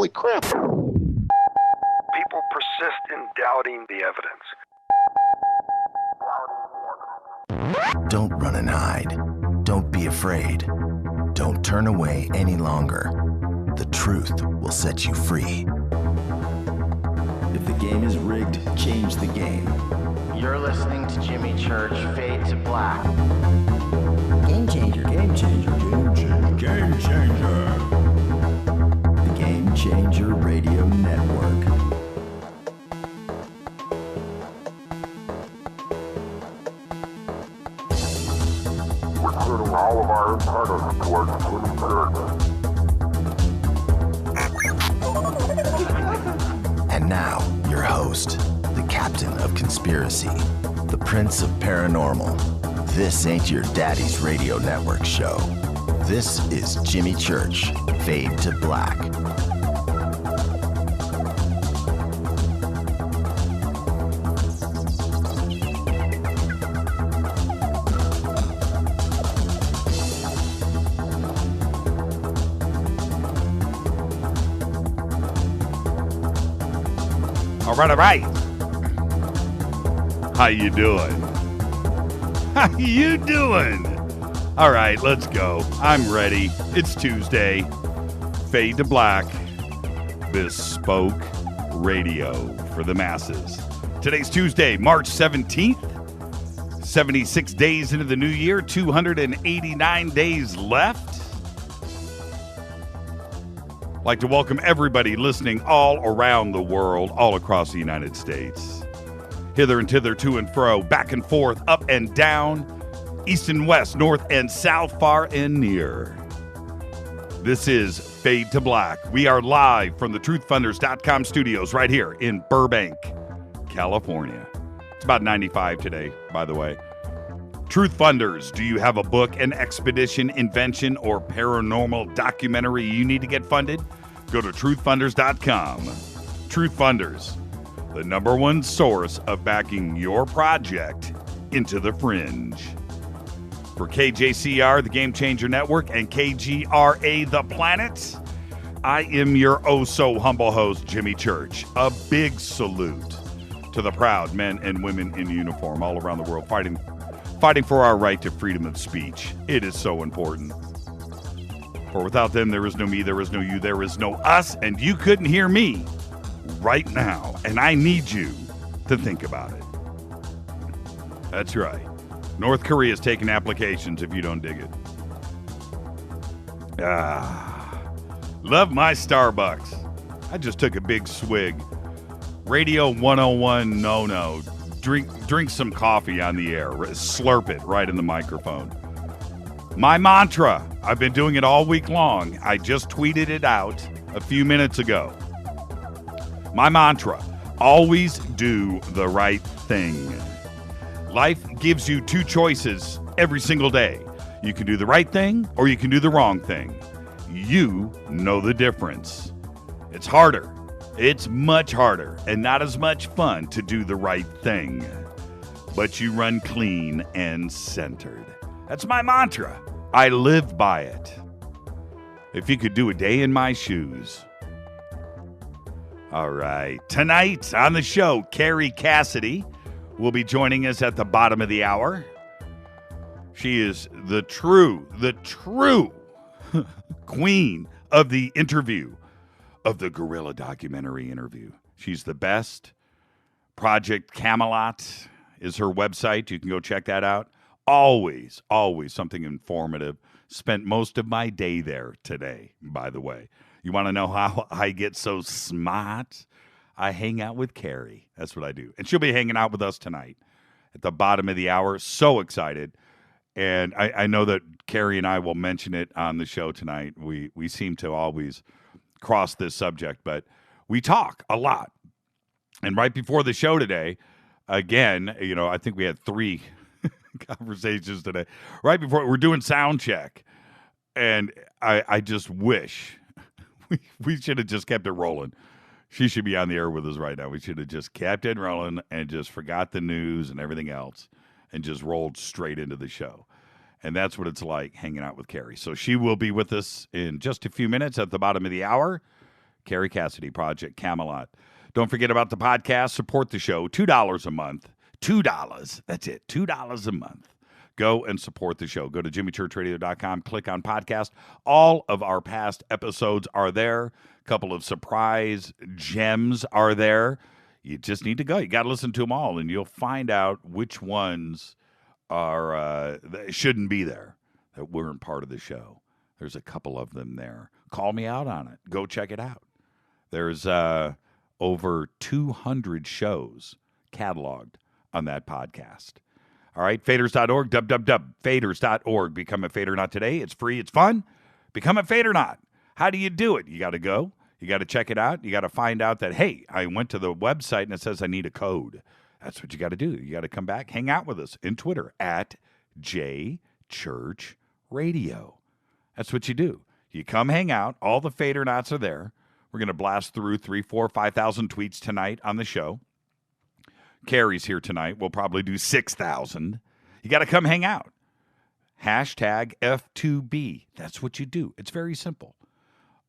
Holy crap. People persist in doubting the evidence. Don't run and hide. Don't be afraid. Don't turn away any longer. The truth will set you free. If the game is rigged, change the game. You're listening to Jimmy Church, Fade to Black. Game changer, game changer, game changer, game changer. The Game Changer Radio Network. We're turning all of our antennas towards Jimmy Church. And now, your host, the captain of conspiracy, the prince of paranormal. This ain't your daddy's radio network show. This is Jimmy Church, Fade to Black. All right. How you doing? How you doing? All right, let's go. I'm ready. It's Tuesday. Fade to Black. Bespoke radio for the masses. Today's Tuesday, March 17th. 76 days into the new year. 289 days left. I'd like to welcome everybody listening all around the world, all across the United States. Hither and thither, to and fro, back and forth, up and down, east and west, north and south, far and near. This is Fade to Black. We are live from the truthfunders.com studios right here in Burbank, California. It's about 95 today, by the way. Truth Funders, do you have a book, an expedition, invention, or paranormal documentary you need to get funded? Go to truthfunders.com. Truth Funders, the number one source of backing your project into the fringe. For KJCR, the Game Changer Network, and KGRA, The Planet, I am your oh-so-humble host, Jimmy Church. A big salute to the proud men and women in uniform all around the world fighting for our right to freedom of speech. It is so important. For without them, there is no me, there is no you, there is no us, and you couldn't hear me right now. And I need you to think about it. That's right. North Korea is taking applications if you don't dig it. Love my Starbucks. I just took a big swig. Radio 101, no. Drink some coffee on the air. Slurp it right in the microphone. My mantra. I've been doing it all week long. I just tweeted it out a few minutes ago. My mantra. Always do the right thing. Life gives you two choices every single day. You can do the right thing or you can do the wrong thing. You know the difference. It's harder. It's much harder and not as much fun to do the right thing. But you run clean and centered. That's my mantra. I live by it. If you could do a day in my shoes. All right. Tonight on the show, Kerry Cassidy will be joining us at the bottom of the hour. She is the true queen of the interview. Of the guerrilla documentary interview. She's the best. Project Camelot is her website. You can go check that out. Always something informative. Spent most of my day there today, by the way. You want to know how I get so smart? I hang out with Kerry. That's what I do. And she'll be hanging out with us tonight at the bottom of the hour. So excited. And I know that Kerry and I will mention it on the show tonight. We seem to always cross this subject, but we talk a lot. And right before the show today, again, I think we had 3 conversations today. Right before, we're doing sound check. And I just wish we should have just kept it rolling. She should be on the air with us right now. We should have just kept it rolling and just forgot the news and everything else and just rolled straight into the show. And that's what it's like hanging out with Kerry. So she will be with us in just a few minutes at the bottom of the hour. Kerry Cassidy Project, Camelot. Don't forget about the podcast. Support the show. $2 a month. $2. That's it. $2 a month. Go and support the show. Go to jimmychurchradio.com. Click on podcast. All of our past episodes are there. A couple of surprise gems are there. You just need to go. You got to listen to them all, and you'll find out which ones are shouldn't be there, that weren't part of the show. There's a couple of them there. Call me out on it. Go check it out. There's over 200 shows cataloged on that podcast. All right, faders.org, www.faders.org. Become a Fader Not today. It's free. It's fun. Become a Fader Not. How do you do it? You got to go. You got to check it out. You got to find out that, hey, I went to the website and it says I need a code. That's what you got to do. You got to come back, hang out with us in Twitter at JChurchRadio. That's what you do. You come hang out. All the Fader Knots are there. We're going to blast through 3,000, 4,000, 5,000 tweets tonight on the show. Kerry's here tonight. We'll probably do 6,000. You got to come hang out. Hashtag F2B. That's what you do. It's very simple.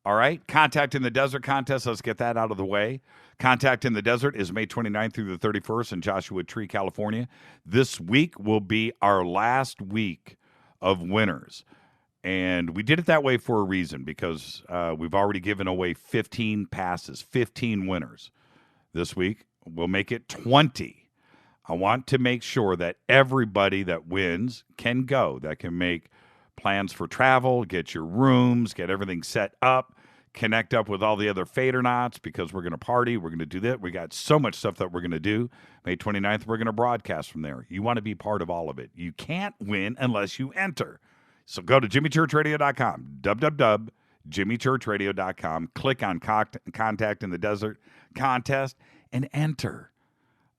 All right. Contact in the Desert contest. Let's get that out of the way. Contact in the Desert is May 29th through the 31st in Joshua Tree, California. This week will be our last week of winners. And we did it that way for a reason, because we've already given away 15 passes, 15 winners this week. We'll make it 20. I want to make sure that everybody that wins can go, that can make plans for travel, get your rooms, get everything set up, connect up with all the other Fadernauts, because we're going to party. We're going to do that. We got so much stuff that we're going to do. May 29th, we're going to broadcast from there. You want to be part of all of it. You can't win unless you enter. So go to jimmychurchradio.com, www.jimmychurchradio.com, click on Contact in the Desert contest, and enter.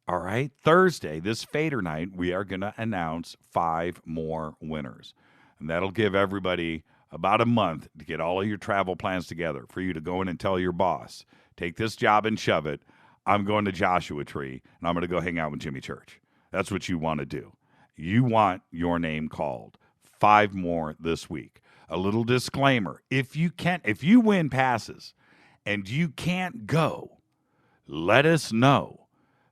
All right? Thursday, this Fader night, we are going to announce 5 more winners. And that'll give everybody about a month to get all of your travel plans together for you to go in and tell your boss, take this job and shove it. I'm going to Joshua Tree, and I'm going to go hang out with Jimmy Church. That's what you want to do. You want your name called. 5 more this week. A little disclaimer. If you win passes and you can't go, let us know.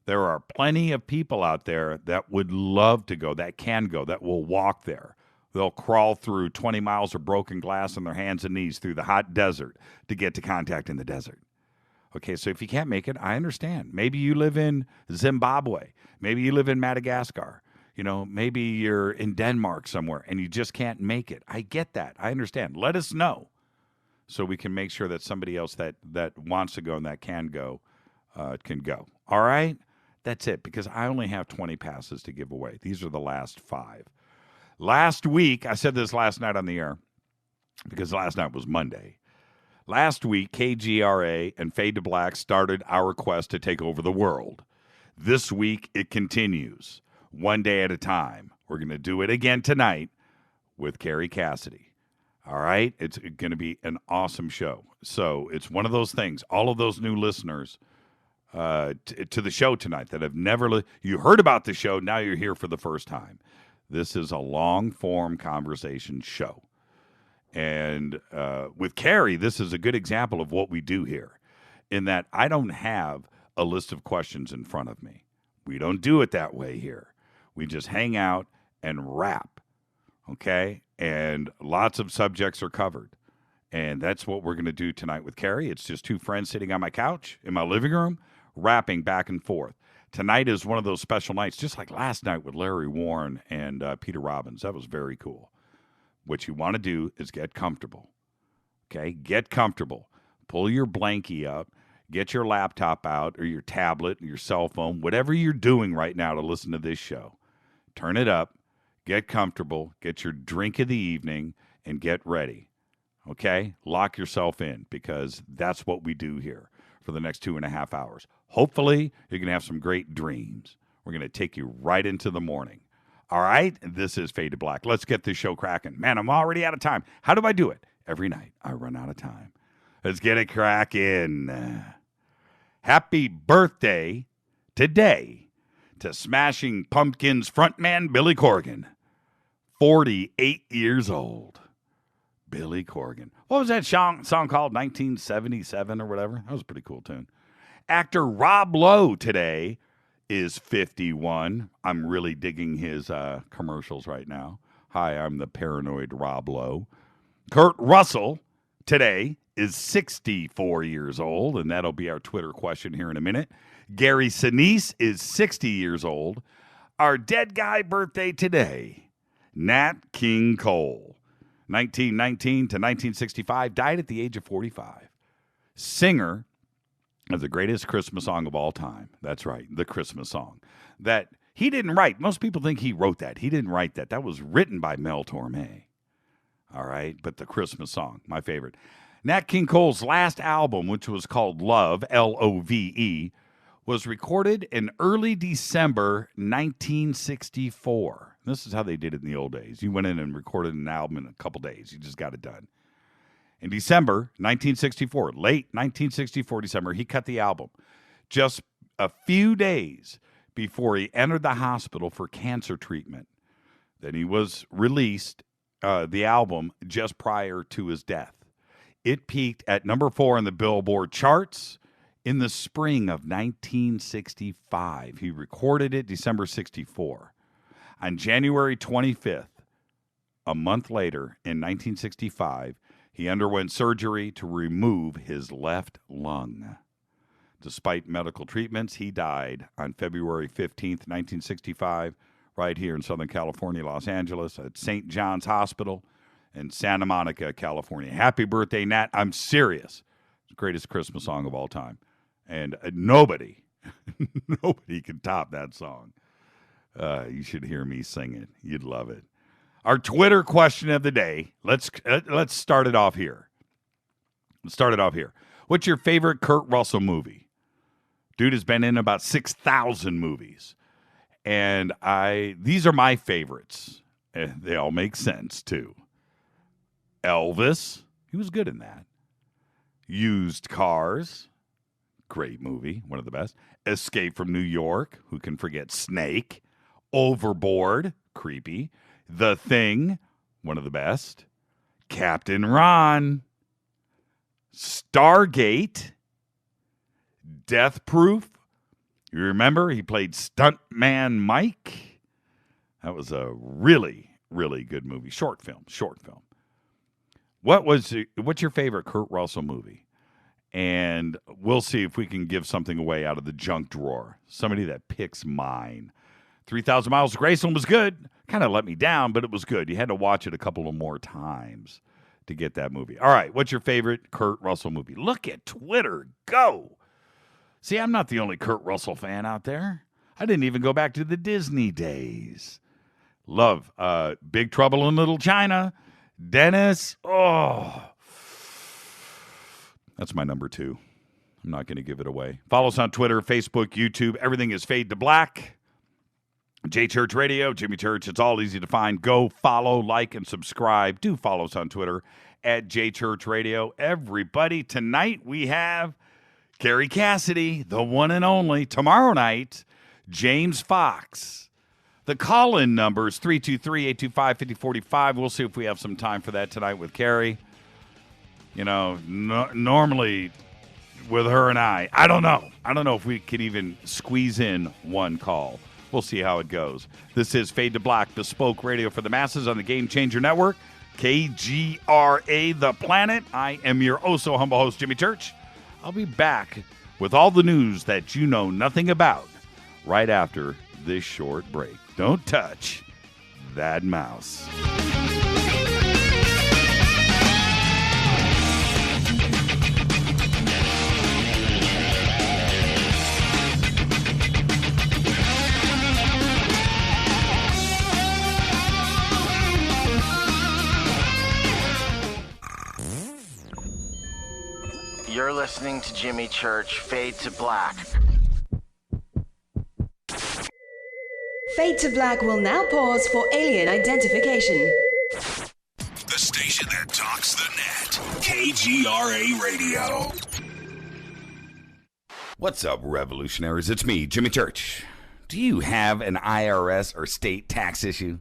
There are plenty of people out there that would love to go, that can go, that will walk there. They'll crawl through 20 miles of broken glass on their hands and knees through the hot desert to get to Contact in the Desert. Okay, so if you can't make it, I understand. Maybe you live in Zimbabwe. Maybe you live in Madagascar. You know, maybe you're in Denmark somewhere and you just can't make it. I get that. I understand. Let us know so we can make sure that somebody else that wants to go and that can go. All right? That's it, because I only have 20 passes to give away. These are the last 5. Last week, I said this last night on the air because last night was Monday. Last week, KGRA and Fade to Black started our quest to take over the world. This week, it continues, one day at a time. We're going to do it again tonight with Kerry Cassidy. All right? It's going to be an awesome show. So it's one of those things. All of those new listeners to the show tonight that have never you heard about the show, now you're here for the first time. This is a long-form conversation show. And with Kerry, this is a good example of what we do here, in that I don't have a list of questions in front of me. We don't do it that way here. We just hang out and rap, okay? And lots of subjects are covered. And that's what we're going to do tonight with Kerry. It's just 2 friends sitting on my couch in my living room, rapping back and forth. Tonight is one of those special nights, just like last night with Larry Warren and Peter Robbins. That was very cool. What you want to do is get comfortable, okay? Get comfortable. Pull your blankie up. Get your laptop out or your tablet or your cell phone, whatever you're doing right now to listen to this show. Turn it up. Get comfortable. Get your drink of the evening and get ready, okay? Lock yourself in, because that's what we do here for the next 2.5 hours. Hopefully, you're going to have some great dreams. We're going to take you right into the morning. All right? This is Fade to Black. Let's get this show cracking. Man, I'm already out of time. How do I do it? Every night, I run out of time. Let's get it cracking. Happy birthday today to Smashing Pumpkins frontman Billy Corgan. 48 years old. Billy Corgan. What was that song called? 1977 or whatever? That was a pretty cool tune. Actor Rob Lowe today is 51. I'm really digging his commercials right now. Hi, I'm the paranoid Rob Lowe. Kurt Russell today is 64 years old, and that'll be our Twitter question here in a minute. Gary Sinise is 60 years old. Our dead guy birthday today, Nat King Cole, 1919 to 1965, died at the age of 45. Singer of the greatest Christmas song of all time. That's right, the Christmas song. That he didn't write. Most people think he wrote that. He didn't write that. That was written by Mel Torme. All right, but the Christmas song, my favorite. Nat King Cole's last album, which was called Love, L-O-V-E, was recorded in early December 1964. This is how they did it in the old days. You went in and recorded an album in a couple days. You just got it done. In December 1964, late 1964 December, he cut the album just a few days before he entered the hospital for cancer treatment. Then he was released, the album, just prior to his death. It peaked at number 4 in the Billboard charts in the spring of 1965. He recorded it December 64. On January 25th, a month later in 1965, he underwent surgery to remove his left lung. Despite medical treatments, he died on February 15th, 1965, right here in Southern California, Los Angeles, at St. John's Hospital in Santa Monica, California. Happy birthday, Nat. I'm serious. It's the greatest Christmas song of all time. And nobody can top that song. You should hear me sing it. You'd love it. Our Twitter question of the day. Let's start it off here. What's your favorite Kurt Russell movie? Dude has been in about 6,000 movies. And these are my favorites. And they all make sense, too. Elvis, he was good in that. Used Cars, great movie, one of the best. Escape from New York, who can forget Snake. Overboard, creepy. The Thing, one of the best. Captain Ron. Stargate. Death Proof. You remember he played Stuntman Mike? That was a really, really good movie. Short film. What's your favorite Kurt Russell movie? And we'll see if we can give something away out of the junk drawer. Somebody that picks mine. 3,000 Miles to Graceland was good. Kind of let me down, but it was good. You had to watch it a couple of more times to get that movie. All right, what's your favorite Kurt Russell movie? Look at Twitter. Go. See, I'm not the only Kurt Russell fan out there. I didn't even go back to the Disney days. Love Big Trouble in Little China. Dennis, that's my number 2. I'm not going to give it away. Follow us on Twitter, Facebook, YouTube. Everything is Fade to Black. J Church Radio, Jimmy Church. It's all easy to find. Go follow, like, and subscribe. Do follow us on Twitter at J Church Radio. Everybody, tonight we have Kerry Cassidy, the one and only. Tomorrow night, James Fox. The call-in number is 323-825-5045. We'll see if we have some time for that tonight with Kerry. You know, normally with her and I don't know if we could even squeeze in one call. We'll see how it goes. This is Fade to Black, bespoke radio for the masses on the Game Changer Network, KGRA The Planet. I am your oh-so-humble host, Jimmy Church. I'll be back with all the news that you know nothing about right after this short break. Don't touch that mouse. You're listening to Jimmy Church, Fade to Black. Fade to Black will now pause for alien identification. The station that talks the net. KGRA Radio. What's up, revolutionaries? It's me, Jimmy Church. Do you have an IRS or state tax issue?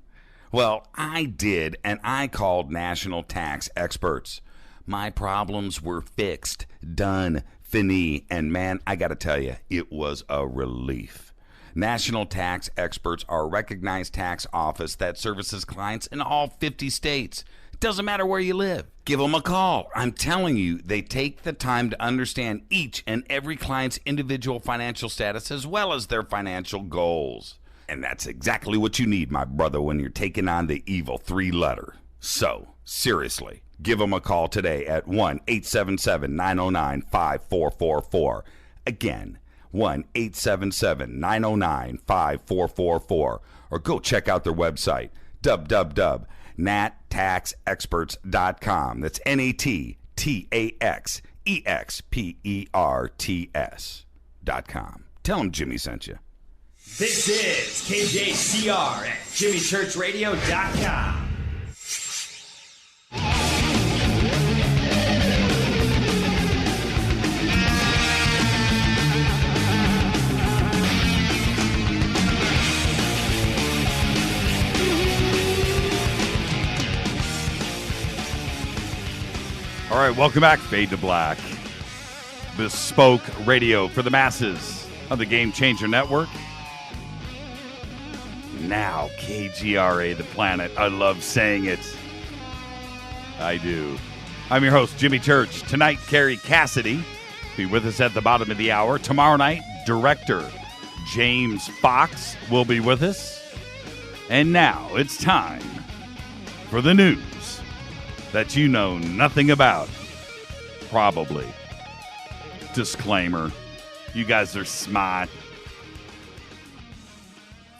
Well, I did, and I called national tax experts. My problems were fixed, done, fini, and man, I gotta tell you, it was a relief. National Tax Experts are a recognized tax office that services clients in all 50 states. It doesn't matter where you live. Give them a call. I'm telling you, they take the time to understand each and every client's individual financial status as well as their financial goals. And that's exactly what you need, my brother, when you're taking on the evil 3-letter. So, seriously, give them a call today at 1-877-909-5444. Again, 1-877-909-5444. Or go check out their website, www.nattaxexperts.com. That's NATTAXEXPERTS.com. Tell them Jimmy sent you. This is KJCR at JimmyChurchRadio.com. All right, welcome back, Fade to Black. Bespoke radio for the masses on the Game Changer Network. Now, KGRA, the planet. I love saying it. I do. I'm your host, Jimmy Church. Tonight, Kerry Cassidy be with us at the bottom of the hour. Tomorrow night, director James Fox will be with us. And now it's time for the news that you know nothing about. Probably. Disclaimer. You guys are smart.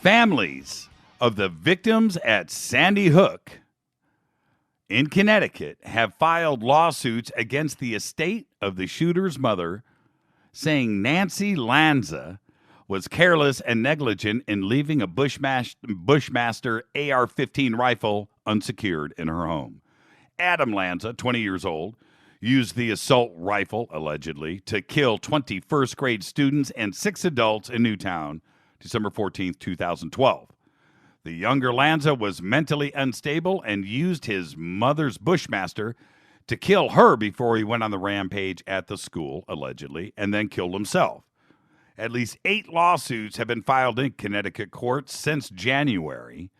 Families of the victims at Sandy Hook in Connecticut have filed lawsuits against the estate of the shooter's mother, saying Nancy Lanza was careless and negligent in leaving a Bushmaster AR-15 rifle unsecured in her home. Adam Lanza, 20 years old, used the assault rifle, allegedly, to kill 20 first-grade students and 6 adults in Newtown, December 14th, 2012. The younger Lanza was mentally unstable and used his mother's Bushmaster to kill her before he went on the rampage at the school, allegedly, and then killed himself. At least 8 lawsuits have been filed in Connecticut courts since January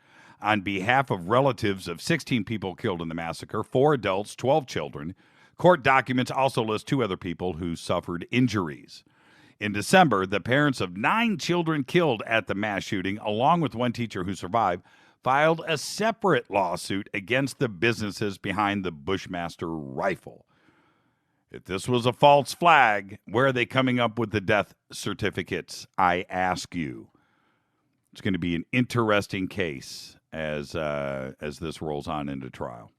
on behalf of relatives of 16 people killed in the massacre, 4 adults, 12 children. Court documents also list 2 other people who suffered injuries. In December, the parents of 9 children killed at the mass shooting, along with 1 teacher who survived, filed a separate lawsuit against the businesses behind the Bushmaster rifle. If this was a false flag, where are they coming up with the death certificates, I ask you? It's going to be an interesting case as this rolls on into trial.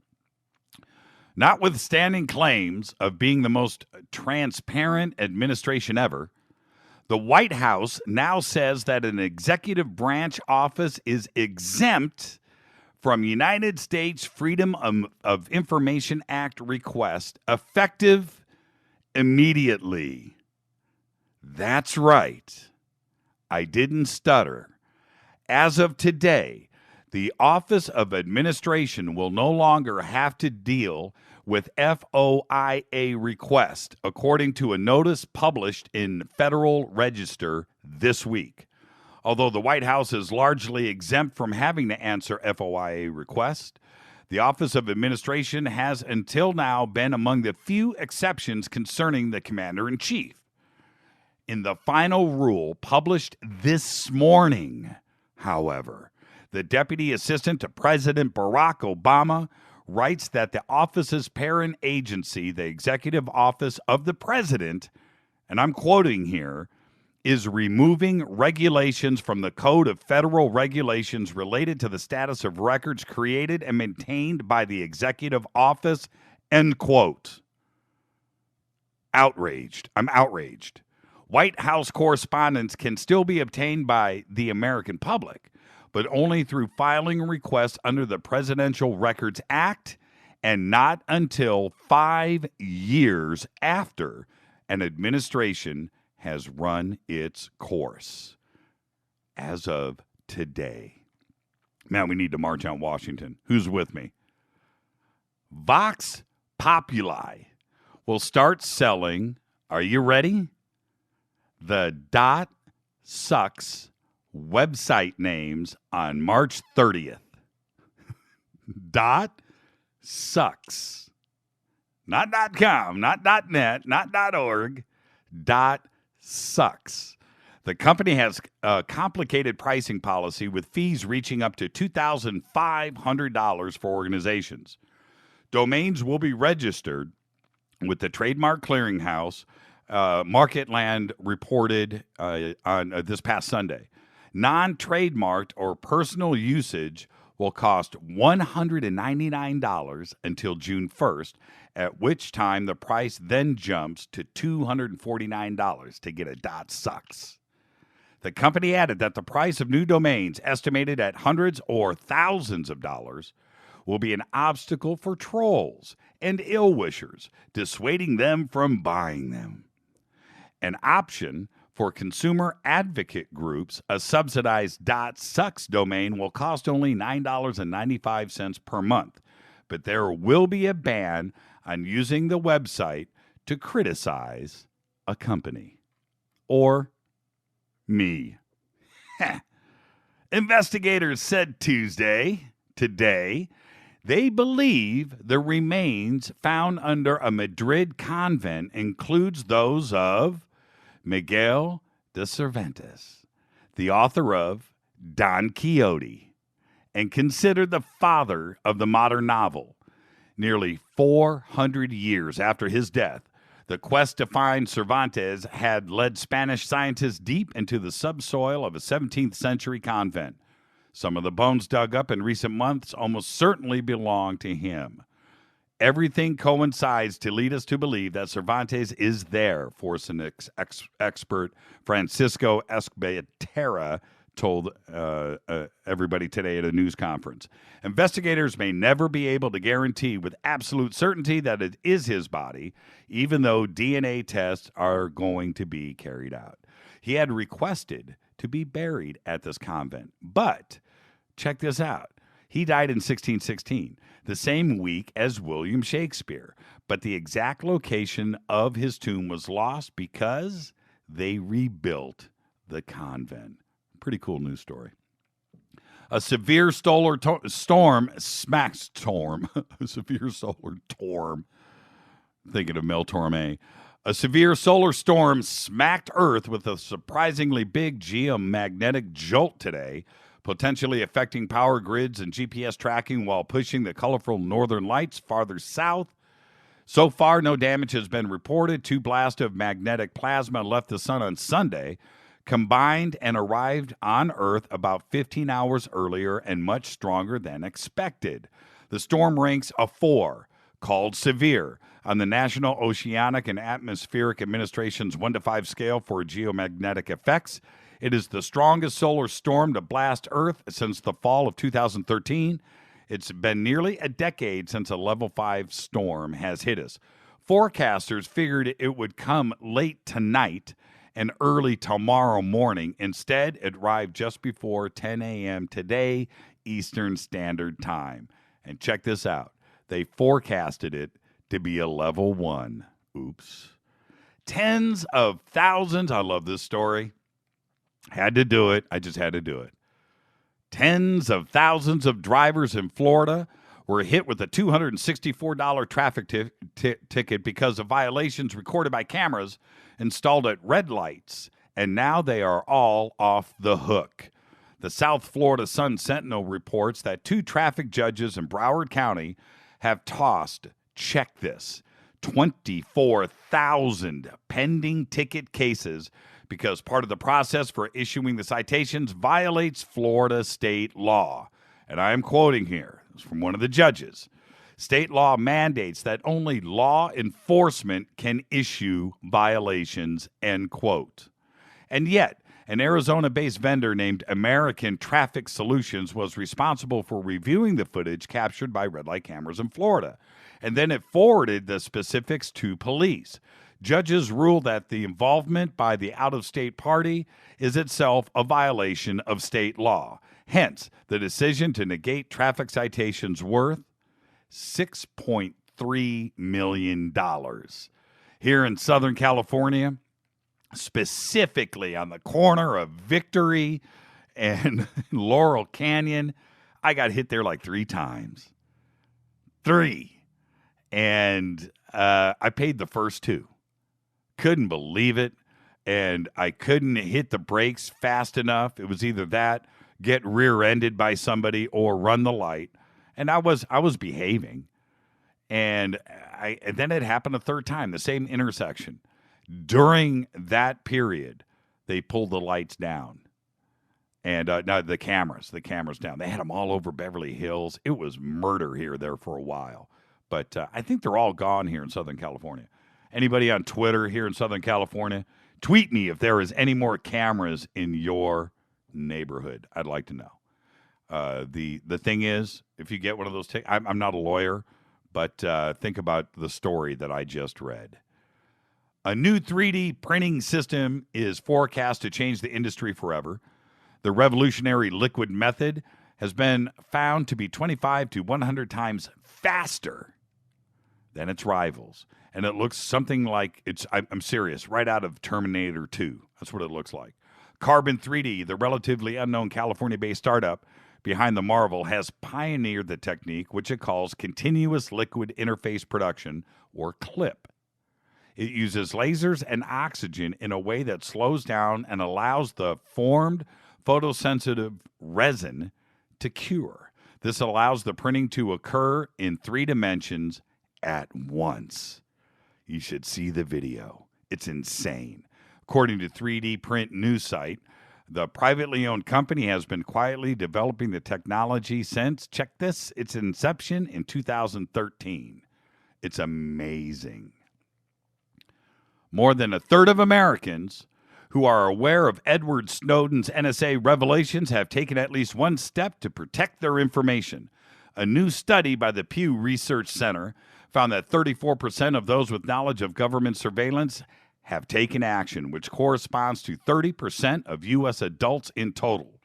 Notwithstanding claims of being the most transparent administration ever, the White House now says that an executive branch office is exempt from United States Freedom of Information Act request, effective immediately. That's right. I didn't stutter. As of today, the Office of Administration will no longer have to deal with FOIA request, according to a notice published in Federal Register this week. Although the White House is largely exempt from having to answer FOIA requests, the Office of Administration has until now been among the few exceptions concerning the Commander-in-Chief. In the final rule published this morning, however, the Deputy Assistant to President Barack Obama writes that the office's parent agency, the Executive Office of the President, and I'm quoting here, is removing regulations from the Code of Federal Regulations related to the status of records created and maintained by the Executive Office, end quote. Outraged. I'm outraged. White House correspondence can still be obtained by the American public, but only through filing requests under the Presidential Records Act and not until 5 years after an administration has run its course. As of today. Man, we need to march on Washington. Who's with me? Vox Populi will start selling, are you ready? The .sucks website names on March 30th. .sucks. Not .com, not .net, not .org. .sucks. The company has a complicated pricing policy with fees reaching up to $2,500 for organizations. Domains will be registered with the Trademark Clearinghouse. Marketland reported on this past Sunday. Non-trademarked or personal usage will cost $199 until June 1st, at which time the price then jumps to $249 to get a .sucks. The company added that the price of new domains, estimated at hundreds or thousands of dollars, will be an obstacle for trolls and ill-wishers, dissuading them from buying them. An option for consumer advocate groups, a subsidized .sucks domain will cost only $9.95 per month, but there will be a ban on using the website to criticize a company or me. Investigators said today, they believe the remains found under a Madrid convent includes those of Miguel de Cervantes, the author of Don Quixote, and considered the father of the modern novel. Nearly 400 years after his death, the quest to find Cervantes had led Spanish scientists deep into the subsoil of a 17th century convent. Some of the bones dug up in recent months almost certainly belong to him. Everything coincides to lead us to believe that Cervantes is there, forensics expert Francisco Escobeterra told everybody today at a news conference. Investigators may never be able to guarantee with absolute certainty that it is his body, even though DNA tests are going to be carried out. He had requested to be buried at this convent, but check this out. He died in 1616, the same week as William Shakespeare, but the exact location of his tomb was lost because they rebuilt the convent. Pretty cool news story. A severe solar storm smacked storm. A severe solar storm. Thinking of Mel Torme. A severe solar storm smacked Earth with a surprisingly big geomagnetic jolt today, potentially affecting power grids and GPS tracking while pushing the colorful northern lights farther south. So far, no damage has been reported. 2 blasts of magnetic plasma left the sun on Sunday, combined and arrived on Earth about 15 hours earlier and much stronger than expected. The storm ranks a 4, called severe, on the National Oceanic and Atmospheric Administration's 1 to 5 scale for geomagnetic effects. It is the strongest solar storm to blast Earth since the fall of 2013. It's been nearly a decade since a level 5 storm has hit us. Forecasters figured it would come late tonight and early tomorrow morning. Instead, it arrived just before 10 a.m. today, Eastern Standard Time. And check this out. They forecasted it to be a level 1. Oops. Tens of thousands. I love this story. Had to do it. I just had to do it. Tens of thousands of drivers in Florida were hit with a $264 traffic ticket because of violations recorded by cameras installed at red lights, and now they are all off the hook. The South Florida Sun-Sentinel reports that 2 traffic judges in Broward County have tossed, check this, 24,000 pending ticket cases because part of the process for issuing the citations violates Florida state law. And I am quoting here. It's from one of the judges. State law mandates that only law enforcement can issue violations, end quote. And yet, an Arizona-based vendor named American Traffic Solutions was responsible for reviewing the footage captured by red light cameras in Florida. And then it forwarded the specifics to police. Judges ruled that the involvement by the out-of-state party is itself a violation of state law. Hence, the decision to negate traffic citations worth $6.3 million. Here in Southern California, specifically on the corner of Victory and Laurel Canyon, I got hit there like 3 times. 3. And I paid the first 2. Couldn't believe it. And I couldn't hit the brakes fast enough. It was either that, get rear-ended by somebody, or run the light. And I was behaving. And then it happened a 3rd time, the same intersection. During that period, they pulled the lights down. And no, the cameras down. They had them all over Beverly Hills. It was murder there for a while. But I think they're all gone here in Southern California. Anybody on Twitter here in Southern California, tweet me if there is any more cameras in your neighborhood. I'd like to know. The thing is, if you get one of those I'm not a lawyer, but think about the story that I just read. A new 3D printing system is forecast to change the industry forever. The revolutionary liquid method has been found to be 25 to 100 times faster than its rivals. And it looks something like I'm serious, right out of Terminator 2. That's what it looks like. Carbon 3D, the relatively unknown California-based startup behind the marvel, has pioneered the technique, which it calls continuous liquid interface production, or CLIP. It uses lasers and oxygen in a way that slows down and allows the formed photosensitive resin to cure. This allows the printing to occur in 3 dimensions at once. You should see the video. It's insane. According to 3D Print news site, the privately owned company has been quietly developing the technology since, check this, its inception in 2013. It's amazing. More than 1/3 of Americans who are aware of Edward Snowden's NSA revelations have taken at least one step to protect their information. A new study by the Pew Research Center found that 34% of those with knowledge of government surveillance have taken action, which corresponds to 30% of U.S. adults in total.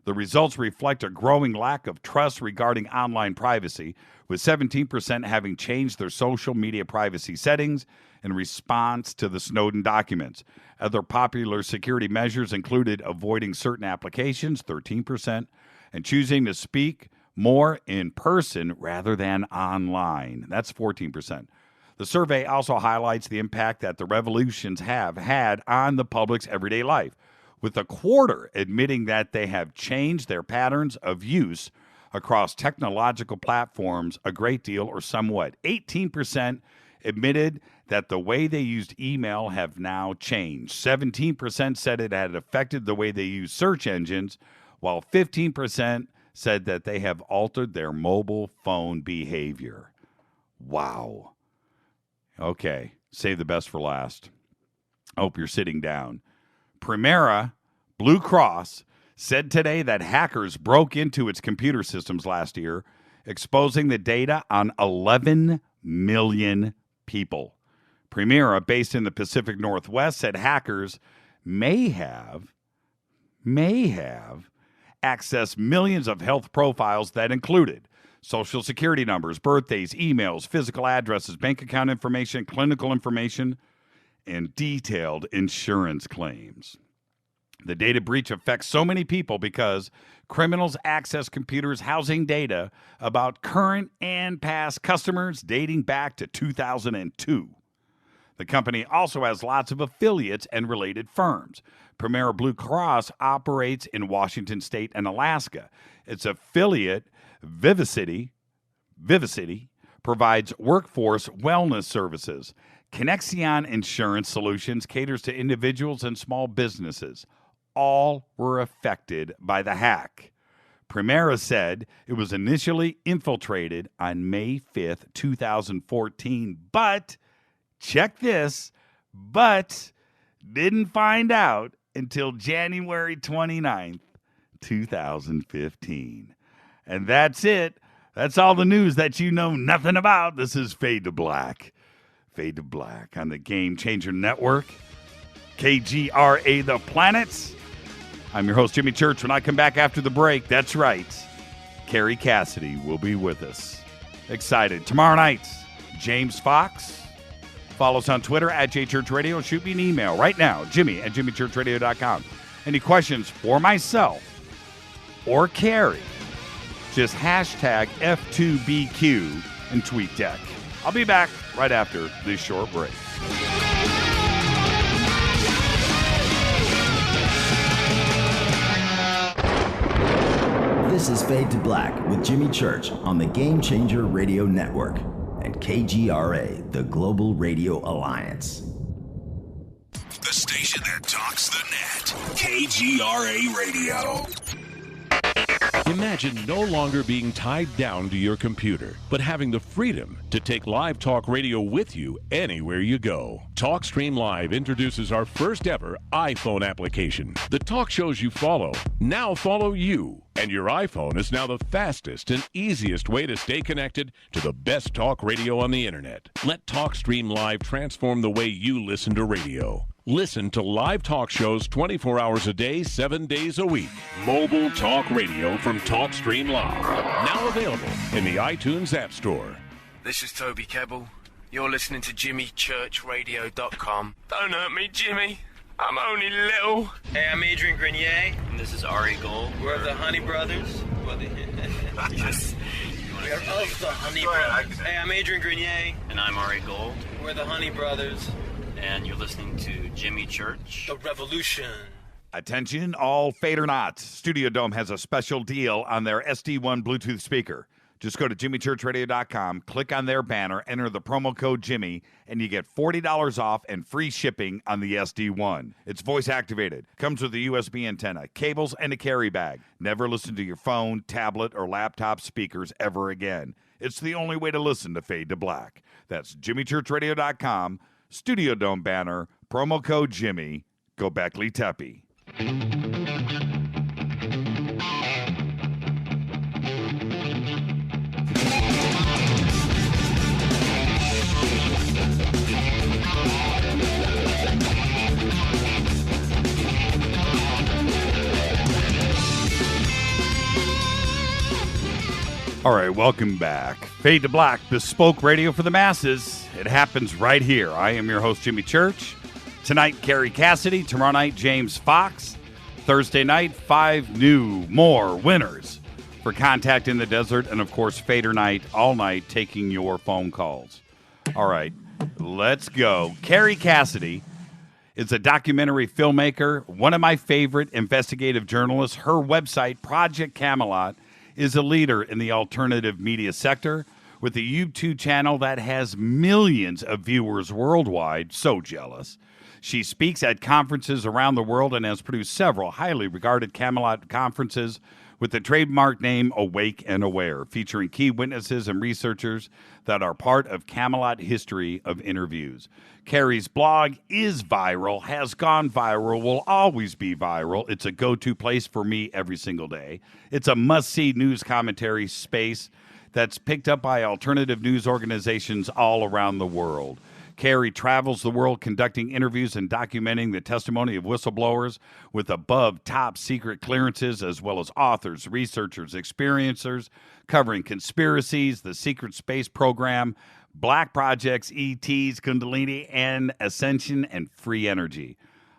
The results reflect a growing lack of trust regarding online privacy, with 17% having changed their social media privacy settings in response to the Snowden documents. Other popular security measures included avoiding certain applications, 13%, and choosing to speak more in person rather than online. That's 14%. The survey also highlights the impact that the revolutions have had on the public's everyday life, with 1/4 admitting that they have changed their patterns of use across technological platforms a great deal or somewhat. 18% admitted that the way they used email have now changed. 17% said it had affected the way they use search engines, while 15% said that they have altered their mobile phone behavior. Wow. Okay, save the best for last. I hope you're sitting down. Premera Blue Cross said today that hackers broke into its computer systems last year, exposing the data on 11 million people. Premera, based in the Pacific Northwest, said hackers may have accessed millions of health profiles that included Social Security numbers, birthdays, emails, physical addresses, bank account information, clinical information, and detailed insurance claims. The data breach affects so many people because criminals access computers housing data about current and past customers dating back to 2002. The company also has lots of affiliates and related firms. Premera Blue Cross operates in Washington State and Alaska. Its affiliate, Vivacity, provides workforce wellness services. Connexion Insurance Solutions caters to individuals and small businesses. All were affected by the hack. Premera said it was initially infiltrated on May 5th, 2014, but, check this, but didn't find out until January 29th, 2015. And that's it. That's all the news that you know nothing about. This is Fade to Black. Fade to Black on the Game Changer Network. KGRA The Planets. I'm your host, Jimmy Church. When I come back after the break, that's right, Kerry Cassidy will be with us. Excited. Tomorrow night, James Fox. Follow us on Twitter at JChurchRadio. Shoot me an email right now, Jimmy@JimmyChurchRadio.com. Any questions for myself or Kerry? Just hashtag F2BQ and TweetDeck. I'll be back right after this short break. This is Fade to Black with Jimmy Church on the Game Changer Radio Network and KGRA, the Global Radio Alliance. The station that talks the net. KGRA Radio. Imagine no longer being tied down to your computer, but having the freedom to take live talk radio with you anywhere you go. TalkStream Live introduces our first ever iPhone application. The talk shows you follow now follow you, and your iPhone is now the fastest and easiest way to stay connected to the best talk radio on the internet. Let TalkStream Live transform the way you listen to radio. Listen to live talk shows 24 hours a day, 7 days a week. Mobile talk radio from TalkStream Live. Now available in the iTunes App Store. This is Toby Kebbell. You're listening to JimmyChurchRadio.com. Don't hurt me, Jimmy. I'm only little. Hey, I'm Adrian Grenier. And this is Ari Gold. We're the Honey Brothers. Yes. We're of the Honey Brothers. Hey, I'm Adrian Grenier. And I'm Ari Gold. We're the Honey Brothers. And you're listening to Jimmy Church. The Revolution. Attention, all Fade or Not. Studio Dome has a special deal on their SD1 Bluetooth speaker. Just go to JimmyChurchRadio.com, click on their banner, enter the promo code Jimmy, and you get $40 off and free shipping on the SD1. It's voice activated, comes with a USB antenna, cables, and a carry bag. Never listen to your phone, tablet, or laptop speakers ever again. It's the only way to listen to Fade to Black. That's JimmyChurchRadio.com. Studio Dome banner, promo code Jimmy, Gobekli Tepe. All right, welcome back. Fade to Black, bespoke radio for the masses. It happens right here. I am your host, Jimmy Church. Tonight, Kerry Cassidy. Tomorrow night, James Fox. Thursday night, 5 more winners for Contact in the Desert. And, of course, Fader Night, all night, taking your phone calls. All right, let's go. Kerry Cassidy is a documentary filmmaker, one of my favorite investigative journalists. Her website, Project Camelot, is a leader in the alternative media sector with a YouTube channel that has millions of viewers worldwide. So jealous. She speaks at conferences around the world and has produced several highly regarded Camelot conferences with the trademark name Awake and Aware, featuring key witnesses and researchers that are part of Camelot history of interviews. Kerry's blog is viral, has gone viral, will always be viral. It's a go-to place for me every single day. It's a must-see news commentary space that's picked up by alternative news organizations all around the world. Kerry travels the world conducting interviews and documenting the testimony of whistleblowers with above top secret clearances, as well as authors, researchers, experiencers, covering conspiracies, the secret space program, black projects, ETs, Kundalini, and Ascension, and free energy.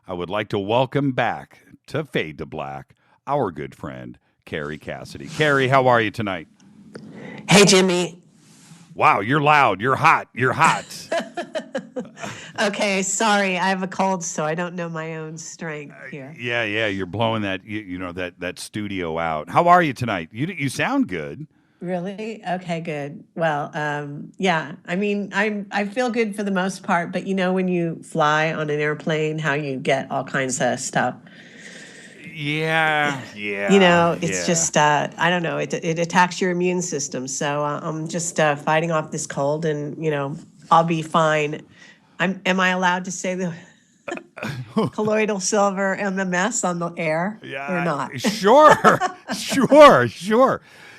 I would like to welcome back to Fade to Black our good friend, Kerry Cassidy. Kerry, how are you tonight? Hey, Jimmy. Wow, you're loud. You're hot. You're hot. Okay, sorry. I have a cold, so I don't know my own strength here. Yeah. You're blowing that that studio out. How are you tonight? You sound good. Really? Okay, good. Well, yeah. I mean, I feel good for the most part, but you know when you fly on an airplane, how you get all kinds of stuff. Yeah. You know, it's just, I don't know, it attacks your immune system. So I'm just fighting off this cold and, you know, I'll be fine. Am I allowed to say the colloidal silver MMS on the air or not? Sure.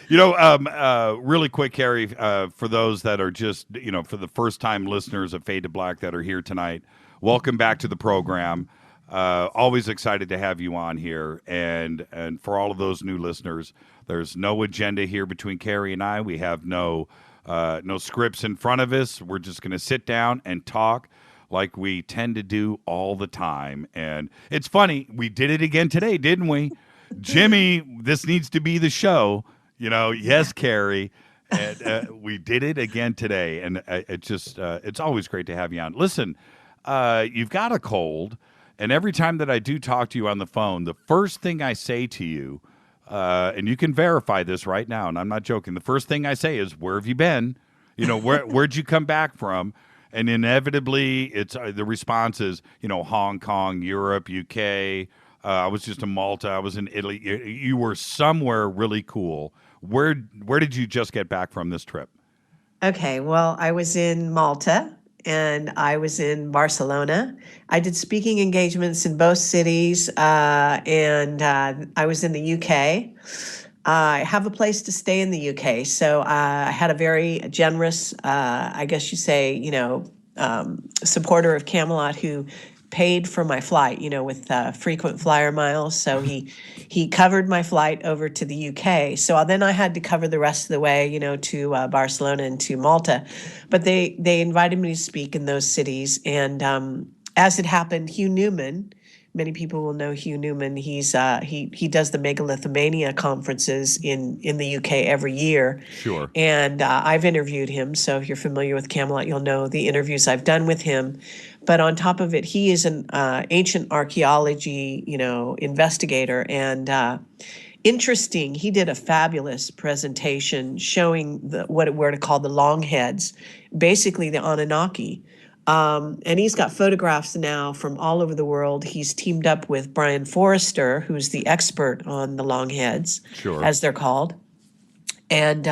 You know, really quick, Kerry, for those that are just, for the first time listeners of Fade to Black that are here tonight, welcome back to the program. Always excited to have you on here. And for all of those new listeners, there's no agenda here between Kerry and I. We have no scripts in front of us. We're just going to sit down and talk like we tend to do all the time. And it's funny, we did it again today, didn't we? Jimmy, this needs to be the show. Yes, Kerry. And we did it again today. And it's always great to have you on. Listen, you've got a cold. And every time that I do talk to you on the phone, the first thing I say to you, and you can verify this right now, and I'm not joking, the first thing I say is, where have you been? Where'd you come back from? And inevitably, it's the response is, Hong Kong, Europe, UK. I was just in Malta. I was in Italy. You were somewhere really cool. Where did you just get back from this trip? Okay, well, I was in Malta and I was in Barcelona. I did speaking engagements in both cities, and I was in the UK. I have a place to stay in the UK, so I had a very generous, I guess you say, supporter of Camelot who paid for my flight, with frequent flyer miles. So he covered my flight over to the UK. So then I had to cover the rest of the way, to Barcelona and to Malta. But they invited me to speak in those cities. And as it happened, Hugh Newman, many people will know Hugh Newman. He's he does the Megalithomania conferences in the UK every year. Sure. And I've interviewed him. So if you're familiar with Camelot, you'll know the interviews I've done with him. But on top of it, he is an ancient archaeology, investigator. And interesting, he did a fabulous presentation showing what we're to call the Longheads, basically the Anunnaki. And he's got photographs now from all over the world. He's teamed up with Brian Forrester, who's the expert on the Longheads, sure, as they're called. And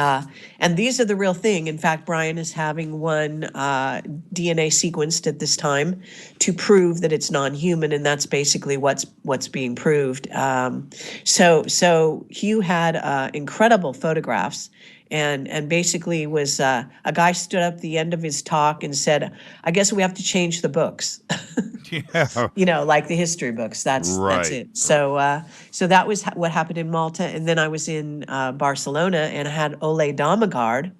these are the real thing. In fact, Brian is having one DNA sequenced at this time to prove that it's non-human, and that's basically what's being proved. So Hugh had incredible photographs. And basically was a guy stood up at the end of his talk and said, I guess we have to change the books. Yeah. Like the history books. That's it. So that was what happened in Malta. And then I was in Barcelona and I had Ole Damagard,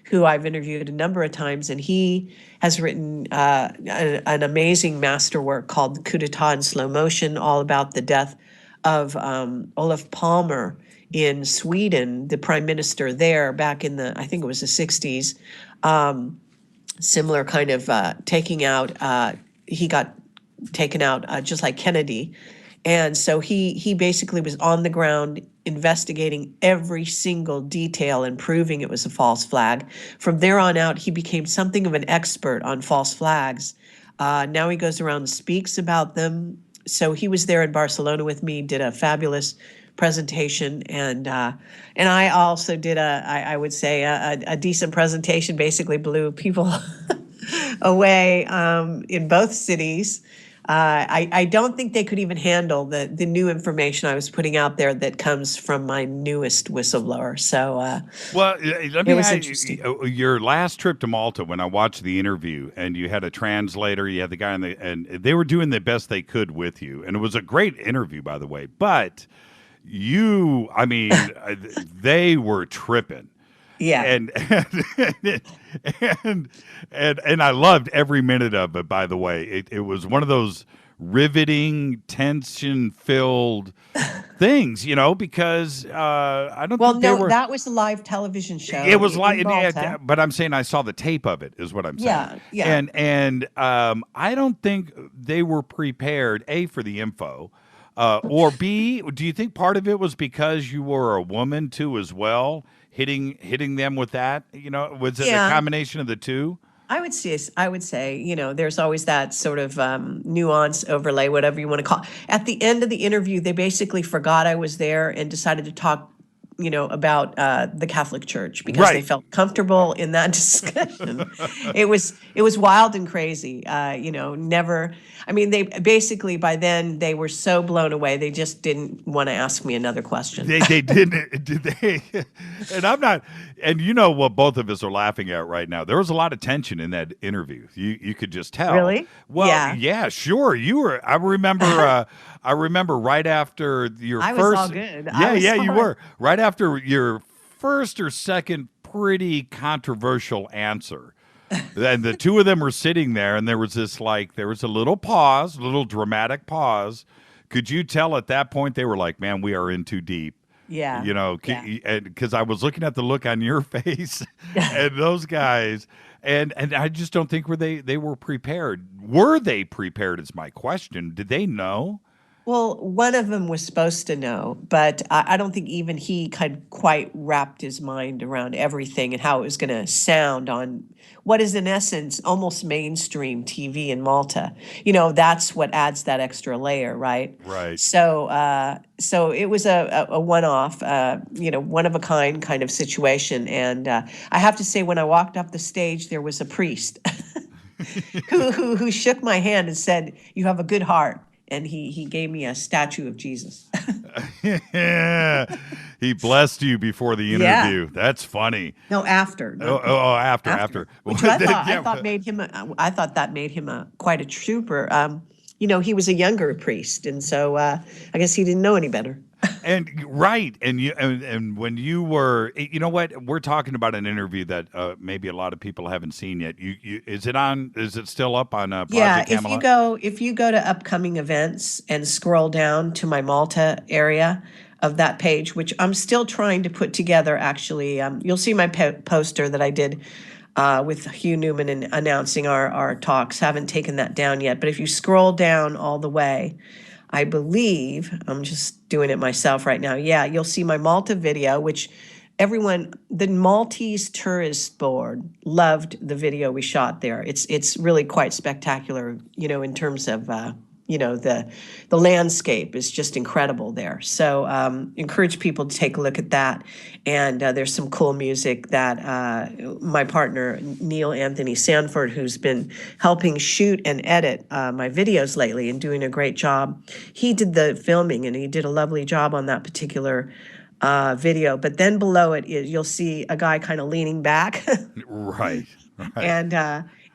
who I've interviewed a number of times. And he has written an amazing masterwork called Coup d'etat in Slow Motion, all about the death of Olof Palme in Sweden, the prime minister there back in I think it was the 60s, similar kind of taking out, he got taken out just like Kennedy. And so he basically was on the ground investigating every single detail and proving it was a false flag. From there on out, he became something of an expert on false flags. Now he goes around and speaks about them. So he was there in Barcelona with me, did a fabulous presentation, and I also did I would say a decent presentation. Basically blew people away in both cities. I don't think they could even handle the new information I was putting out there that comes from my newest whistleblower. So well, let me ask you, your last trip to Malta, when I watched the interview and you had a translator, you had the guy and they were doing the best they could with you, and it was a great interview, by the way, but they were tripping. Yeah. And I loved every minute of it, by the way. It was one of those riveting, tension-filled things, because I don't think they were... that was a live television show. It was live, but I'm saying I saw the tape of it, is what I'm saying. Yeah. And I don't think they were prepared, A, for the info, or B, do you think part of it was because you were a woman too as well, hitting them with that? Was it a combination of the two? I would say, there's always that sort of nuance overlay, whatever you want to call it. At the end of the interview, they basically forgot I was there and decided to talk about the Catholic Church because they felt comfortable in that discussion. It was wild and crazy. Never. I mean, they basically by then they were so blown away they just didn't want to ask me another question. They didn't, did they? And I'm not. And you know what both of us are laughing at right now. There was a lot of tension in that interview. You could just tell. Really? Well, yeah, sure. You were. I remember. I remember right after your I first. was all good. You were right after your first or second pretty controversial answer. And the two of them were sitting there, and there was a little pause, a little dramatic pause. Could you tell at that point they were like, "Man, we are in too deep." Yeah. Because I was looking at the look on your face and those guys, and I just don't think they were prepared. Were they prepared is my question. Did they know? Well, one of them was supposed to know, but I don't think even he had quite wrapped his mind around everything and how it was going to sound on what is in essence almost mainstream TV in Malta. That's what adds that extra layer, right? Right. So it was a one-off, one-of-a-kind kind of situation. And I have to say, when I walked off the stage, there was a priest who shook my hand and said, "You have a good heart." And he gave me a statue of Jesus. He blessed you before the interview. Yeah. That's funny. No, after. After. Which I thought made him. I thought that made him quite a trooper. He was a younger priest, and so I guess he didn't know any better. And when you were, we're talking about an interview that maybe a lot of people haven't seen yet. Is it still up on Project Camelot? if you go to upcoming events and scroll down to my Malta area of that page, which I'm still trying to put together. Actually, you'll see my poster that I did with Hugh Newman and announcing our talks. Haven't taken that down yet, but if you scroll down all the way, I believe, I'm just doing it myself right now. Yeah, you'll see my Malta video, which the Maltese Tourist Board loved the video we shot there. It's really quite spectacular, in terms of, the landscape is just incredible there. So encourage people to take a look at that. And there's some cool music that my partner, Neil Anthony Sanford, who's been helping shoot and edit my videos lately and doing a great job. He did the filming, and he did a lovely job on that particular video. But then below it, you'll see a guy kind of leaning back. Right.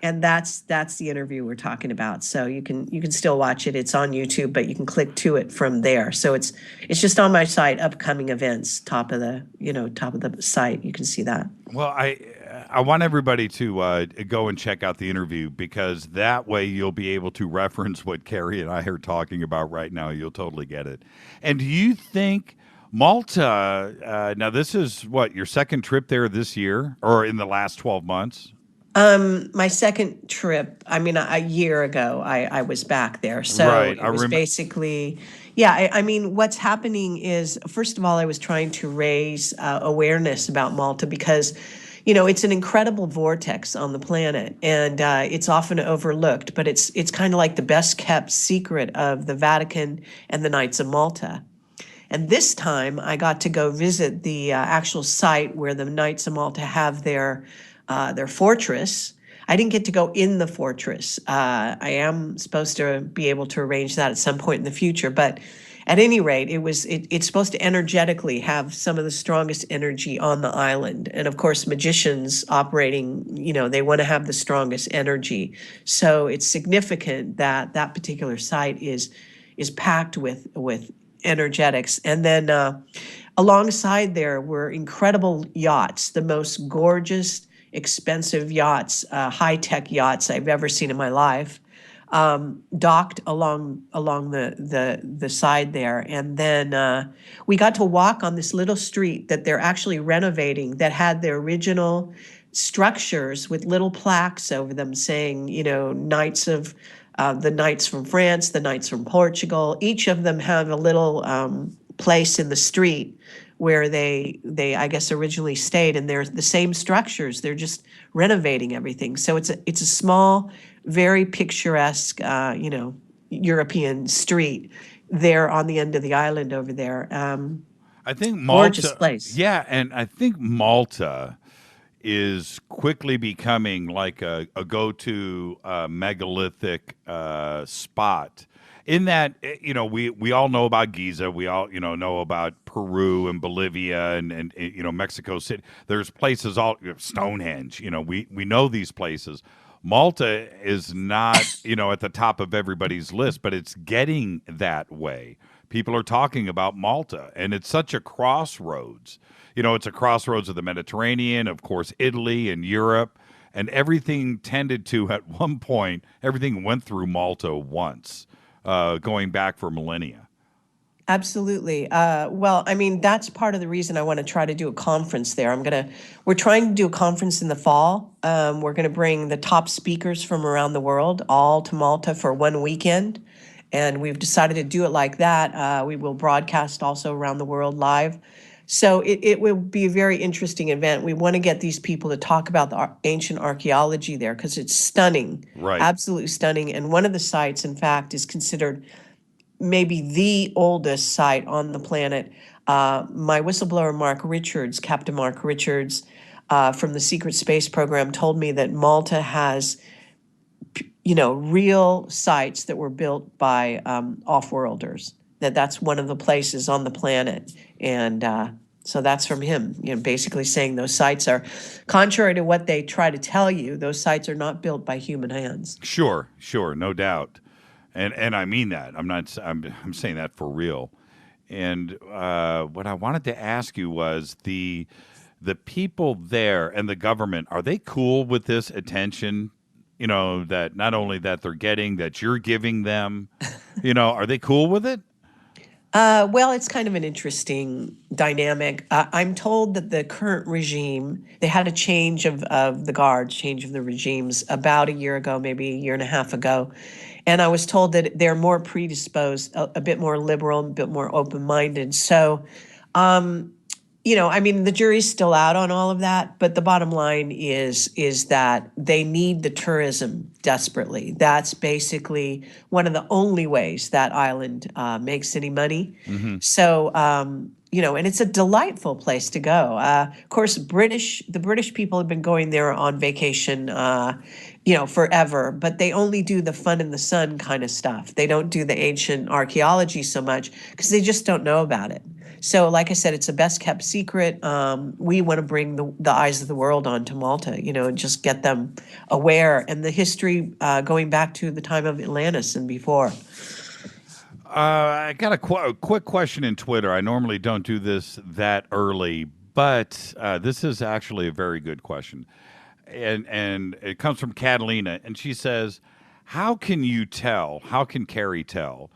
And that's the interview we're talking about. So you can still watch it. It's on YouTube, but you can click to it from there. So it's just on my site, upcoming events, top of the site. You can see that. Well, I want everybody to go and check out the interview, because that way you'll be able to reference what Kerry and I are talking about right now. You'll totally get it. And do you think Malta, now this is your second trip there this year or in the last 12 months? My second trip, a year ago, I was back there. So it was basically, what's happening is, first of all, I was trying to raise awareness about Malta because, it's an incredible vortex on the planet, and it's often overlooked, but it's kind of like the best kept secret of the Vatican and the Knights of Malta. And this time I got to go visit the actual site where the Knights of Malta have their fortress. I didn't get to go in the fortress. I am supposed to be able to arrange that at some point in the future. But at any rate, it's supposed to energetically have some of the strongest energy on the island. And of course, magicians operating, they want to have the strongest energy. So it's significant that that particular site is packed with energetics. And then alongside there were incredible yachts, the most gorgeous, expensive yachts, high-tech yachts I've ever seen in my life, docked along the side there. And then we got to walk on this little street that they're actually renovating that had their original structures with little plaques over them saying, Knights of the Knights from France, the Knights from Portugal. Each of them have a little place in the street where they I guess originally stayed, and they're the same structures. They're just renovating everything. So it's a small, very picturesque, European street there on the end of the island over there. I think Malta, gorgeous place. Yeah, and I think Malta is quickly becoming like a go-to megalithic spot. In that, we all know about Giza, we all know about Peru and Bolivia and Mexico City. There's places Stonehenge. We know these places. Malta is not at the top of everybody's list, but it's getting that way. People are talking about Malta, and it's such a crossroads. It's a crossroads of the Mediterranean, of course, Italy and Europe, and everything tended to, at one point, everything went through Malta once, going back for millennia. Absolutely. Well, I mean, that's part of the reason I want to try to do a conference there. We're trying to do a conference in the fall. We're going to bring the top speakers from around the world all to Malta for one weekend. And we've decided to do it like that. We will broadcast also around the world live. So it will be a very interesting event. We want to get these people to talk about the ancient archaeology there because it's stunning, right? Absolutely stunning. And one of the sites, in fact, is considered maybe the oldest site on the planet. My whistleblower, Captain Mark Richards, from the Secret Space Program, told me that Malta has real sites that were built by off-worlders, that's one of the places on the planet. And so that's from him, basically saying those sites are, contrary to what they try to tell you, those sites are not built by human hands. Sure, no doubt. And I mean that. I'm saying that for real. And what I wanted to ask you was the people there and the government, are they cool with this attention? That not only that they're getting, that you're giving them, are they cool with it? Well, it's kind of an interesting dynamic. I'm told that the current regime, they had a change of the guards, change of the regimes about a year ago, maybe a year and a half ago. And I was told that they're more predisposed, a bit more liberal, a bit more open-minded. So, the jury's still out on all of that, but the bottom line is that they need the tourism desperately. That's basically one of the only ways that island makes any money. Mm-hmm. So, and it's a delightful place to go. Of course, the British people have been going there on vacation, forever, but they only do the fun in the sun kind of stuff. They don't do the ancient archaeology so much because they just don't know about it. So, like I said, it's a best kept secret. We want to bring the eyes of the world onto Malta, and just get them aware. And the history going back to the time of Atlantis and before. I got a quick question in Twitter. I normally don't do this that early, but this is actually a very good question. And it comes from Catalina, and she says, how can Kerry tell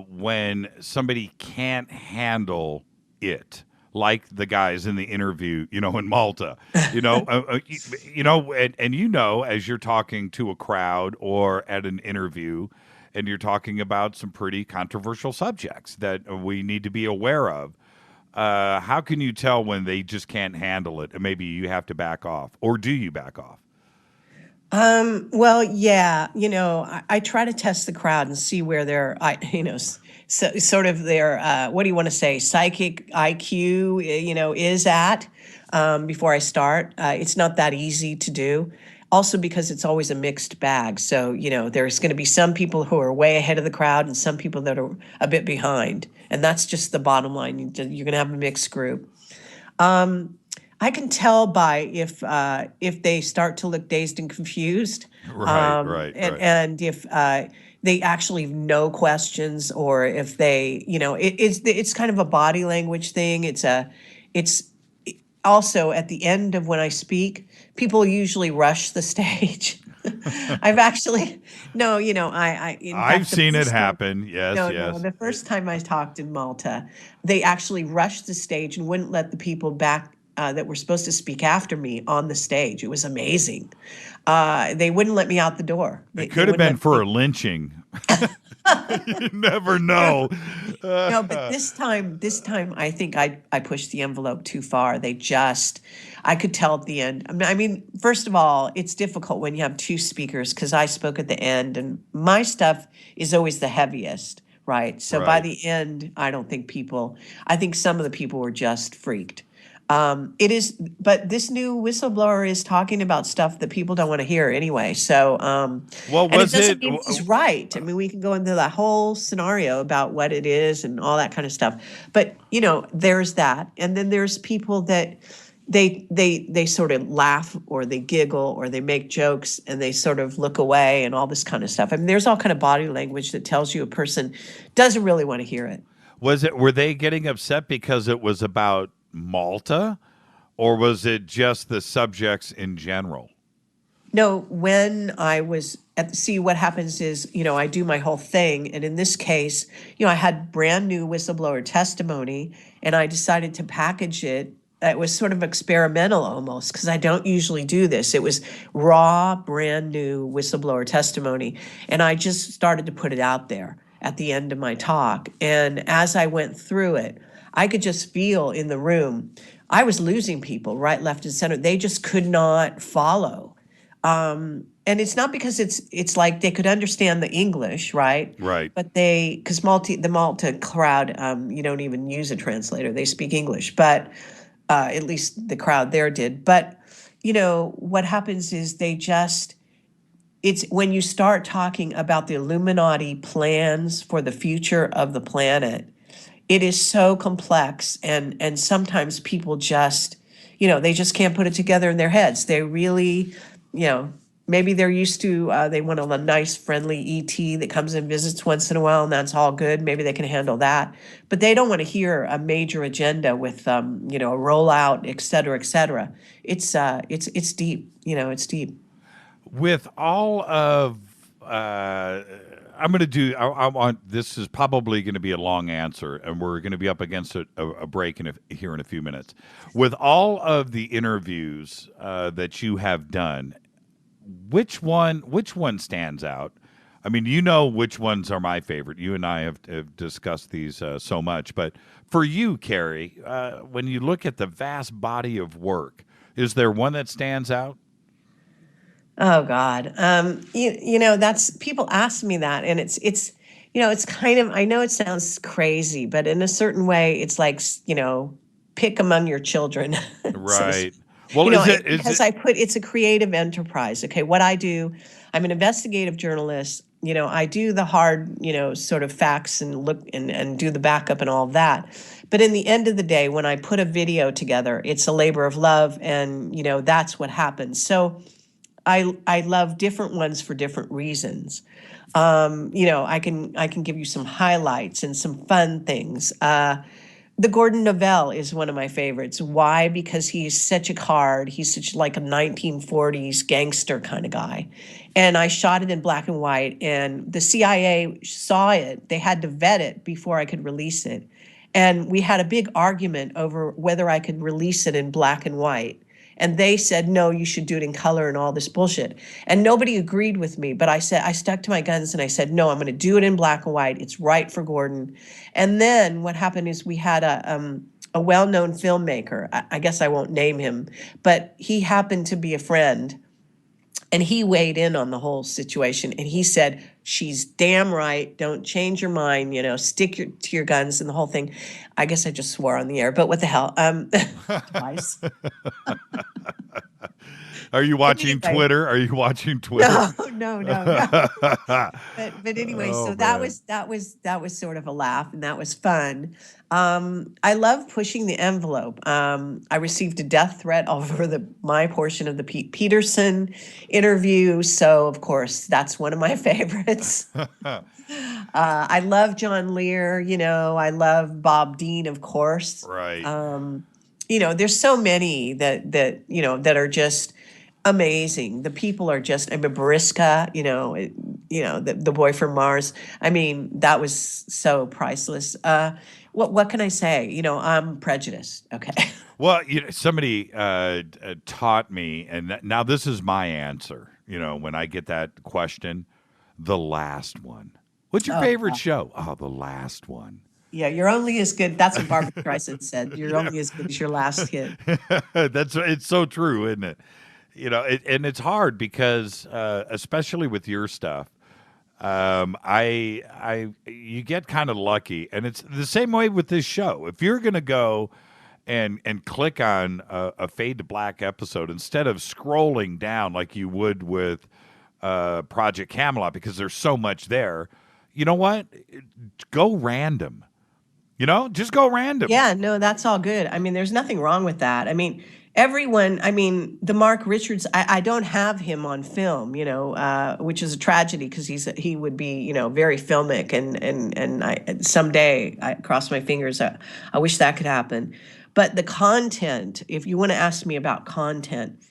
when somebody can't handle it, like the guys in the interview, in Malta, as you're talking to a crowd or at an interview, and you're talking about some pretty controversial subjects that we need to be aware of. How can you tell when they just can't handle it, and maybe you have to back off, or do you back off? Well, yeah, I try to test the crowd and see where their, sort of their, what do you want to say, psychic IQ, is at before I start. It's not that easy to do. Also because it's always a mixed bag. So, there's going to be some people who are way ahead of the crowd and some people that are a bit behind. And that's just the bottom line. You're going to have a mixed group. I can tell by if they start to look dazed and confused, right. And if they actually have no questions, or if they, it's kind of a body language thing. It's also at the end of when I speak, people usually rush the stage. I've seen it happen. Yes, yes. No, the first time I talked in Malta, they actually rushed the stage and wouldn't let the people back that were supposed to speak after me on the stage. It was amazing. They wouldn't let me out the door. It could have been for a lynching. You never know. No, but this time, I think I pushed the envelope too far. I could tell at the end. I mean, first of all, it's difficult when you have two speakers because I spoke at the end, and my stuff is always the heaviest right? So by the end, I don't think I think some of the people were just freaked. But this new whistleblower is talking about stuff that people don't want to hear anyway. So, well, and it doesn't mean he's right. I mean, we can go into that whole scenario about what it is and all that kind of stuff. But, there's that. And then there's people that they sort of laugh or they giggle or they make jokes and they sort of look away and all this kind of stuff. I mean, there's all kind of body language that tells you a person doesn't really want to hear it. Were they getting upset because it was about Malta, or was it just the subjects in general? No, when I was what happens is, I do my whole thing. And in this case, I had brand new whistleblower testimony and I decided to package it. It was sort of experimental almost because I don't usually do this. It was raw, brand new whistleblower testimony. And I just started to put it out there at the end of my talk. And as I went through it, I could just feel in the room, I was losing people right, left, and center. They just could not follow. And it's not because it's like they could understand the English, right? Right. But because the Malta crowd, you don't even use a translator. They speak English, but at least the crowd there did. But, what happens is it's when you start talking about the Illuminati plans for the future of the planet, it is so complex, and sometimes people just, they just can't put it together in their heads. They really, maybe they're used to, they want a nice, friendly ET that comes and visits once in a while, and that's all good. Maybe they can handle that. But they don't want to hear a major agenda with, a rollout, et cetera, et cetera. It's deep, it's deep. With all of... I'm going to do. I want. This is probably going to be a long answer, and we're going to be up against a break here in a few minutes. With all of the interviews that you have done, which one stands out? I mean, which ones are my favorite. You and I have discussed these so much, but for you, Kerry, when you look at the vast body of work, is there one that stands out? Oh God. That's people ask me that, and it's kind of, I know it sounds crazy, but in a certain way it's like, pick among your children. Right. Well, it's a creative enterprise. Okay. What I do, I'm an investigative journalist. I do the hard, sort of facts and look and do the backup and all of that. But in the end of the day, when I put a video together, it's a labor of love, and, that's what happens. So I love different ones for different reasons. I can give you some highlights and some fun things. The Gordon Novell is one of my favorites. Why? Because he's such he's such like a 1940s gangster kind of guy. And I shot it in black and white, and the CIA saw it. They had to vet it before I could release it. And we had a big argument over whether I could release it in black and white. And they said, no, you should do it in color and all this bullshit. And nobody agreed with me. But I stuck to my guns and I said, no, I'm going to do it in black and white. It's right for Gordon. And then what happened is we had a well-known filmmaker. I guess I won't name him, but he happened to be a friend. And he weighed in on the whole situation. And he said, she's damn right. Don't change your mind. Stick to your guns and the whole thing. I guess I just swore on the air, but what the hell? Twice. Are you watching Twitter? Are you watching Twitter? No. But anyway, so that was sort of a laugh, and that was fun. I love pushing the envelope. I received a death threat over my portion of the Pete Peterson interview, so of course that's one of my favorites. I love John Lear. I love Bob Dean, of course. Right. There's so many that are just amazing. The people are just, Bariska, the boy from Mars. I mean, that was so priceless. What can I say? I'm prejudiced. Okay. Well, somebody taught me, and now this is my answer. When I get that question, the last one. What's your favorite show? Oh, the last one. Yeah, you're only as good. That's what Barbara Streisand said. You're only as good as your last hit. It's so true, isn't it? And it's hard because, especially with your stuff, You get kind of lucky, and it's the same way with this show. If you're going to go and click on a Fade to Black episode instead of scrolling down like you would with Project Camelot, because there's so much there, you know what? Go random. Just go random. Yeah, no, that's all good. I mean, there's nothing wrong with that. I mean, the Mark Richards, I don't have him on film, which is a tragedy because he would be, very filmic, and someday I cross my fingers. I wish that could happen. But the content, if you want to ask me about content,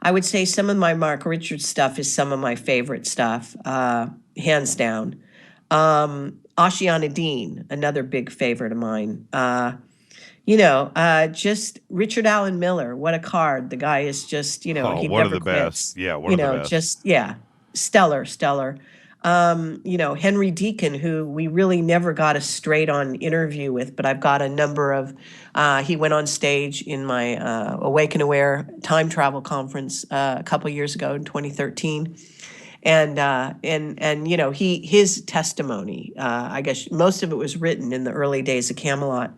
I would say some of my Mark Richards stuff is some of my favorite stuff, hands down. Ashiana Dean, another big favorite of mine. Just Richard Allen Miller. What a card. The guy is just, he one never of the quits. best. Yeah, one of the best. Stellar. Henry Deacon, who we really never got a straight on interview with, but I've got a number of, he went on stage in my Awaken Aware time travel conference a couple years ago in 2013. And his testimony, I guess most of it was written in the early days of Camelot.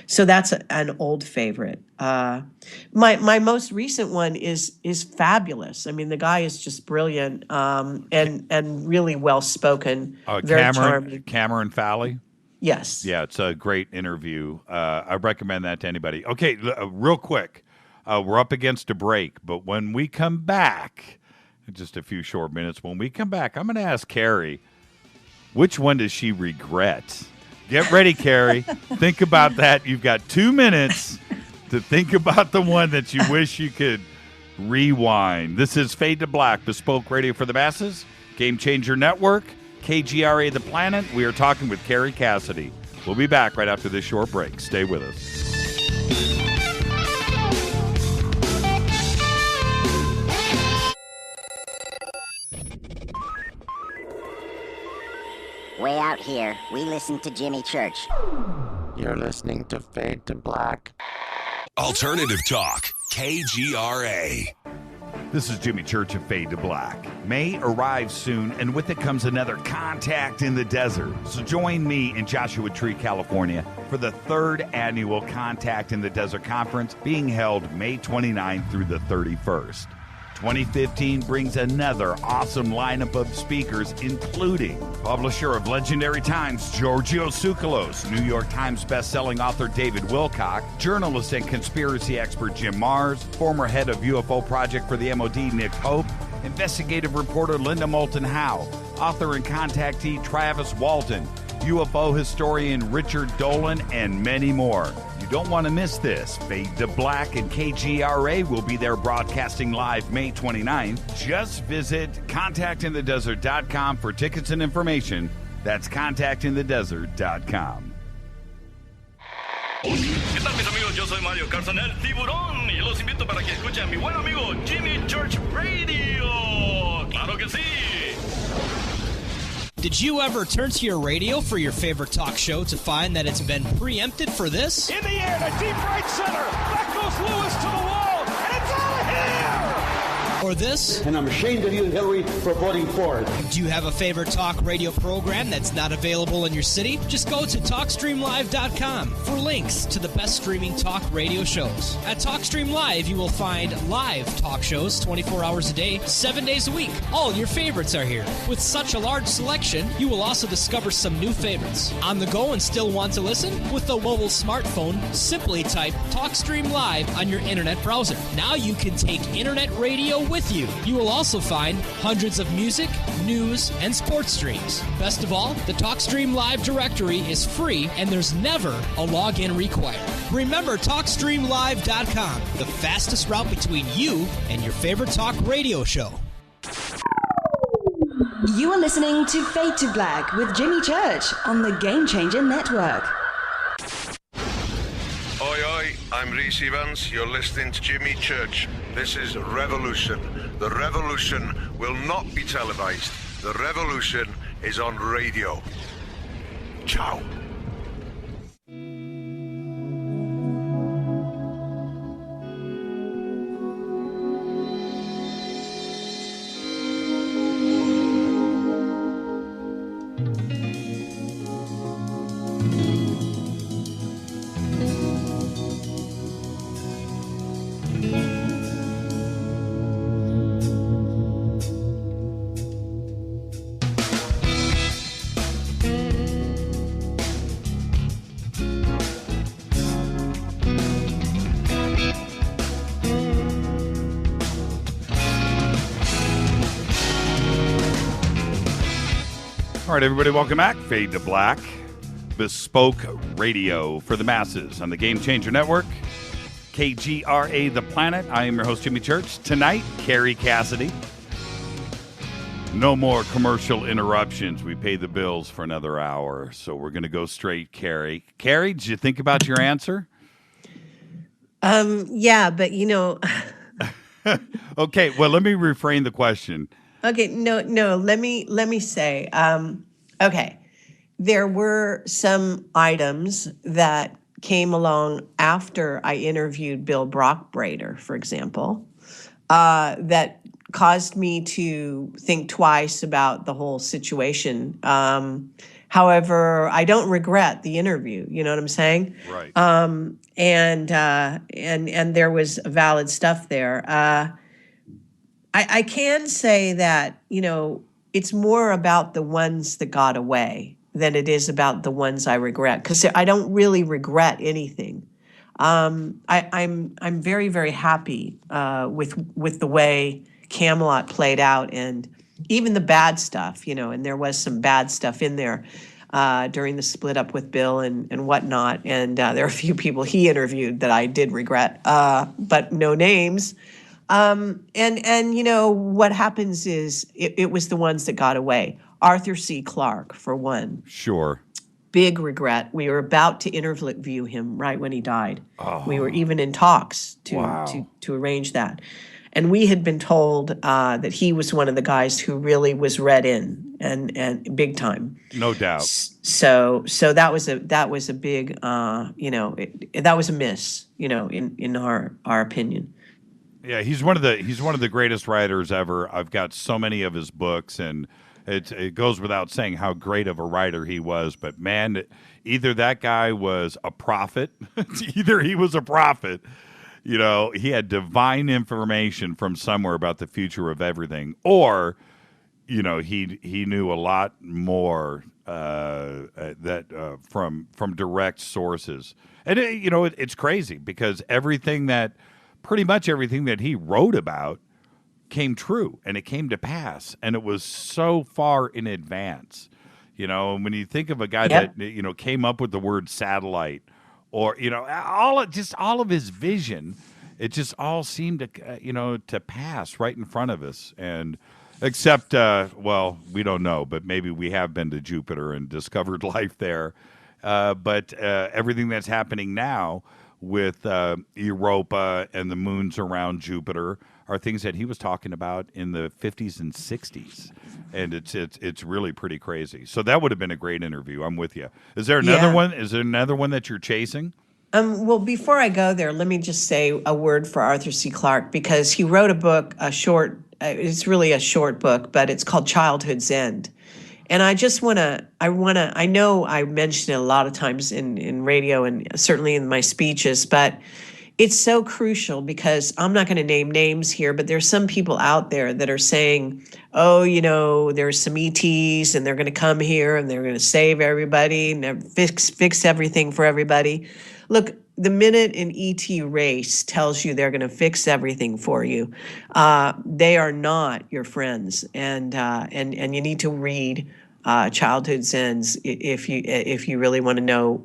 So that's an old favorite. My most recent one is fabulous. I mean, the guy is just brilliant and really well spoken. Very charming. Cameron Fowley. Yes. Yeah, it's a great interview. I recommend that to anybody. Okay, real quick, we're up against a break, but when we come back. Just a few short minutes. When we come back, I'm going to ask Kerry, which one does she regret? Get ready, Kerry. Think about that. You've got 2 minutes to think about the one that you wish you could rewind. This is Fade to Black, bespoke radio for the masses, Game Changer Network, KGRA The Planet. We are talking with Kerry Cassidy. We'll be back right after this short break. Stay with us. Way out here, we listen to Jimmy Church. You're listening to Fade to Black. Alternative Talk, KGRA. This is Jimmy Church of Fade to Black. May arrives soon, and with it comes another Contact in the Desert. So join me in Joshua Tree, California, for the 3rd annual Contact in the Desert Conference being held May 29th through the 31st. 2015 brings another awesome lineup of speakers, including publisher of Legendary Times, Giorgio Tsoukalos, New York Times bestselling author David Wilcock, journalist and conspiracy expert Jim Mars, former head of UFO Project for the MOD Nick Pope, investigative reporter Linda Moulton Howe, author and contactee Travis Walton, UFO historian Richard Dolan, and many more. You don't want to miss this. Fade to Black and KGRA will be there broadcasting live May 29th. Just visit contactinthedesert.com for tickets and information. That's contactinthedesert.com. ¿Qué tal, mis amigos? Yo soy Mario Carson, el tiburón, y los invito para que escuchen a mi buen amigo Jimmy Church Radio. ¡Claro que sí! Did you ever turn to your radio for your favorite talk show to find that it's been preempted for this? In the air to deep right center. Back goes Lewis to the wall, and it's out of here! Or this? And I'm ashamed of you, Hillary, for voting for it. Do you have a favorite talk radio program that's not available in your city? Just go to TalkStreamLive.com for links to the best streaming talk radio shows. At TalkStream Live, you will find live talk shows 24 hours a day, 7 days a week. All your favorites are here. With such a large selection, you will also discover some new favorites. On the go and still want to listen? With a mobile smartphone, simply type TalkStream Live on your internet browser. Now you can take internet radio with you. You will also find hundreds of music, news, and sports streams. Best of all, the TalkStream Live directory is free and there's never a login required. Remember TalkStreamLive.com, the fastest route between you and your favorite talk radio show. You are listening to Fade to Black with Jimmy Church on the Game Changer Network. Oi, oi, I'm Reese Evans. You're listening to Jimmy Church. This is Revolution. The revolution will not be televised. The revolution is on radio. Ciao. All right, everybody, welcome back. Fade to Black, bespoke radio for the masses on the Game Changer Network, KGRA The Planet. I am your host, Jimmy Church. Tonight, Kerry Cassidy. No more commercial interruptions. We pay the bills for another hour, so we're going to go straight, Kerry. Kerry, did you think about your answer? Yeah, but Okay, well, let me reframe the question. Okay, no, let me say, okay, there were some items that came along after I interviewed Bill Brockbrader, for example, that caused me to think twice about the whole situation. However, I don't regret the interview, you know what I'm saying? Right. And there was valid stuff there. I can say that, it's more about the ones that got away than it is about the ones I regret, because I don't really regret anything. I'm very, very happy with the way Camelot played out, and even the bad stuff, and there was some bad stuff in there during the split up with Bill and whatnot. And there are a few people he interviewed that I did regret, but no names. And what happens is it was the ones that got away. Arthur C. Clarke, for one. Sure. Big regret. We were about to interview him right when he died. Oh. We were even in talks to arrange that. And we had been told that he was one of the guys who really was read in and big time. No doubt. So that was a big that was a miss, in our opinion. Yeah, he's one of the greatest writers ever. I've got so many of his books, and it goes without saying how great of a writer he was. But man, either that guy was a prophet, either he was a prophet. He had divine information from somewhere about the future of everything, or he knew a lot more from direct sources. And it's crazy because pretty much everything that he wrote about came true, and it came to pass, and it was so far in advance. When you think of a guy that came up with the word satellite, or all of his vision, it just all seemed to pass right in front of us. And except we don't know, but maybe we have been to Jupiter and discovered life there. But everything that's happening now with Europa and the moons around Jupiter are things that he was talking about in the 50s and 60s, and it's really pretty crazy. So that would have been a great interview. I'm with you. Is there another one? Is there another one that you're chasing? Well, before I go there, let me just say a word for Arthur C. Clarke, because he wrote a book, it's really a short book, but it's called Childhood's End. And I know I mention it a lot of times in radio and certainly in my speeches, but it's so crucial because I'm not going to name names here, but there's some people out there that are saying, there's some ETs and they're going to come here and they're going to save everybody and fix everything for everybody. Look, the minute an ET race tells you they're going to fix everything for you, they are not your friends, and you need to read Childhood's Ends if you really want to know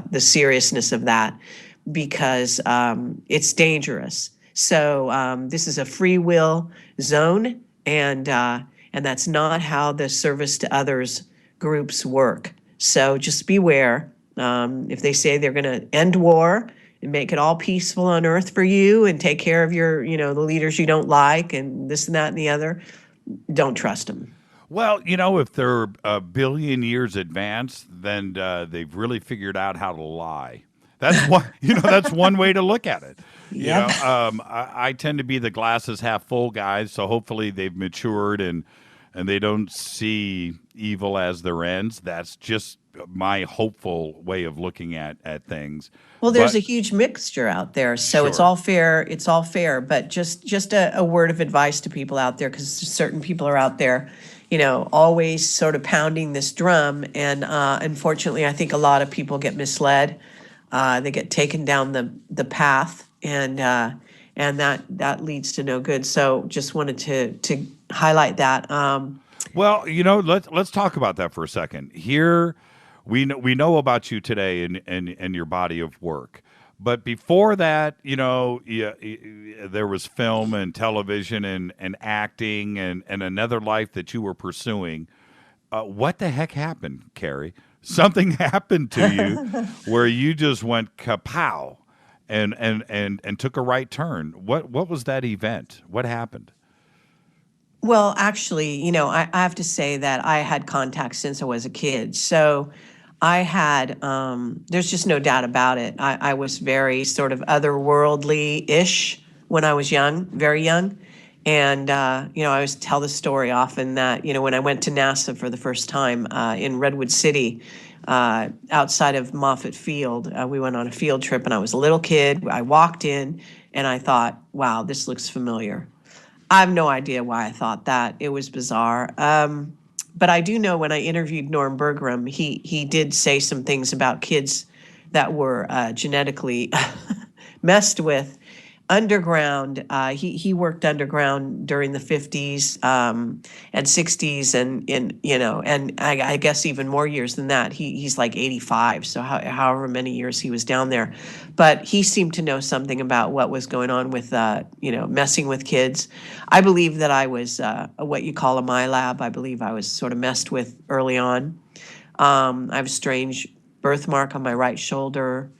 the seriousness of that, because it's dangerous. So this is a free will zone, and that's not how the service to others groups work. So just beware. If they say they're going to end war and make it all peaceful on earth for you and take care of your, the leaders you don't like and this and that and the other, don't trust them. Well, if they're a billion years advanced, then they've really figured out how to lie. That's one, that's one way to look at it. I tend to be the glasses half full guy, so hopefully they've matured and and they don't see evil as their ends. That's just my hopeful way of looking at things. Well, there's a huge mixture out there, so it's all fair. It's all fair, but just a word of advice to people out there, because certain people are out there, always sort of pounding this drum, and unfortunately, I think a lot of people get misled. They get taken down the path, and that leads to no good. So, just wanted to highlight that. Well, let's talk about that for a second. Here, we know about you today and your body of work, but before that, there was film and television and acting and another life that you were pursuing. What the heck happened, Kerry? Something happened to you where you just went kapow and took a right turn. What was that event? What happened? Well, actually, I have to say that I had contacts since I was a kid. So I had, there's just no doubt about it. I was very sort of otherworldly-ish when I was young, very young. And, I always tell the story often that, when I went to NASA for the first time in Redwood City, outside of Moffett Field, we went on a field trip, and I was a little kid. I walked in, and I thought, wow, this looks familiar. I have no idea why I thought that. It was bizarre. But I do know when I interviewed Norm Bergram, he did say some things about kids that were genetically messed with. Underground, he worked underground during the 50s and 60s, and I guess even more years than that. He's like 85, so however many years he was down there. But he seemed to know something about what was going on with, messing with kids. I believe that I was what you call a MyLab. I believe I was sort of messed with early on. I have a strange birthmark on my right shoulder.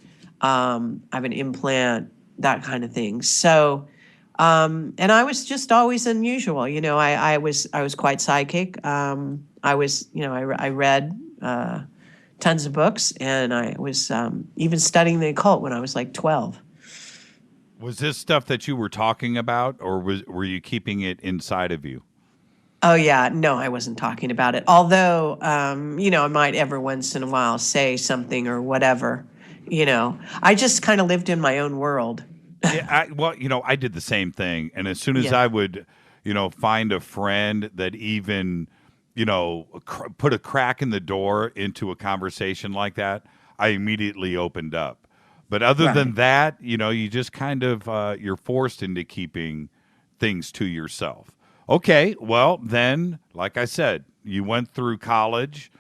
I have an implant, that kind of thing. So, and I was just always unusual. I was quite psychic. I read tons of books, and I was even studying the occult when I was like 12. Was this stuff that you were talking about, or were you keeping it inside of you? Oh, yeah. No, I wasn't talking about it. Although, I might every once in a while say something or whatever. I just kind of lived in my own world. Yeah, I did the same thing. And as soon as I would, find a friend that even, put a crack in the door into a conversation like that, I immediately opened up. But other than that, you just kind of, you're forced into keeping things to yourself. Okay, well, then, like I said, you went through college,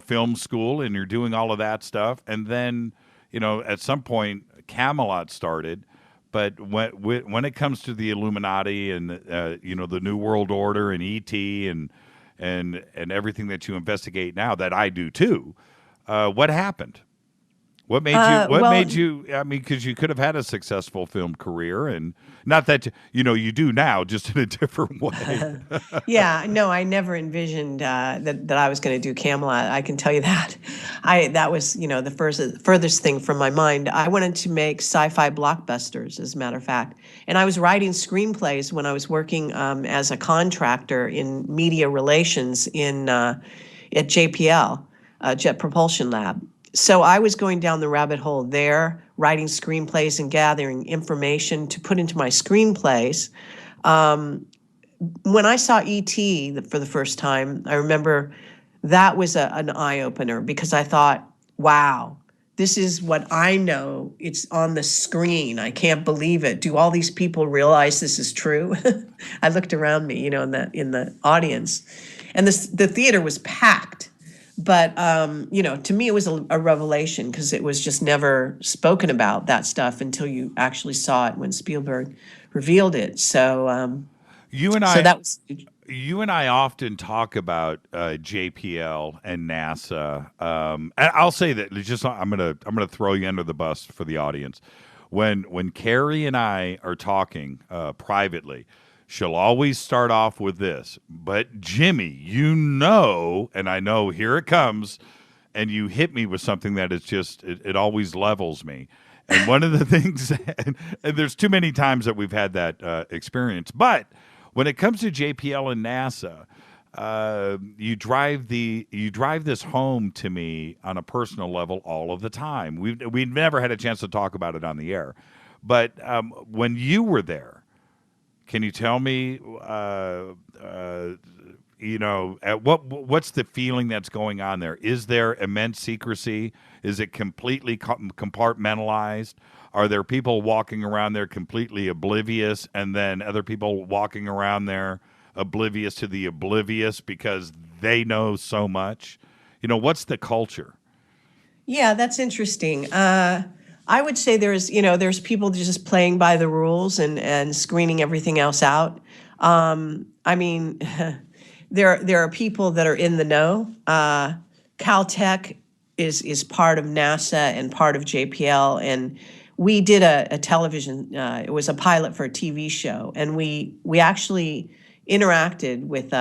film school, and you're doing all of that stuff. And then, at some point, Camelot started. But when it comes to the Illuminati and the New World Order and ET and everything that you investigate now, that I do too, what happened? What made you? What made you? I mean, because you could have had a successful film career, and not that you do now, just in a different way. Yeah, no, I never envisioned that I was going to do Camelot. I can tell you that. That was the furthest thing from my mind. I wanted to make sci-fi blockbusters, as a matter of fact, and I was writing screenplays when I was working as a contractor in media relations at JPL, Jet Propulsion Lab. So I was going down the rabbit hole there, writing screenplays and gathering information to put into my screenplays. When I saw E.T. for the first time, I remember that was an eye-opener, because I thought, wow, this is what I know. It's on the screen. I can't believe it. Do all these people realize this is true? I looked around me, in the audience, and the theater was packed. But, to me, it was a revelation, because it was just never spoken about, that stuff, until you actually saw it when Spielberg revealed it. So you and I often talk about JPL and NASA. And I'll say that I'm gonna throw you under the bus for the audience. When Kerry and I are talking privately, she'll always start off with this, but Jimmy, and I know here it comes, and you hit me with something that is just, it always levels me. And one of the things, and there's too many times that we've had that experience, but when it comes to JPL and NASA, you drive this home to me on a personal level all of the time. We've never had a chance to talk about it on the air, but when you were there, can you tell me, what's the feeling that's going on there? Is there immense secrecy? Is it completely compartmentalized? Are there people walking around there completely oblivious, and then other people walking around there oblivious to the oblivious because they know so much? What's the culture? Yeah, that's interesting. I would say there's people just playing by the rules and screening everything else out. I mean, there are people that are in the know. Caltech is part of NASA and part of JPL, and we did a television. It was a pilot for a TV show, and we actually interacted with.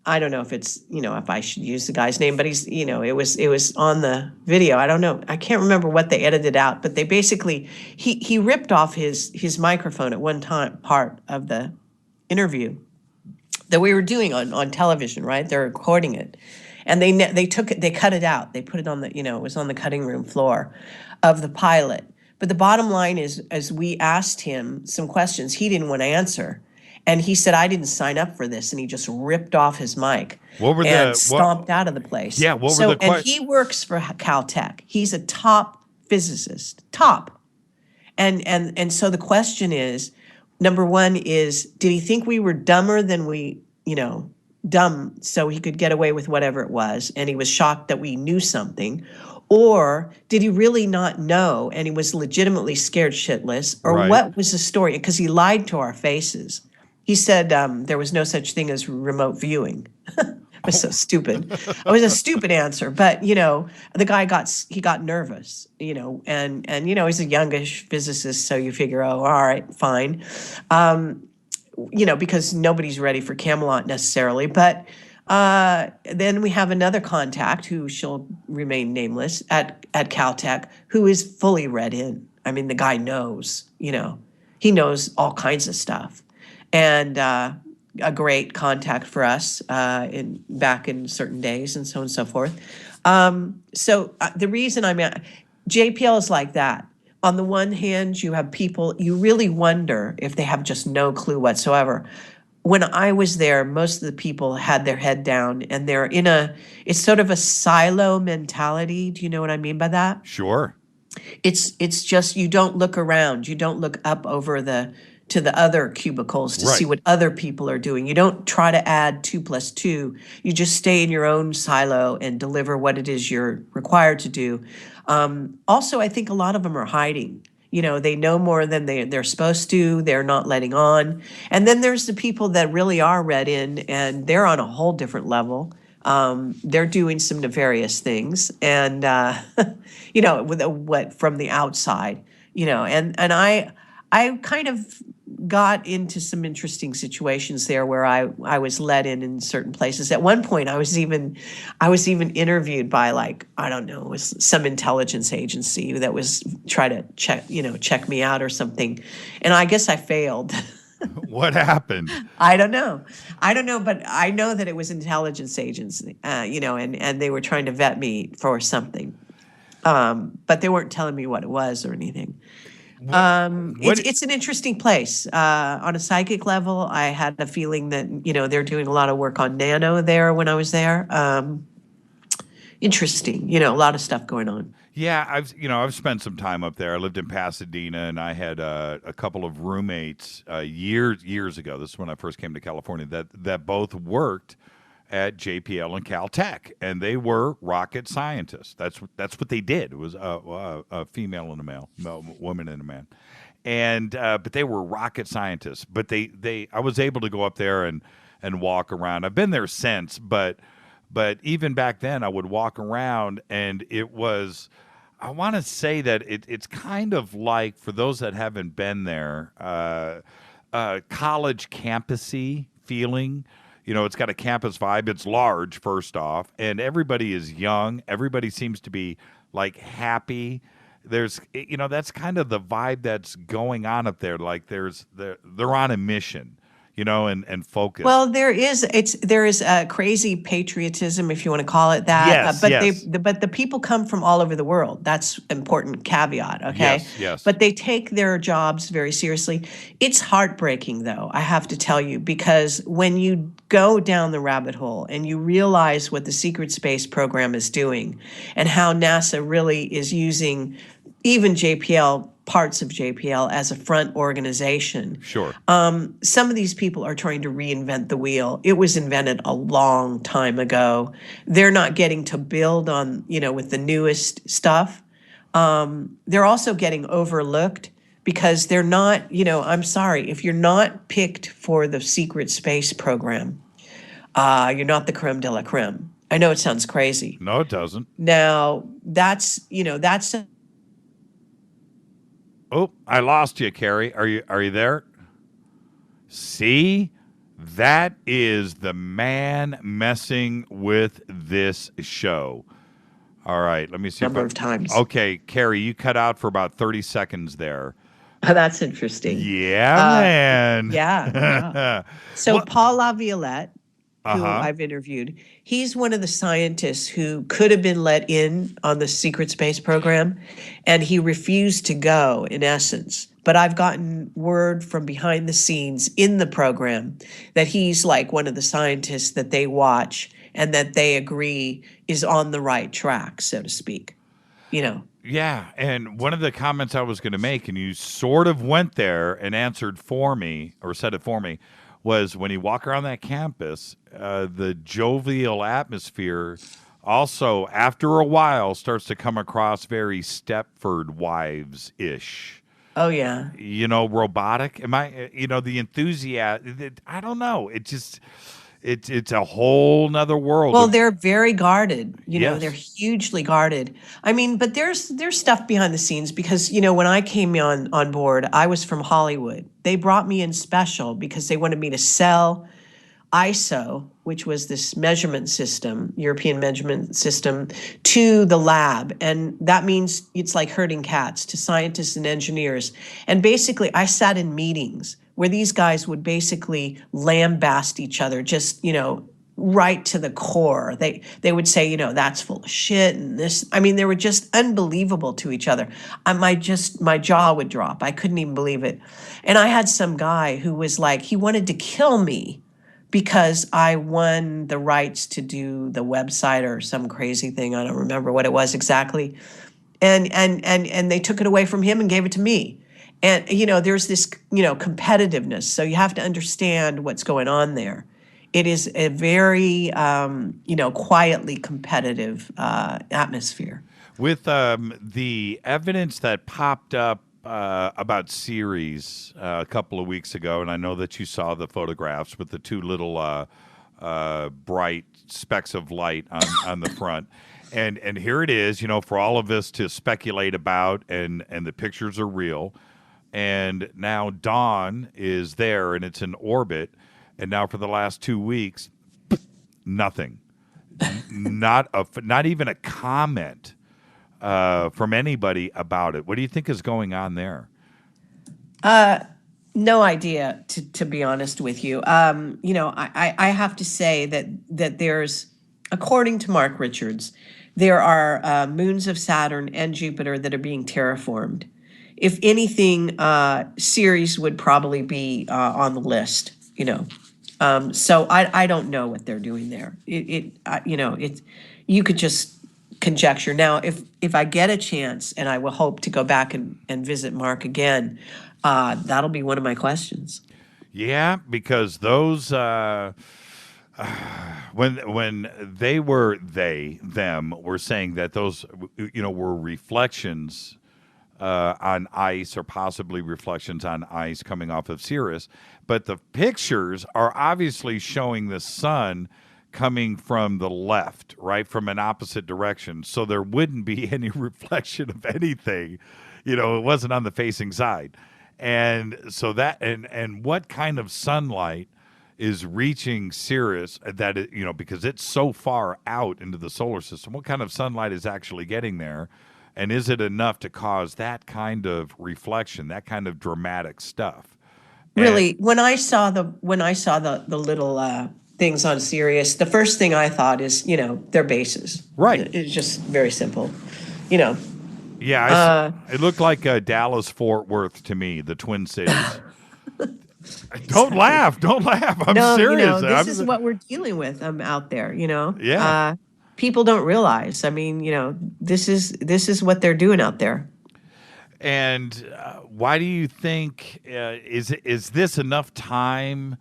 I don't know if it's if I should use the guy's name, but he's it was on the video. I don't know. I can't remember what they edited out, but they basically he ripped off his microphone at one time, part of the interview that we were doing on television, right? They're recording it. And they cut it out. They put it on the, it was on the cutting room floor of the pilot. But the bottom line is, as we asked him some questions, he didn't want to answer. And he said, I didn't sign up for this. And he just ripped off his mic stomped out of the place. Yeah, and he works for Caltech. He's a top physicist, top. And so the question is, number one is, did he think we were dumber than we, dumb so he could get away with whatever it was, and he was shocked that we knew something? Or did he really not know and he was legitimately scared shitless? Or Right. What was the story? Because he lied to our faces. He said there was no such thing as remote viewing. It was so stupid. It was a stupid answer, but the guy got nervous, and he's a youngish physicist, so you figure, oh, all right, fine, because nobody's ready for Camelot necessarily. But then we have another contact who shall remain nameless at Caltech, who is fully read in. I mean, the guy knows, he knows all kinds of stuff, and a great contact for us back in certain days and so on and so forth. So the reason JPL is like that. On the one hand, you have people, you really wonder if they have just no clue whatsoever. When I was there, most of the people had their head down, and they're it's sort of a silo mentality. Do you know what I mean by that? Sure. It's just, you don't look around. You don't look up over to the other cubicles to see what other people are doing. You don't try to add 2 + 2. You just stay in your own silo and deliver what it is you're required to do. Also, I think a lot of them are hiding. They know more than they're supposed to. They're not letting on. And then there's the people that really are read in, and they're on a whole different level. They're doing some nefarious things, and with what from the outside, and I kind of got into some interesting situations there where I was let in certain places. At one point, I was even interviewed by, like, I don't know, it was some intelligence agency that was trying to check me out or something, and I guess I failed. What happened? I don't know, but I know that it was intelligence agency, and they were trying to vet me for something, but they weren't telling me what it was or anything. It's an interesting place. On a psychic level, I had a feeling that, they're doing a lot of work on nano there when I was there. Interesting, a lot of stuff going on. Yeah, I've spent some time up there. I lived in Pasadena, and I had a couple of roommates years ago. This is when I first came to California. That both worked at JPL and Caltech, and they were rocket scientists. That's what they did. It was a female and a male, woman and a man, and but they were rocket scientists. But I was able to go up there and walk around. I've been there since, but even back then, I would walk around, and it was. I want to say that it's kind of like, for those that haven't been there, college campusy feeling. It's got a campus vibe. It's large, first off, and everybody is young. Everybody seems to be, like, happy. There's, that's kind of the vibe that's going on up there. Like, they're on a mission. and focus. Well, there is a crazy patriotism, if you want to call it that. Yes, but the people come from all over the world. That's important caveat, okay? Yes. But they take their jobs very seriously. It's heartbreaking, though, I have to tell you, because when you go down the rabbit hole and you realize what the secret space program is doing and how NASA really is using even JPL, parts of JPL as a front organization. Sure. Some of these people are trying to reinvent the wheel. It was invented a long time ago. They're not getting to build on, with the newest stuff. They're also getting overlooked because they're not, I'm sorry, if you're not picked for the secret space program, you're not the creme de la creme. I know it sounds crazy. No, it doesn't. Now, that's. Oh, I lost you, Kerry. Are you there? See? That is the man messing with this show. All right, let me see. Number of times. Okay, Kerry, you cut out for about 30 seconds there. Oh, that's interesting. Yeah, man. Yeah. So Paul LaViolette, who Uh-huh. I've interviewed, he's one of the scientists who could have been let in on the secret space program, and he refused to go, in essence. But I've gotten word from behind the scenes in the program that he's like one of the scientists that they watch and that they agree is on the right track, so to speak. Yeah, and one of the comments I was going to make, and you sort of went there and answered for me, or said it for me, was when you walk around that campus, the jovial atmosphere also, after a while, starts to come across very Stepford Wives-ish. Oh, yeah. Robotic. The enthusiasm, I don't know. It just... It's a whole nother world. Well, they're very guarded. Yes. They're hugely guarded. I mean, but there's stuff behind the scenes because, when I came on board, I was from Hollywood. They brought me in special because they wanted me to sell ISO, which was this measurement system, European measurement system, to the lab. And that means it's like herding cats to scientists and engineers. And basically, I sat in meetings where these guys would basically lambast each other, just, right to the core. They would say, that's full of shit and this. I mean, they were just unbelievable to each other. My jaw would drop. I couldn't even believe it. And I had some guy who was like, he wanted to kill me because I won the rights to do the website or some crazy thing. I don't remember what it was exactly. And they took it away from him and gave it to me. And, there's this, competitiveness. So you have to understand what's going on there. It is a very, quietly competitive atmosphere. With the evidence that popped up about Ceres a couple of weeks ago, and I know that you saw the photographs with the two little bright specks of light on the front. And here it is, for all of us to speculate about, and the pictures are real. And now Dawn is there, and it's in orbit. And now for the last 2 weeks, nothing. Not even a comment from anybody about it. What do you think is going on there? No idea, to be honest with you. I have to say that there's, according to Mark Richards, there are moons of Saturn and Jupiter that are being terraformed. If anything, Ceres would probably be on the list, So I don't know what they're doing there. You could just conjecture. Now, if I get a chance, and I will hope to go back and visit Mark again, that'll be one of my questions. Yeah, because those when them were saying that those were reflections on ice, or possibly reflections on ice coming off of Ceres, but the pictures are obviously showing the sun coming from the left, right, from an opposite direction, so there wouldn't be any reflection of anything. It wasn't on the facing side. And so that, and what kind of sunlight is reaching Ceres that because it's so far out into the solar system, what kind of sunlight is actually getting there? And is it enough to cause that kind of reflection, that kind of dramatic stuff? Really, when I saw the little things on Sirius, the first thing I thought is, they're bases. Right. It's just very simple. Yeah, it looked like Dallas Fort Worth to me, the Twin Cities. Don't laugh. I'm serious. This is what we're dealing with out there, Yeah. People don't realize. I mean, this is what they're doing out there. And why do you think is this enough time?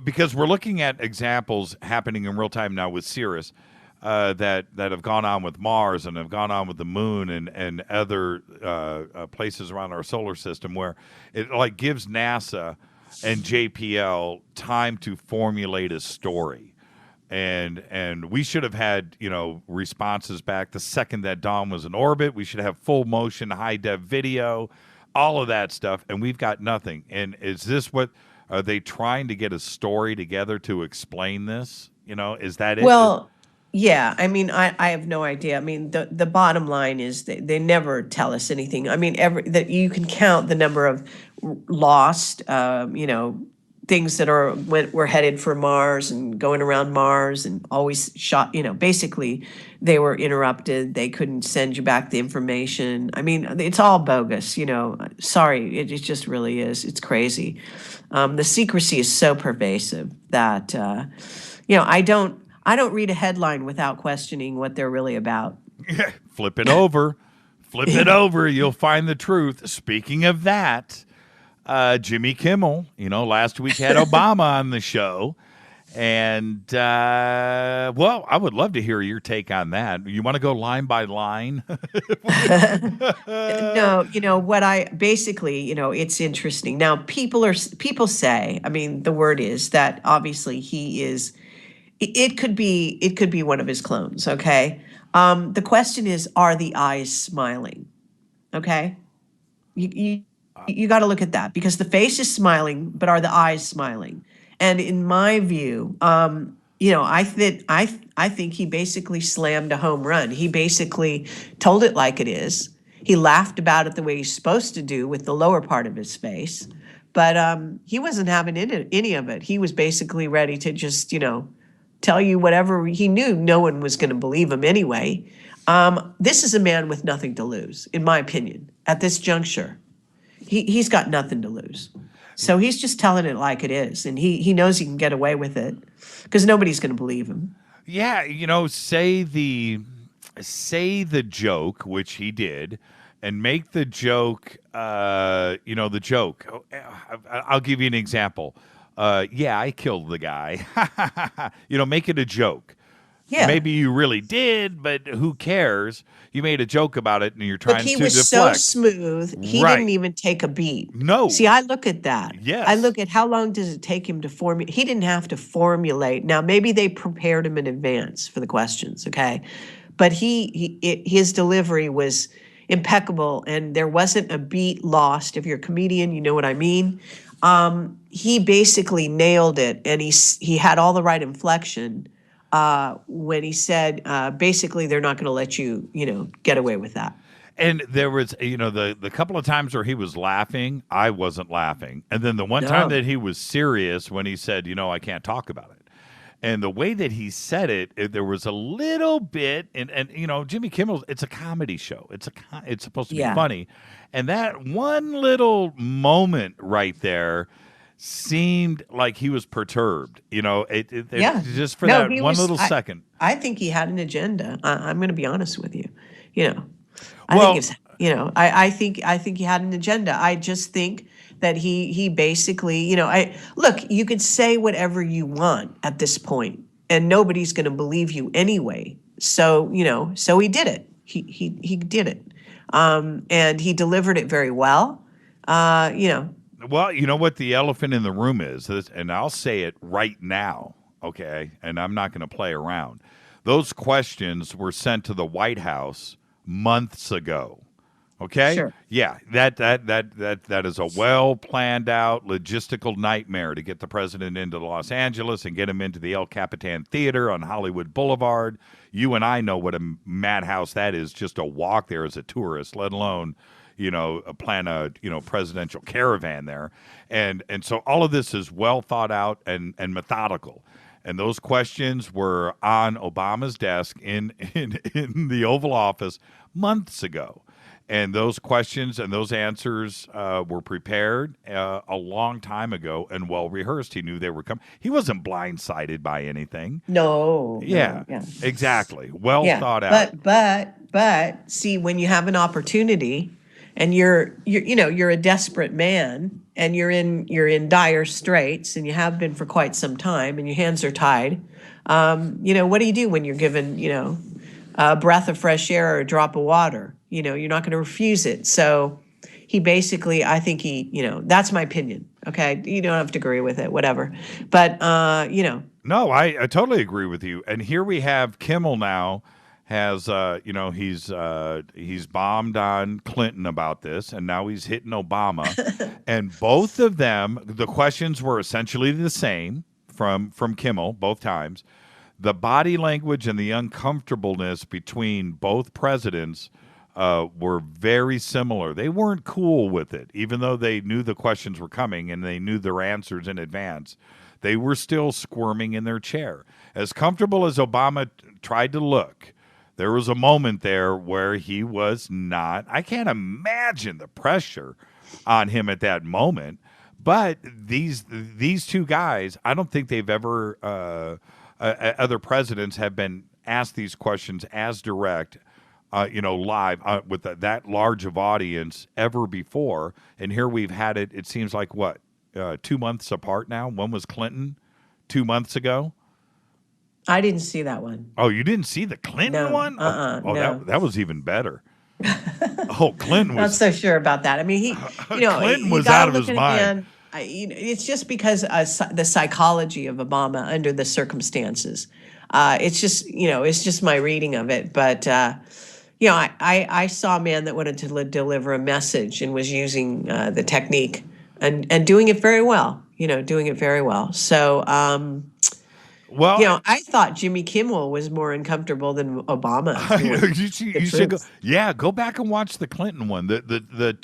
Because we're looking at examples happening in real time now with Sirius that have gone on with Mars and have gone on with the Moon and other places around our solar system, where it like gives NASA and JPL time to formulate a story. And we should have had, responses back the second that Dawn was in orbit. We should have full motion, high def video, all of that stuff. And we've got nothing. And is this are they trying to get a story together to explain this? Is that it? Well, yeah. I mean, I have no idea. I mean, the bottom line is they never tell us anything. I mean, that you can count the number of lost, things that were headed for Mars and going around Mars and always shot, basically they were interrupted. They couldn't send you back the information. I mean, it's all bogus, sorry. It just really is. It's crazy. The secrecy is so pervasive that, I don't read a headline without questioning what they're really about. Flip it over. It over. You'll find the truth. Speaking of that, Jimmy Kimmel, last week had Obama on the show. And, well, I would love to hear your take on that. You want to go line by line? No, what it's interesting. Now, people say, I mean, the word is that obviously it could be one of his clones, okay? The question is, are the eyes smiling? Okay? You got to look at that, because the face is smiling, but are the eyes smiling? And in my view, I think he basically slammed a home run. He basically told it like it is. He laughed about it the way he's supposed to do with the lower part of his face, but he wasn't having any of it. He was basically ready to just, tell you whatever. He knew no one was going to believe him anyway. This is a man with nothing to lose, in my opinion, at this juncture. He's got nothing to lose. So he's just telling it like it is. And he knows he can get away with it because nobody's going to believe him. Yeah, say the joke, which he did, and make the joke, the joke. I'll give you an example. Yeah, I killed the guy. Make it a joke. Yeah. Maybe you really did, but who cares? You made a joke about it, and you're trying to deflect. But he was so smooth, he didn't even take a beat. No. See, I look at that. Yes. I look at how long does it take him to formulate. He didn't have to formulate. Now, maybe they prepared him in advance for the questions, okay? But his delivery was impeccable, and there wasn't a beat lost. If you're a comedian, you know what I mean. He basically nailed it, and he had all the right inflection. When he said, basically, they're not going to let you, get away with that. And there was, the couple of times where he was laughing, I wasn't laughing. And then the one time that he was serious when he said, I can't talk about it. And the way that he said it, there was a little bit, and Jimmy Kimmel, it's a comedy show. It's supposed to be funny. And that one little moment right there seemed like he was perturbed, just for that one little second. I think he had an agenda. I'm going to be honest with you. I think he had an agenda. I just think that he basically, you could say whatever you want at this point, and nobody's going to believe you anyway. So so he did it. He did it, and he delivered it very well. Well, you know what the elephant in the room is, and I'll say it right now, okay? And I'm not going to play around. Those questions were sent to the White House months ago, okay? Sure. Yeah, that is a well planned out logistical nightmare to get the president into Los Angeles and get him into the El Capitan Theater on Hollywood Boulevard. You and I know what a madhouse that is, just to walk there as a tourist, let alone plan a presidential caravan there, and so all of this is well thought out and methodical. And those questions were on Obama's desk in the Oval Office months ago. And those questions and those answers were prepared a long time ago and well rehearsed. He knew they were coming. He wasn't blindsided by anything. No. Yeah, yeah. Exactly. Well thought out. But see, when you have an opportunity and you're a desperate man and you're in dire straits and you have been for quite some time and your hands are tied, what do you do when you're given, a breath of fresh air or a drop of water? You're not going to refuse it. So he basically, I think that's my opinion. Okay. You don't have to agree with it, whatever. But, No, I totally agree with you. And here we have Kimmel now has, he's bombed on Clinton about this, and now he's hitting Obama. And both of them, the questions were essentially the same from Kimmel both times. The body language and the uncomfortableness between both presidents were very similar. They weren't cool with it, even though they knew the questions were coming and they knew their answers in advance. They were still squirming in their chair. As comfortable as Obama tried to look, there was a moment there where he was not. I can't imagine the pressure on him at that moment. But these two guys, I don't think they've ever, other presidents have been asked these questions as direct, live with that large of audience ever before. And here we've had it, it seems like 2 months apart now. When was Clinton? 2 months ago? I didn't see that one. Oh, you didn't see the Clinton one? No. That was even better. Clinton was... Not so sure about that. I mean, Clinton was out of his mind. It's just because the psychology of Obama under the circumstances. It's just my reading of it. But, I saw a man that wanted to deliver a message and was using the technique and doing it very well, So, I thought Jimmy Kimmel was more uncomfortable than Obama. You should go back and watch the Clinton one. The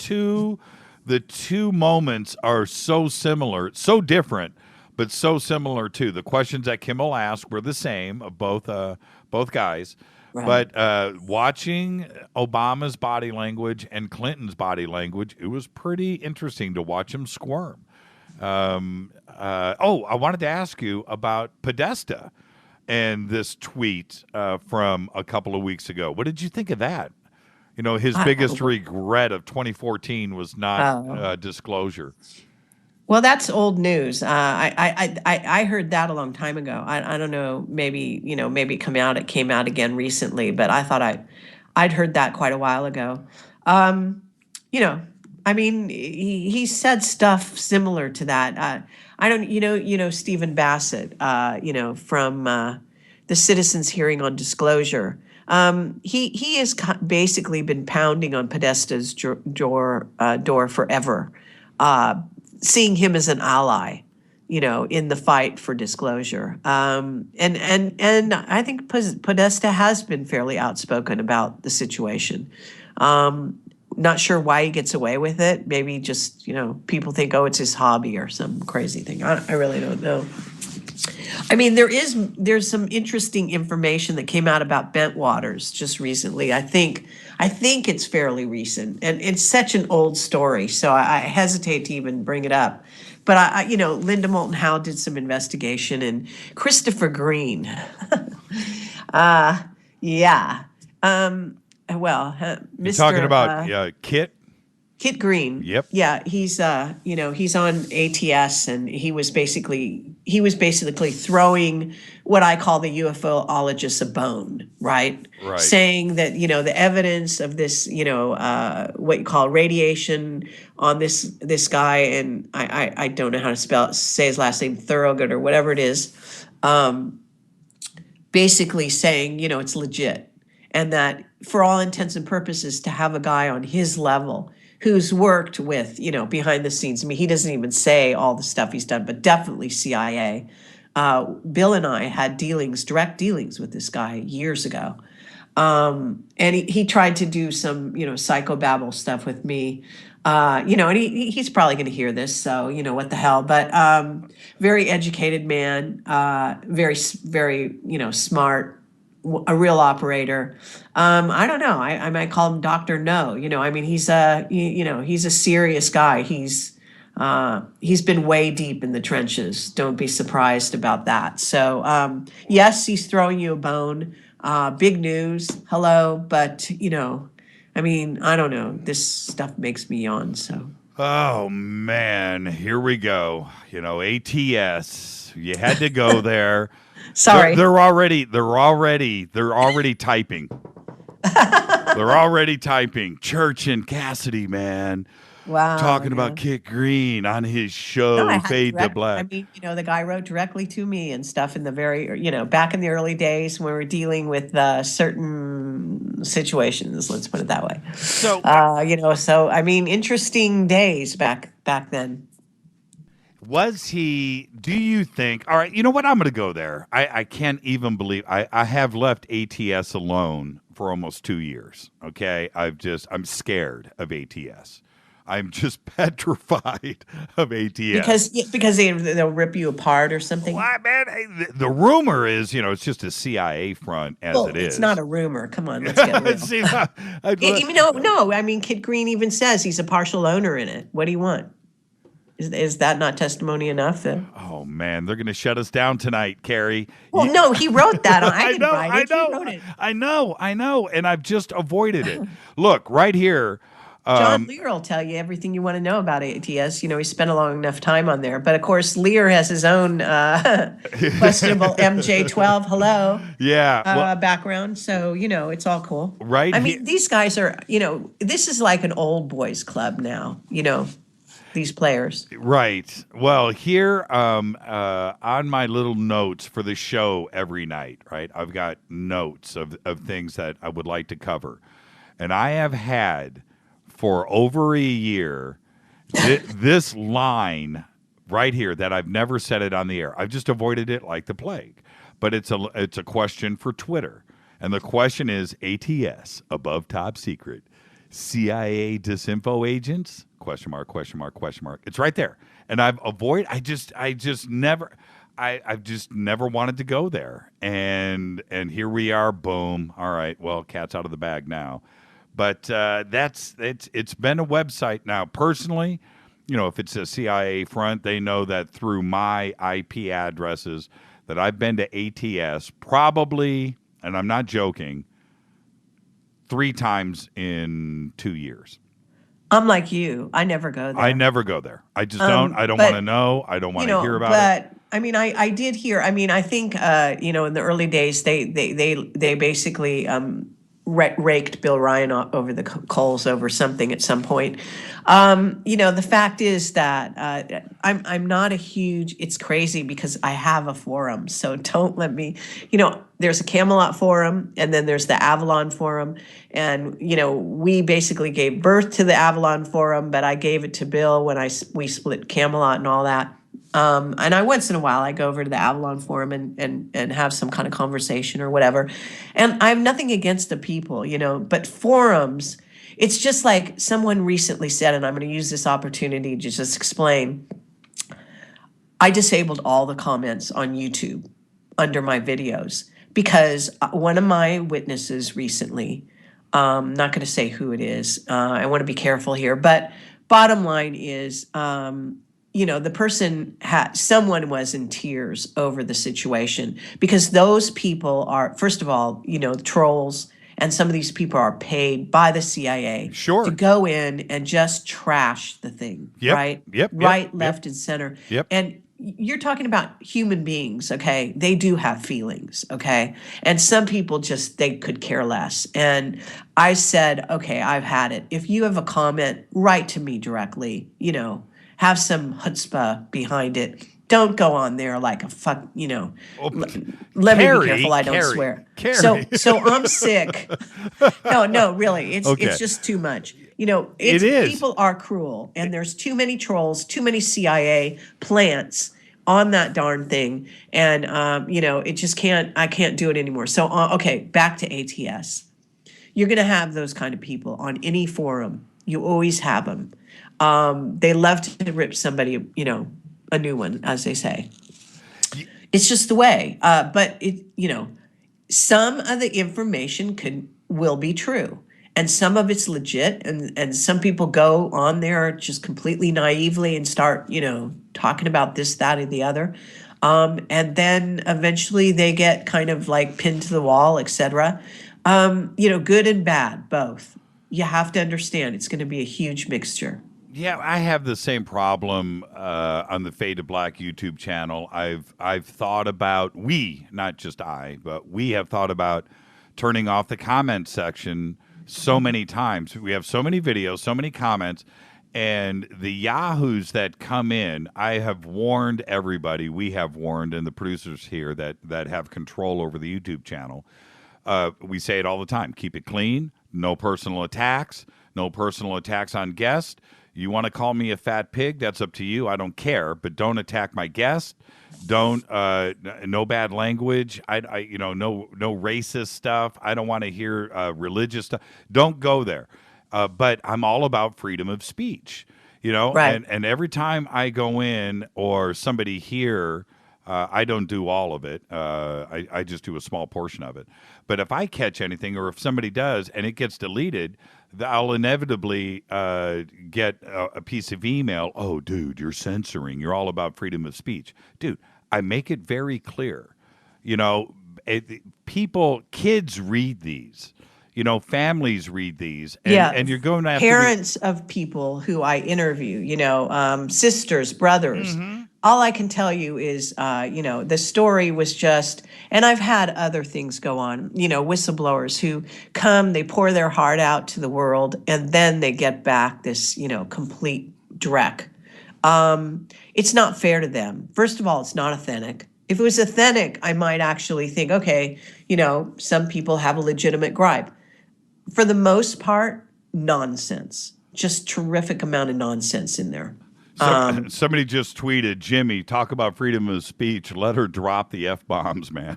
two moments are so similar, so different, but so similar too. The questions that Kimmel asked were the same of both guys. Right. But watching Obama's body language and Clinton's body language, it was pretty interesting to watch him squirm. I wanted to ask you about Podesta and this tweet from a couple of weeks ago. What did you think of that? His biggest regret of 2014 was not disclosure. Well, that's old news. I heard that a long time ago. I don't know. Maybe it came out again recently. But I thought I'd heard that quite a while ago. I mean, he said stuff similar to that. I don't. Stephen Bassett. From the Citizens Hearing on Disclosure. He has basically been pounding on Podesta's door forever. Seeing him as an ally, in the fight for disclosure. And I think Podesta has been fairly outspoken about the situation. Not sure why he gets away with it. Maybe just, people think, it's his hobby or some crazy thing. I really don't know. I mean, there's some interesting information that came out about Bentwaters just recently. I think it's fairly recent, and it's such an old story, so I hesitate to even bring it up. But Linda Moulton Howe did some investigation, and Christopher Green, Mr. You're talking about Kit Green. Yep. Yeah, he's he's on ATS, and he was basically throwing what I call the UFOologists a bone, right? Right. Saying that the evidence of this what you call radiation on this guy, and I don't know how to say his last name, Thorogood or whatever it is, basically saying it's legit, and that for all intents and purposes to have a guy on his level who's worked with, behind the scenes. I mean, he doesn't even say all the stuff he's done, but definitely CIA. Bill and I had direct dealings with this guy years ago. And he tried to do some, psychobabble stuff with me. And he's probably going to hear this, so what the hell. But very educated man, very, very, smart, a real operator. I don't know. I might call him Dr. No. He's a serious guy. He's been way deep in the trenches. Don't be surprised about that. So yes, he's throwing you a bone. Big news. Hello, but I don't know. This stuff makes me yawn. So. Oh man, here we go. ATS. You had to go there. Sorry. They're already typing. They're already typing. Church and Cassidy, man. Wow. Talking about Kit Green on his show, Fade to Black. The guy wrote directly to me and stuff in the back in the early days when we were dealing with certain situations, let's put it that way. So, interesting days back then. Was he, do you think, all right, you know what, I'm going to go there. I can't even believe, I have left ATS alone for almost 2 years, okay? I'm scared of ATS. I'm just petrified of ATS. Because they'll rip you apart or something? Well, man, the rumor is, it's just a CIA front it is. It's not a rumor. Come on, let's get real. See, no, Kit Green even says he's a partial owner in it. What do you want? Is that not testimony enough? Oh, man, they're going to shut us down tonight, Kerry. Well, no, he wrote that. I know. And I've just avoided it. Look, right here. John Lear will tell you everything you want to know about ATS. He spent a long enough time on there. But, of course, Lear has his own questionable MJ-12, background. So, it's all cool. Right. These guys are, this is like an old boys club now, these players. Right. Well, here on my little notes for the show every night, right, I've got notes of things that I would like to cover. And I have had for over a year this line right here that I've never said it on the air. I've just avoided it like the plague. But it's a question for Twitter. And the question is, ATS, above top secret, CIA disinfo agents? Question mark, question mark, question mark. It's right there. And I've just never wanted to go there. And here we are, boom. All right, well, cat's out of the bag now. But it's been a website now. Personally, if it's a CIA front, they know that through my IP addresses that I've been to ATS probably, and I'm not joking, 3 times in 2 years. I'm like you. I never go there. I never go there. I just don't. I don't want to know. I don't want to hear about it. But I did hear. I think in the early days they basically raked Bill Ryan over the coals over something at some point. The fact is that I'm not a huge. It's crazy because I have a forum, so don't let me. There's a Camelot forum, and then there's the Avalon forum, and we basically gave birth to the Avalon forum, but I gave it to Bill when we split Camelot and all that. And once in a while I go over to the Avalon forum and have some kind of conversation or whatever. And I have nothing against the people, but forums, it's just like someone recently said, and I'm going to use this opportunity to just explain. I disabled all the comments on YouTube under my videos because one of my witnesses recently, not going to say who it is. I want to be careful here, but bottom line is, the person someone was in tears over the situation because those people are, first of all, trolls, and some of these people are paid by the CIA to go in and just trash the thing, right? Left, and center. And you're talking about human beings, okay? They do have feelings, okay? And some people they could care less. And I said, okay, I've had it. If you have a comment, write to me directly, have some chutzpah behind it. Don't go on there like a fuck, let me be careful I don't swear. So I'm sick. No, really. It's just too much. It is. People are cruel, and there's too many trolls, too many CIA plants on that darn thing. And it just I can't do it anymore. So, okay, back to ATS. you're going to have those kind of people on any forum. You always have them. They love to rip somebody, a new one, as they say. It's just the way. But some of the information will be true, and some of it's legit, and some people go on there just completely naively and start, talking about this, that, and the other. And then eventually they get kind of like pinned to the wall, etc. Good and bad, both. You have to understand it's going to be a huge mixture. Yeah, I have the same problem on the Fade to Black YouTube channel. I've thought about, not just I, but we have thought about turning off the comment section so many times. We have so many videos, so many comments, and the yahoos that come in, I have warned everybody, we have warned, and the producers here that have control over the YouTube channel. We say it all the time. Keep it clean. No personal attacks. No personal attacks on guests. You want to call me a fat pig? That's up to you. I don't care, but don't attack my guest. Don't no bad language. No racist stuff. I don't want to hear religious stuff. Don't go there. But I'm all about freedom of speech. Right. And every time I go in or somebody here, I don't do all of it. I just do a small portion of it. But if I catch anything, or if somebody does and it gets deleted, I'll inevitably get a piece of email. Oh, dude, you're censoring. You're all about freedom of speech. Dude, I make it very clear. Kids read these. Families read these. And you're going to have parents of people who I interview, sisters, brothers. Mm-hmm. All I can tell you is, the story was just, and I've had other things go on, whistleblowers who come, they pour their heart out to the world, and then they get back this, complete dreck. It's not fair to them. First of all, it's not authentic. If it was authentic, I might actually think, okay, some people have a legitimate gripe. For the most part, nonsense. Just terrific amount of nonsense in there. Somebody just tweeted, Jimmy, talk about freedom of speech. Let her drop the F-bombs, man.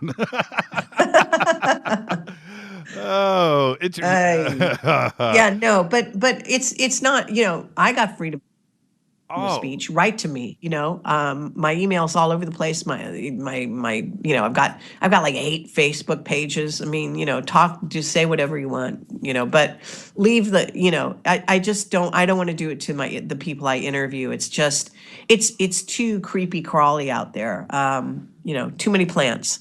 Oh, it's yeah, no, but it's not, I got freedom of speech right to me, my email's all over the place. My I've got like 8 Facebook pages. I mean, just say whatever you want, but leave the, I don't want to do it to the people I interview. It's just, it's too creepy crawly out there. Too many plants.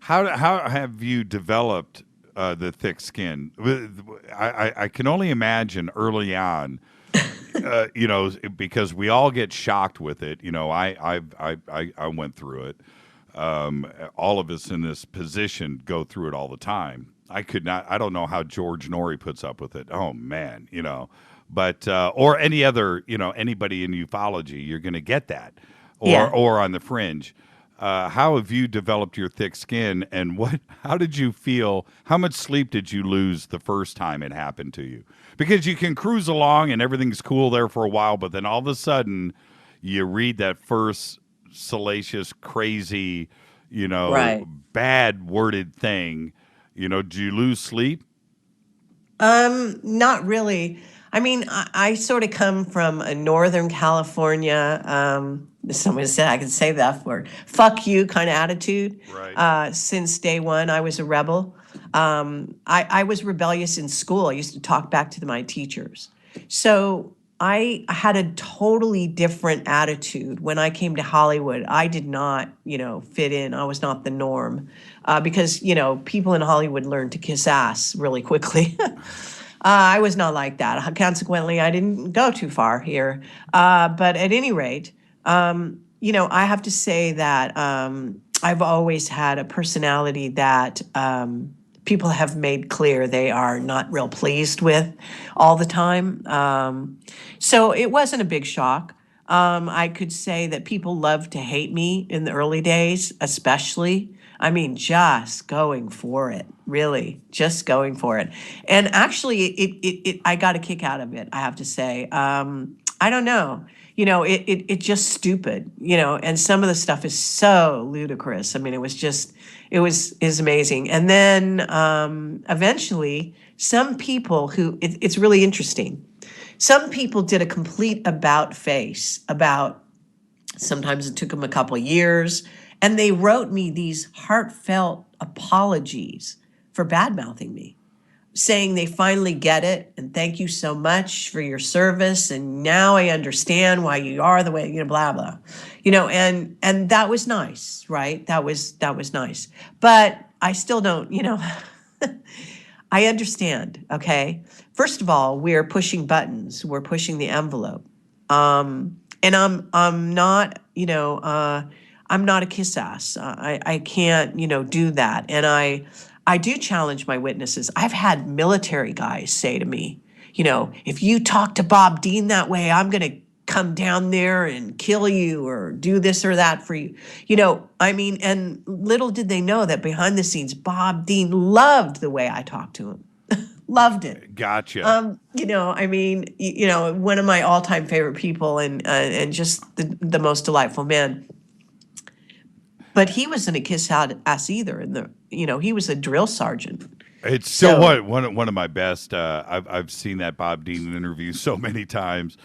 How have you developed the thick skin? I can only imagine early on, because we all get shocked with it. I went through it. All of us in this position go through it all the time. I don't know how George Norrie puts up with it. Oh man, but or any other, anybody in ufology, you're going to get that, or on the fringe. How have you developed your thick skin, and how did you feel? How much sleep did you lose the first time it happened to you? Because you can cruise along and everything's cool there for a while, but then all of a sudden you read that first salacious, crazy, bad worded thing. Do you lose sleep? Not really. I mean, I sort of come from a Northern California, someone said I can say that word, fuck you kind of attitude. Right. Since day one, I was a rebel. I was rebellious in school. I used to talk back to my teachers. So I had a totally different attitude when I came to Hollywood. I did not, fit in. I was not the norm because, people in Hollywood learn to kiss ass really quickly. I was not like that. Consequently, I didn't go too far here. But at any rate, I have to say that I've always had a personality that people have made clear they are not real pleased with all the time. So it wasn't a big shock. I could say that people loved to hate me in the early days, especially. I mean, just going for it, really, just going for it. And actually, I got a kick out of it, I have to say. I don't know. It's just stupid, and some of the stuff is so ludicrous. I mean, it was amazing. And then eventually some people who, it's really interesting. Some people did a complete about face about, sometimes it took them a couple of years, and they wrote me these heartfelt apologies for bad-mouthing me, saying they finally get it, and thank you so much for your service, and now I understand why you are the way, blah, blah. And that was nice, right? That was nice. But I still don't, I understand, okay? First of all, we're pushing buttons. We're pushing the envelope. And I'm not, I'm not a kiss ass. I can't, do that. And I do challenge my witnesses. I've had military guys say to me, if you talk to Bob Dean that way, I'm going to come down there and kill you or do this or that for you. And little did they know that behind the scenes, Bob Dean loved the way I talked to him. Loved it. Gotcha. One of my all-time favorite people and just the most delightful man. But he wasn't a kiss ass either. And he was a drill sergeant. It's still one of my best. I've seen that Bob Dean interview so many times.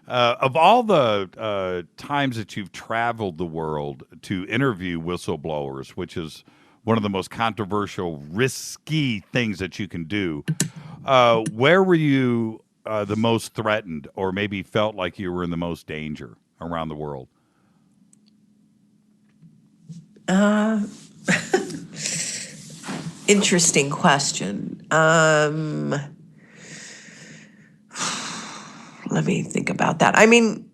Of all the times that you've traveled the world to interview whistleblowers, which is one of the most controversial, risky things that you can do, where were you the most threatened, or maybe felt like you were in the most danger around the world? Interesting question. Let me think about that.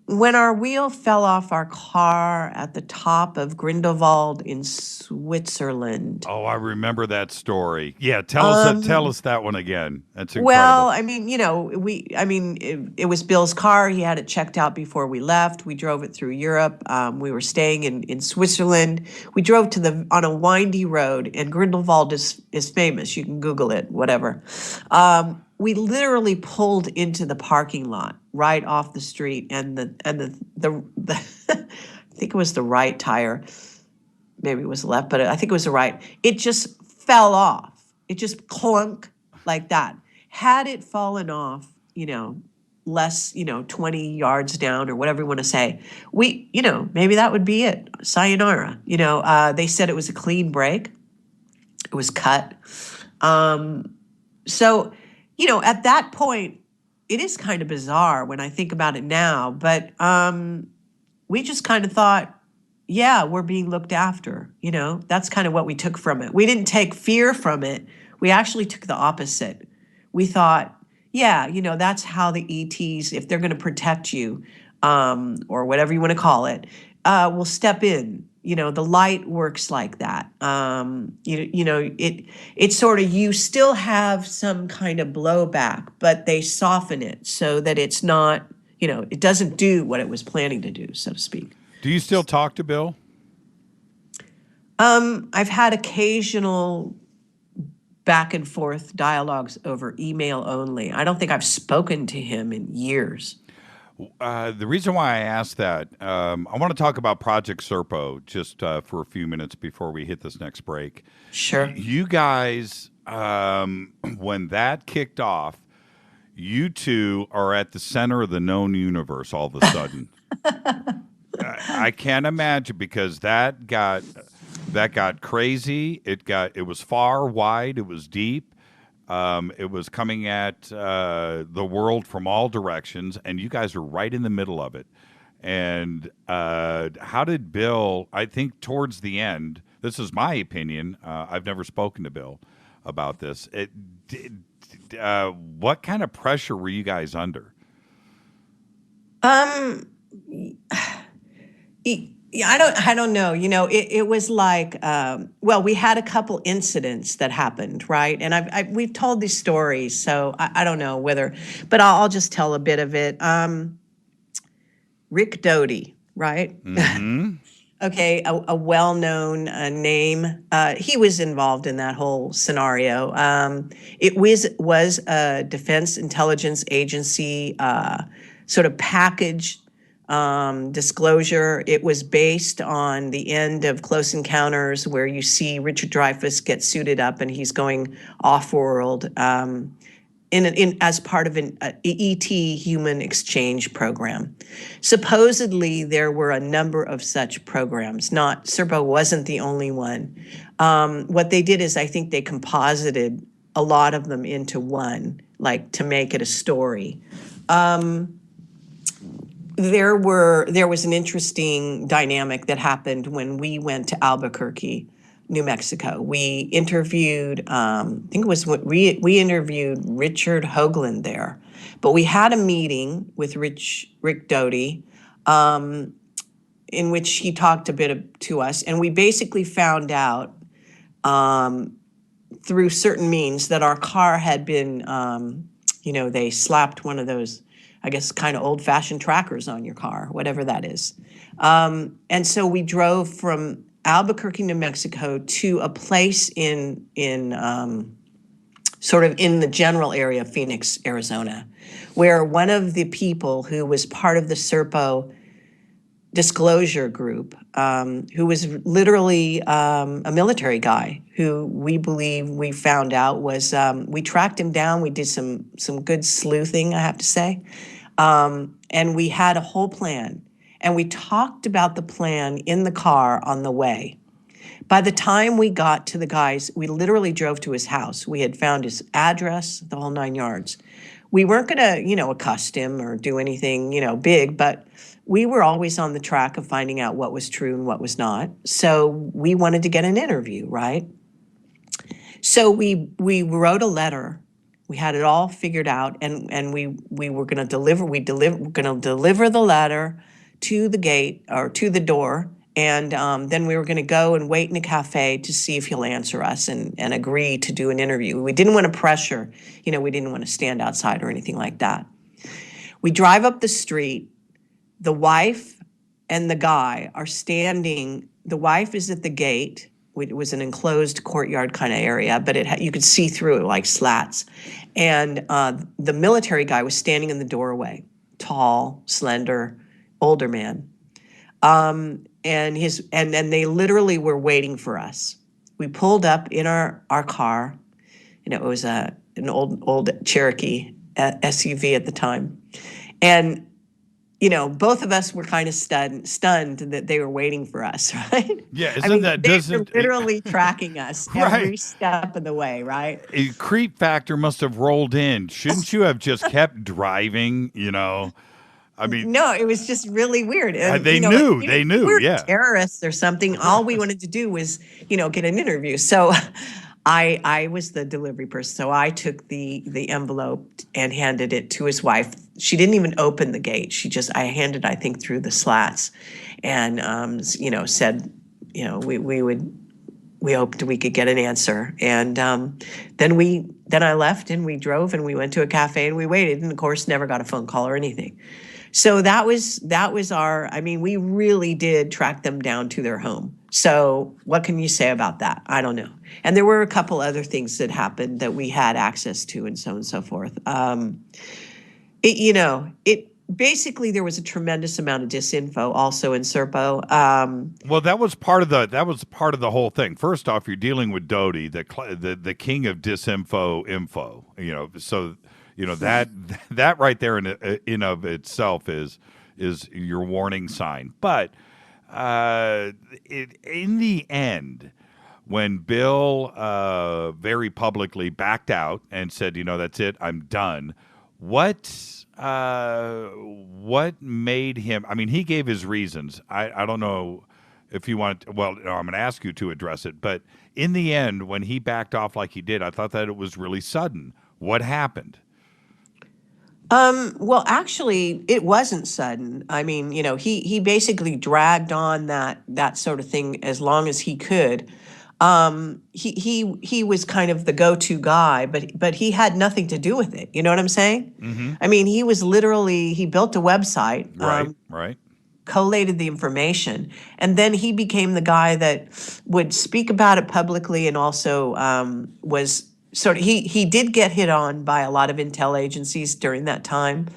When our wheel fell off our car at the top of Grindelwald in Switzerland. Oh, I remember that story. Yeah, tell us that one again. That's incredible. Well, it was Bill's car. He had it checked out before we left. We drove it through Europe. We were staying in Switzerland. We drove on a windy road, and Grindelwald is famous. You can Google it, whatever. We literally pulled into the parking lot right off the street, and the I think it was the right tire, maybe it was left, but I think it was the right. It just fell off. It just clunk like that. Had it fallen off, less, 20 yards down or whatever you want to say, maybe that would be it. Sayonara. They said it was a clean break. It was cut. So, at that point, it is kind of bizarre when I think about it now, but we just kind of thought, yeah, we're being looked after. That's kind of what we took from it. We didn't take fear from it. We actually took the opposite. We thought, yeah, that's how the ETs, if they're going to protect you, or whatever you want to call it, will step in. The light works like that. It's sort of, you still have some kind of blowback, but they soften it so that it's not, it doesn't do what it was planning to do, so to speak. Do you still talk to Bill? I've had occasional back and forth dialogues over email only. I don't think I've spoken to him in years. The reason why I asked that, I want to talk about Project Serpo just for a few minutes before we hit this next break. Sure. You guys, when that kicked off, you two are at the center of the known universe all of a sudden. I can't imagine, because that got crazy. It was far, wide. It was deep. It was coming at the world from all directions, and you guys are right in the middle of it. And how did Bill, I think towards the end, this is my opinion, I've never spoken to Bill about this. What kind of pressure were you guys under? I don't know. It was like, we had a couple incidents that happened, right? And we've told these stories, so I don't know but I'll just tell a bit of it. Rick Doty, right? Mm-hmm. Okay, a well-known name. He was involved in that whole scenario. It was a Defense Intelligence Agency sort of package Disclosure. It was based on the end of Close Encounters, where you see Richard Dreyfuss get suited up and he's going off-world as part of an ET human exchange program. Supposedly, there were a number of such programs. Serpo wasn't the only one. What they did is, I think they composited a lot of them into one, like to make it a story. There was an interesting dynamic that happened when we went to Albuquerque, New Mexico. We interviewed, we interviewed Richard Hoagland there, but we had a meeting with Rick Doty, in which he talked a bit to us, and we basically found out through certain means that our car had been, they slapped one of those, I guess, kind of old-fashioned trackers on your car, whatever that is. And so we drove from Albuquerque, New Mexico, to a place in sort of in the general area of Phoenix, Arizona, where one of the people who was part of the Serpo disclosure group, who was literally a military guy, who we believe we found out was, we tracked him down. We did some good sleuthing, I have to say. And we had a whole plan. And we talked about the plan in the car on the way. By the time we got to the guys, we literally drove to his house. We had found his address, the whole 9 yards. We weren't going to, accost him or do anything, big, but we were always on the track of finding out what was true and what was not. So we wanted to get an interview, right? So we wrote a letter. We had it all figured out, and we were going to deliver. We're going to deliver the letter to the gate or to the door, and then we were going to go and wait in a cafe to see if he'll answer us and agree to do an interview. We didn't want to pressure. We didn't want to stand outside or anything like that. We drive up the street. The wife and the guy are standing. The wife is at the gate. It was an enclosed courtyard kind of area, but you could see through it like slats. And the military guy was standing in the doorway, tall, slender, older man. And they literally were waiting for us. We pulled up in our car. It was an old Cherokee SUV at the time. And both of us were kind of stunned that they were waiting for us, right? Yeah, they were literally tracking us every step of the way, right? A creep factor must have rolled in. Shouldn't you have just kept driving? I mean, no, it was just really weird. And, they knew. We were terrorists or something. All we wanted to do was, get an interview. So I was the delivery person. So I took the envelope and handed it to his wife. She didn't even open the gate. I handed, I think, through the slats and, said, we hoped we could get an answer. And then I left and we drove and we went to a cafe and we waited and, of course, never got a phone call or anything. So that was we really did track them down to their home. So what can you say about that? I don't know. And there were a couple other things that happened that we had access to and so on and so forth. Basically there was a tremendous amount of disinfo also in Serpo. Well, that was part of the whole thing. First off, you're dealing with Doty, the king of disinfo. So that right there in of itself is your warning sign. But in the end, when Bill very publicly backed out and said, that's it, I'm done. What made him? I mean, he gave his reasons. I don't know if you want. Well, no, I'm going to ask you to address it. But in the end, when he backed off like he did, I thought that it was really sudden. What happened? Well, actually, it wasn't sudden. I mean, he basically dragged on that sort of thing as long as he could. He was kind of the go-to guy, but he had nothing to do with it. You know what I'm saying? Mm-hmm. I mean, he built a website, right, collated the information, and then he became the guy that would speak about it publicly and also was sort of, he did get hit on by a lot of intel agencies during that time,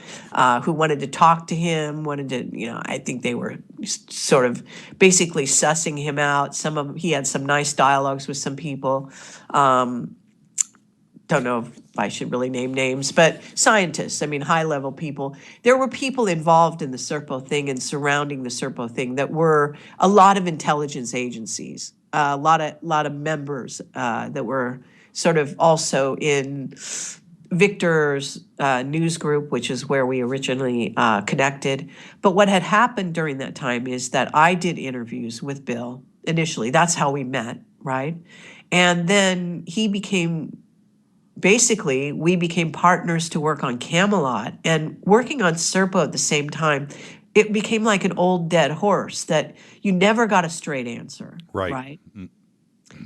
who wanted to talk to him, I think they were sort of basically sussing him out. He had some nice dialogues with some people. Don't know if I should really name names, but scientists, high-level people. There were people involved in the Serpo thing and surrounding the Serpo thing that were a lot of intelligence agencies, a lot of members that were sort of also in Victor's news group, which is where we originally connected. But what had happened during that time is that I did interviews with Bill initially. That's how we met, right? And then we became partners to work on Camelot, and working on Serpo at the same time. It became like an old dead horse that you never got a straight answer. Right. Mm.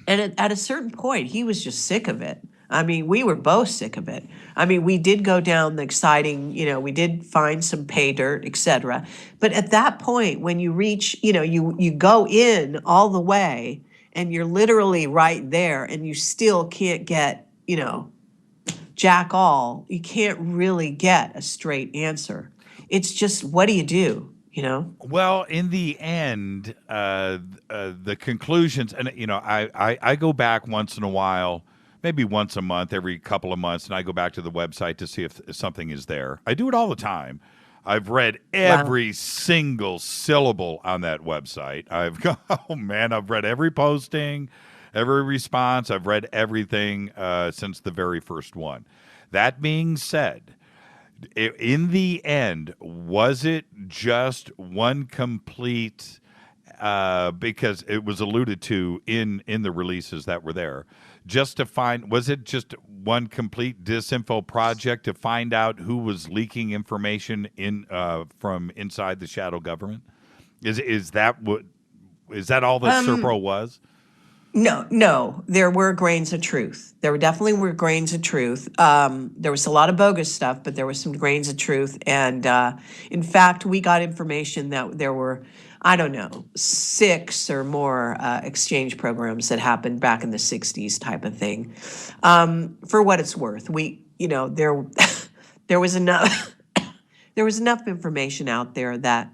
And at a certain point, he was just sick of it. We were both sick of it. We did go down the exciting, we did find some pay dirt, etc. But at that point, when you reach, you go in all the way and you're literally right there and you still can't get, jack all, you can't really get a straight answer. It's just, what do you do? Well, in the end, the conclusions, and I go back once in a while, maybe once a month, every couple of months, and I go back to the website to see if something is there. I do it all the time. I've read every single syllable on that website. I've read every posting, every response. I've read everything since the very first one. That being said, in the end, was it just one complete, because it was alluded to in the releases that were there, was it just one complete disinfo project to find out who was leaking information from inside the shadow government? Is that all that Serpo was? No, there were grains of truth. There definitely were grains of truth. There was a lot of bogus stuff, but there was some grains of truth. And in fact, we got information that there were, 6 or more exchange programs that happened back in the 60s type of thing. For what it's worth, there was enough there was enough information out there that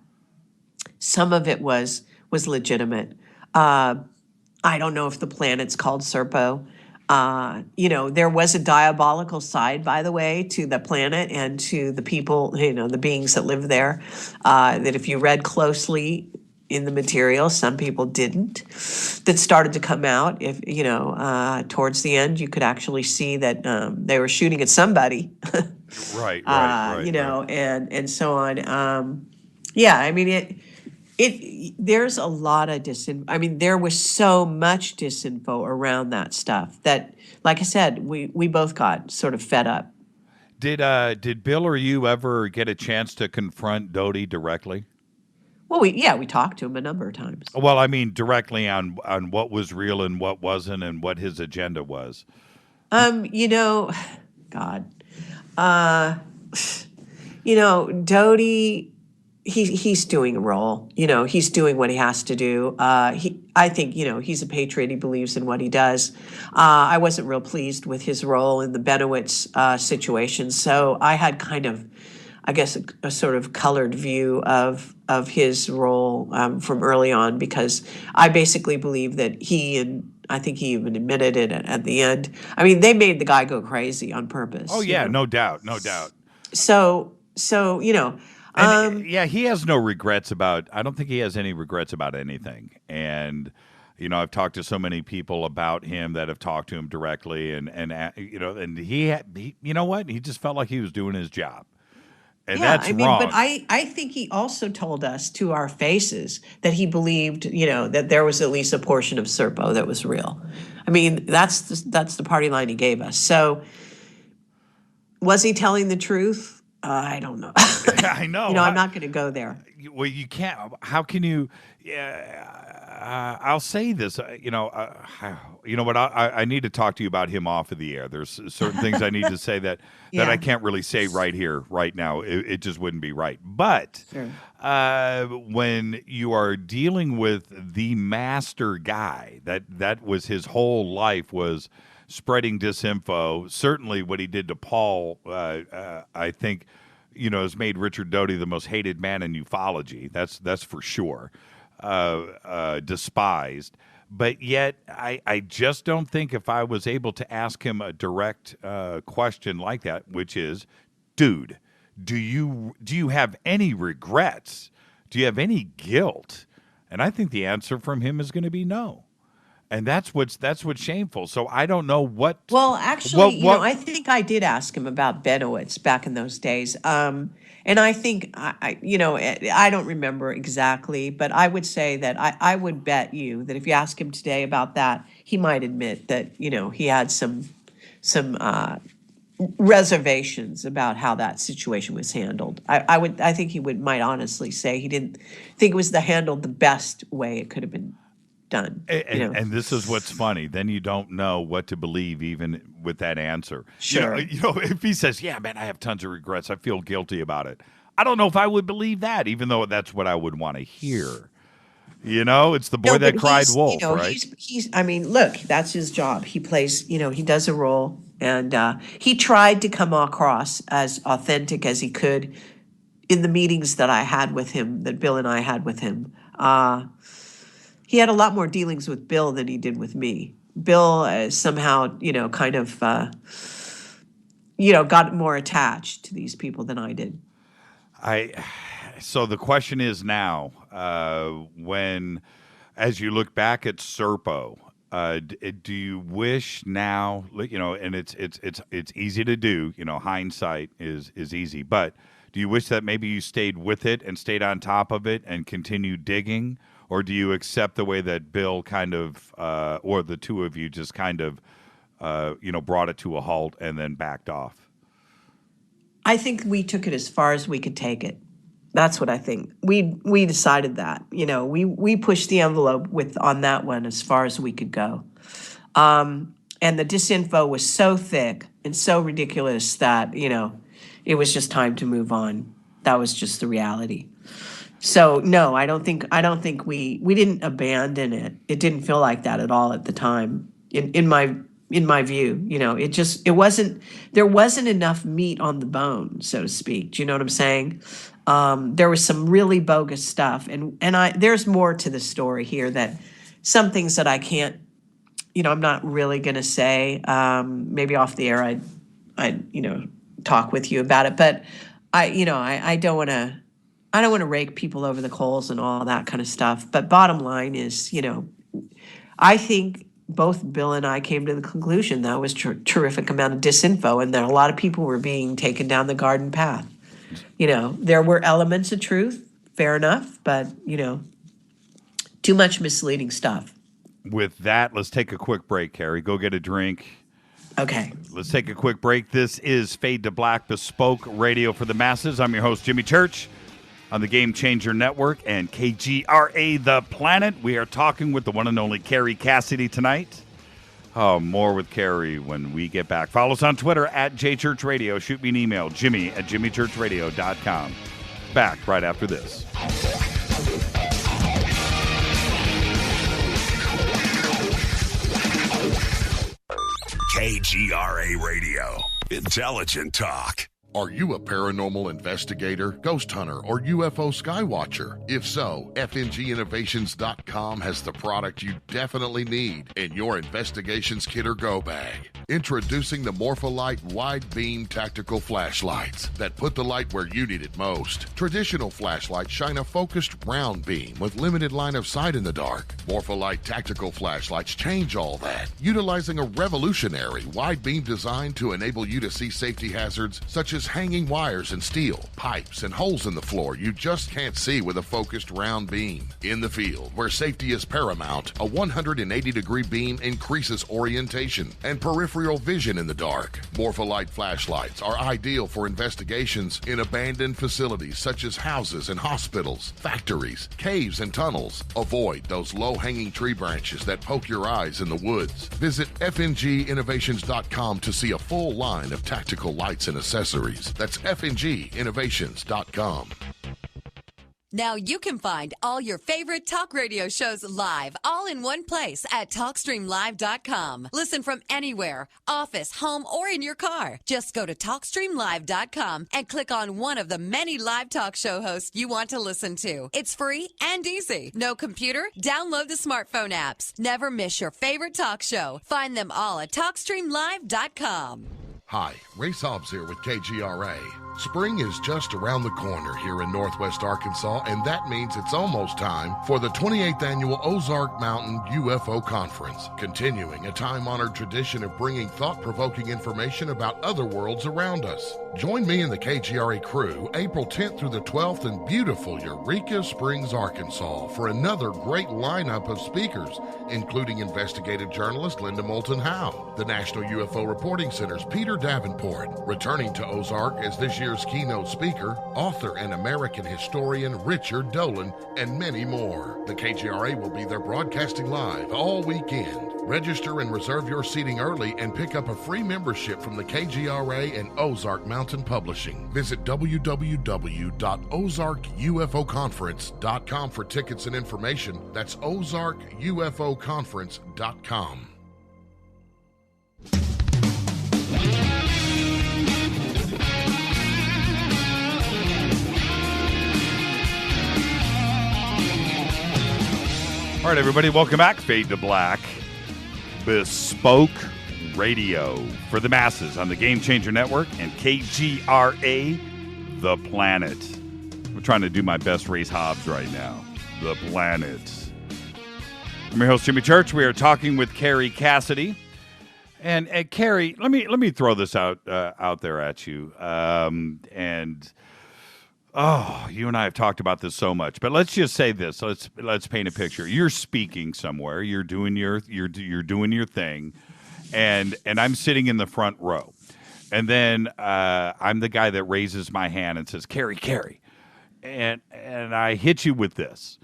some of it was legitimate. I don't know if the planet's called Serpo. There was a diabolical side, by the way, to the planet and to the people, the beings that live there, that if you read closely in the material, some people didn't, that started to come out. If, towards the end, you could actually see that they were shooting at somebody. Right. And so on. There's a lot of disinfo. There was so much disinfo around that stuff that, like I said, we both got sort of fed up. Did Bill or you ever get a chance to confront Doty directly? Well, we talked to him a number of times. Well, directly on what was real and what wasn't, and what his agenda was. Doty. He's doing a role, he's doing what he has to do. I think, he's a patriot. He believes in what he does. I wasn't real pleased with his role in the Benowitz situation. So I had kind of, I guess, a sort of colored view of his role from early on, because I basically believe that I think he even admitted it at the end. They made the guy go crazy on purpose. Oh, yeah, no doubt. So, he has no regrets I don't think he has any regrets about anything. And, I've talked to so many people about him that have talked to him directly, and he just felt like he was doing his job. And that's wrong. But I think he also told us to our faces that he believed, that there was at least a portion of Serpo that was real. That's the party line he gave us. So was he telling the truth? I don't know. I know. I'm not going to go there. Well, you can't. How can you? I'll say this. You know what? I need to talk to you about him off of the air. There's certain things I need to say that I can't really say right here, right now. It just wouldn't be right. But when you are dealing with the master guy, that was his whole life, was spreading disinfo. Certainly what he did to Paul, I think, has made Richard Doty the most hated man in ufology. That's for sure. Despised. But yet, I just don't think if I was able to ask him a direct question like that, which is, dude, do you have any regrets? Do you have any guilt? And I think the answer from him is going to be no. And that's what's shameful. So I don't know what. Well, actually, I think I did ask him about Benowitz back in those days. And I think I don't remember exactly, but I would say that I would bet you that if you ask him today about that, he might admit that he had some reservations about how that situation was handled. I think he might honestly say he didn't think it was handled the best way it could have been done. And this is what's funny. Then you don't know what to believe even with that answer. Sure. If he says, yeah, man, I have tons of regrets. I feel guilty about it. I don't know if I would believe that, even though that's what I would want to hear. It's the boy that cried wolf, right? Look, that's his job. He plays, he does a role, and he tried to come across as authentic as he could in the meetings that I had with him, that Bill and I had with him. He had a lot more dealings with Bill than he did with me. Bill somehow, kind of, got more attached to these people than I did. So the question is now, as you look back at Serpo, do you wish now, and it's easy to do, hindsight is easy, but do you wish that maybe you stayed with it and stayed on top of it and continued digging? Or do you accept the way that Bill kind of, or the two of you just kind of, brought it to a halt and then backed off? I think we took it as far as we could take it. That's what I think. We decided that. We pushed the envelope on that one as far as we could go. And the disinfo was so thick and so ridiculous that, it was just time to move on. That was just the reality. So no, I don't think we didn't abandon it. It didn't feel like that at all at the time. In my view, there wasn't enough meat on the bone, so to speak. Do you know what I'm saying? There was some really bogus stuff, and there's more to the story here, that some things that I can't, I'm not really going to say. Maybe off the air, I'd talk with you about it, but I don't want to. I don't want to rake people over the coals and all that kind of stuff. But bottom line is, I think both Bill and I came to the conclusion that was terrific amount of disinfo, and that a lot of people were being taken down the garden path. There were elements of truth, fair enough, but, too much misleading stuff. With that, let's take a quick break, Kerry. Go get a drink. Okay. Let's take a quick break. This is Fade to Black, bespoke radio for the masses. I'm your host, Jimmy Church, on the Game Changer Network and KGRA The Planet. We are talking with the one and only Kerry Cassidy tonight. More with Kerry when we get back. Follow us on Twitter at JChurchRadio. Shoot me an email, jimmy@jimmychurchradio.com. Back right after this. KGRA Radio. Intelligent talk. Are you a paranormal investigator, ghost hunter, or UFO skywatcher? If so, FNGinnovations.com has the product you definitely need in your investigations kit or go bag. Introducing the Morpholite Wide Beam Tactical Flashlights that put the light where you need it most. Traditional flashlights shine a focused round beam with limited line of sight in the dark. Morpholite Tactical Flashlights change all that, utilizing a revolutionary wide beam design to enable you to see safety hazards such as hanging wires and steel, pipes, and holes in the floor you just can't see with a focused round beam. In the field, where safety is paramount, a 180-degree beam increases orientation and peripheral vision in the dark. Morpholite flashlights are ideal for investigations in abandoned facilities such as houses and hospitals, factories, caves, and tunnels. Avoid those low-hanging tree branches that poke your eyes in the woods. Visit FNGinnovations.com to see a full line of tactical lights and accessories. That's FNGinnovations.com. Now you can find all your favorite talk radio shows live, all in one place at TalkStreamLive.com. Listen from anywhere, office, home, or in your car. Just go to TalkStreamLive.com and click on one of the many live talk show hosts you want to listen to. It's free and easy. No computer? Download the smartphone apps. Never miss your favorite talk show. Find them all at TalkStreamLive.com. Hi, Ray Hobbs here with KGRA. Spring is just around the corner here in Northwest Arkansas, and that means it's almost time for the 28th Annual Ozark Mountain UFO Conference, continuing a time-honored tradition of bringing thought-provoking information about other worlds around us. Join me and the KGRA crew April 10th through the 12th in beautiful Eureka Springs, Arkansas, for another great lineup of speakers, including investigative journalist Linda Moulton Howe, the National UFO Reporting Center's Peter Davenport, returning to Ozark as this year's keynote speaker, author and American historian Richard Dolan, and many more. The KGRA will be there broadcasting live all weekend. Register and reserve your seating early and pick up a free membership from the KGRA and Ozark Mountain Publishing. Visit www.ozarkufoconference.com for tickets and information. That's ozarkufoconference.com. All right, everybody, welcome back. Fade to Black. Bespoke radio for the masses on the Game Changer Network and KGRA, The Planet. I'm trying to do my best Race Hobbs right now. The Planet. I'm your host, Jimmy Church. We are talking with Kerry Cassidy. And Kerry, let me throw this out there at you. You and I have talked about this so much, but let's just say this. Let's paint a picture. You're speaking somewhere. You're doing your thing, and I'm sitting in the front row, and then I'm the guy that raises my hand and says, "Kerry," and I hit you with this.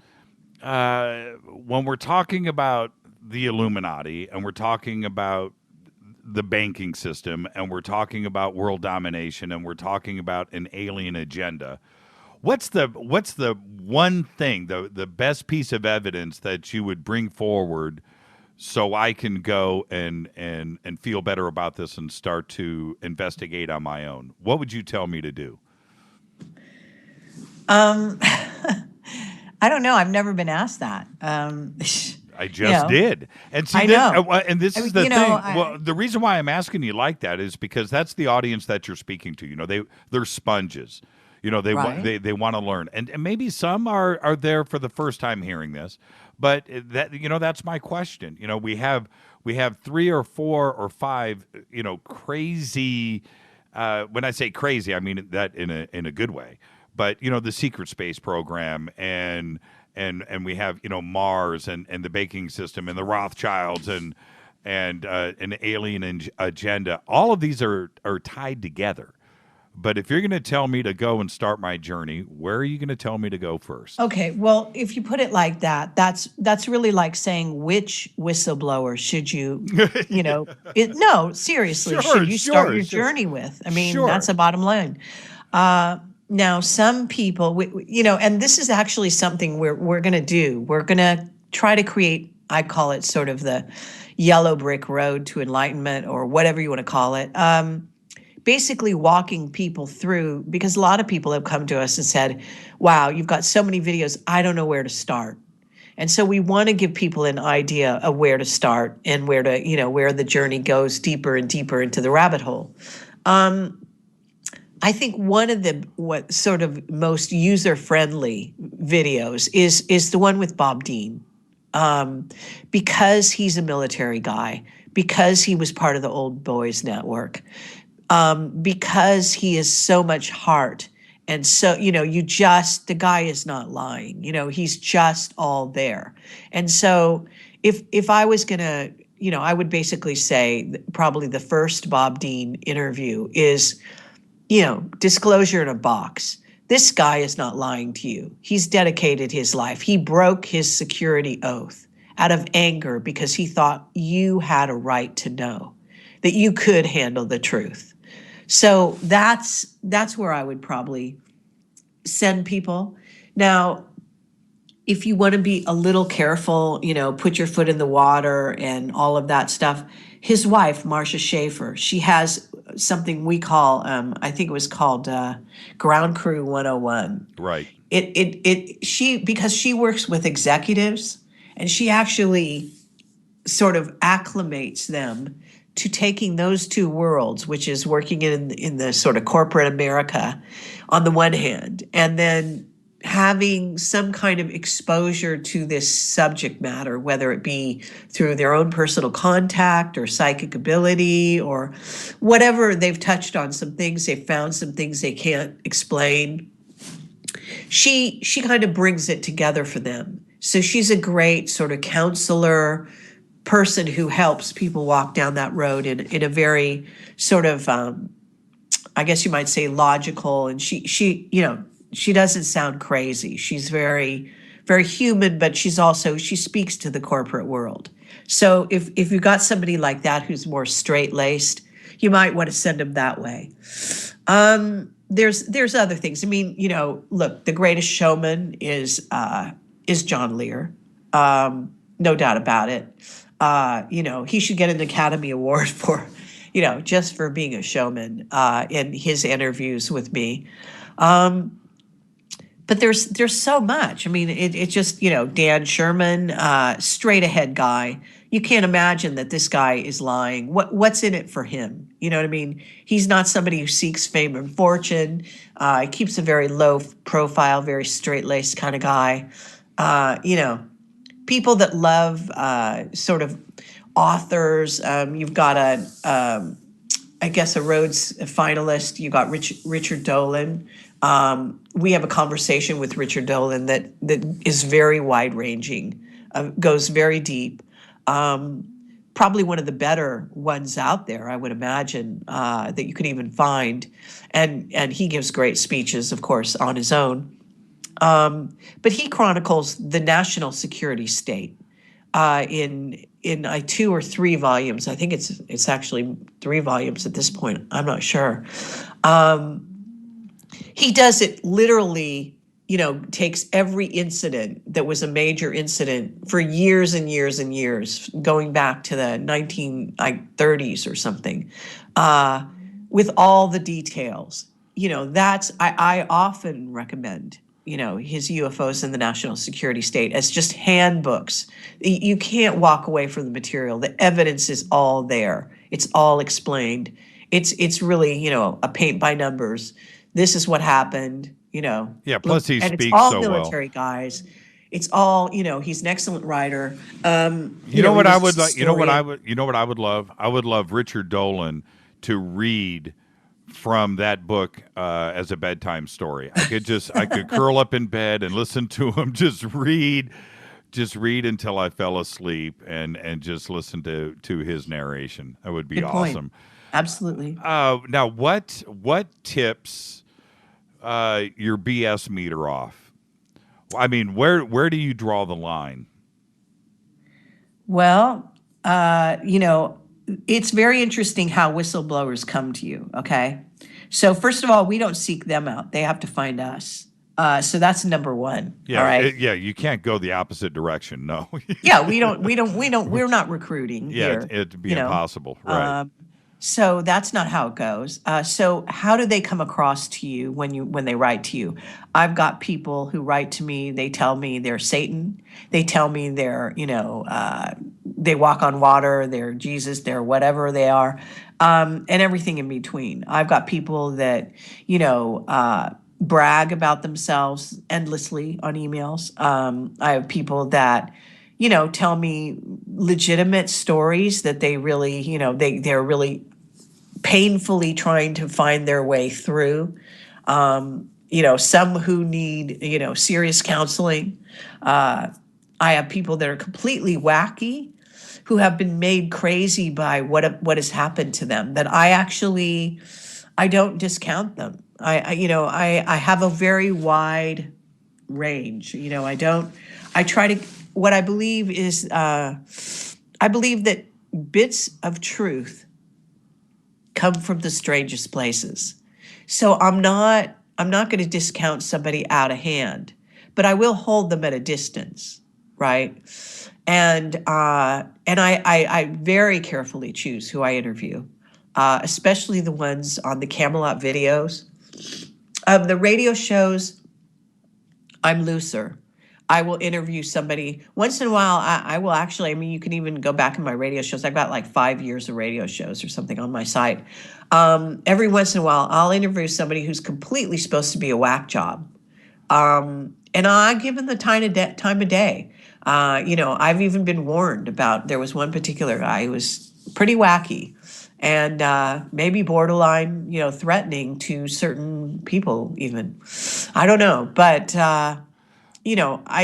When we're talking about the Illuminati, and we're talking about the banking system, and we're talking about world domination, and we're talking about an alien agenda. What's the one thing, the best piece of evidence that you would bring forward so I can go and feel better about this and start to investigate on my own? What would you tell me to do? I don't know. I've never been asked that. I just did. And see, and this is the thing. Well, the reason why I'm asking you like that is because that's the audience that you're speaking to. They're sponges. They want to learn, and maybe some are there for the first time hearing this, but that's my question. We have 3 or 4 or 5 crazy. When I say crazy, I mean that in a good way. But the secret space program and we have Mars and the banking system and the Rothschilds and an alien agenda. All of these are tied together. But if you're going to tell me to go and start my journey, where are you going to tell me to go first? Okay, well, if you put it like that, that's really like saying which whistleblower should you, no, seriously, should you start your journey with? I mean, that's the bottom line. Now, some people, and this is actually something we're going to do. We're going to try to create, I call it sort of the yellow brick road to enlightenment or whatever you want to call it. Basically walking people through, because a lot of people have come to us and said, wow, you've got so many videos, I don't know where to start. And so we want to give people an idea of where to start and where to, where the journey goes deeper and deeper into the rabbit hole. I think one of the sort of most user-friendly videos is the one with Bob Dean, because he's a military guy, because he was part of the Old Boys Network, because he is so much heart. And so, the guy is not lying, he's just all there. And so if I was going to, I would basically say probably the first Bob Dean interview is, disclosure in a box. This guy is not lying to you. He's dedicated his life. He broke his security oath out of anger because he thought you had a right to know, that you could handle the truth. So that's where I would probably send people. Now, if you want to be a little careful, put your foot in the water and all of that stuff, his wife, Marcia Schaefer, she has something we call, I think it was called Ground Crew 101. Right. Because she works with executives, and she actually sort of acclimates them to taking those two worlds, which is working in the sort of corporate America on the one hand, and then having some kind of exposure to this subject matter, whether it be through their own personal contact or psychic ability or whatever. They've touched on some things, they've found some things they can't explain. She kind of brings it together for them. So she's a great sort of counselor, person who helps people walk down that road in a very sort of, I guess you might say, logical. And she doesn't sound crazy. She's very, very human, but she speaks to the corporate world. So if you've got somebody like that who's more straight-laced, you might want to send them that way. There's other things. I mean, look, The Greatest Showman is John Lear. No doubt about it. He should get an Academy Award for, just for being a showman in his interviews with me. But there's so much. I mean, it's just, Dan Sherman, straight ahead guy. You can't imagine that this guy is lying. What's in it for him? You know what I mean? He's not somebody who seeks fame and fortune. He keeps a very low profile, very straight-laced kind of guy. People that love sort of authors. You've got a Rhodes finalist. You got Richard Dolan. We have a conversation with Richard Dolan that is very wide-ranging, goes very deep. Probably one of the better ones out there, I would imagine, that you could even find. And he gives great speeches, of course, on his own. But he chronicles the national security state in 2 or 3 volumes. I think it's actually 3 volumes at this point. I'm not sure. He does it literally, takes every incident that was a major incident for years and years and years, going back to the 1930s or something, with all the details. I often recommend his UFOs in the national security state as just handbooks. You can't walk away from the material. The evidence is all there. It's all explained. It's really, a paint by numbers. This is what happened, Yeah, plus he and speaks it's all so well. military guys. It's all, he's an excellent writer. I would love? I would love Richard Dolan to read from that book as a bedtime story. I could curl up in bed and listen to him just read until I fell asleep and just listen to his narration. That would be awesome. Absolutely. Now, what tips your BS meter off? I mean, where do you draw the line? Well, it's very interesting how whistleblowers come to you, okay? So first of all, we don't seek them out. They have to find us. So that's number one. Yeah, all right? You can't go the opposite direction. No. Yeah, we're not recruiting here. It'd be impossible. Right. So that's not how it goes. So how do they come across to you when they write to you? I've got people who write to me. They tell me they're Satan. They tell me they're, they walk on water. They're Jesus. They're whatever they are, and everything in between. I've got people that, brag about themselves endlessly on emails. I have people that, tell me legitimate stories that they really, they're really painfully trying to find their way through. Some who need, serious counseling. I have people that are completely wacky, who have been made crazy by what has happened to them, that I don't discount them. I have a very wide range. What I believe is, I believe that bits of truth come from the strangest places. So I'm not going to discount somebody out of hand, but I will hold them at a distance, right? And I very carefully choose who I interview, especially the ones on the Camelot videos. The radio shows, I'm looser. I will interview somebody once in a while. I will actually, I mean, you can even go back in my radio shows. I've got like 5 years of radio shows or something on my site. Every once in a while, I'll interview somebody who's completely supposed to be a whack job. And I give them the time of day. I've even been warned about, there was one particular guy who was pretty wacky and maybe borderline, threatening to certain people even. I don't know, but I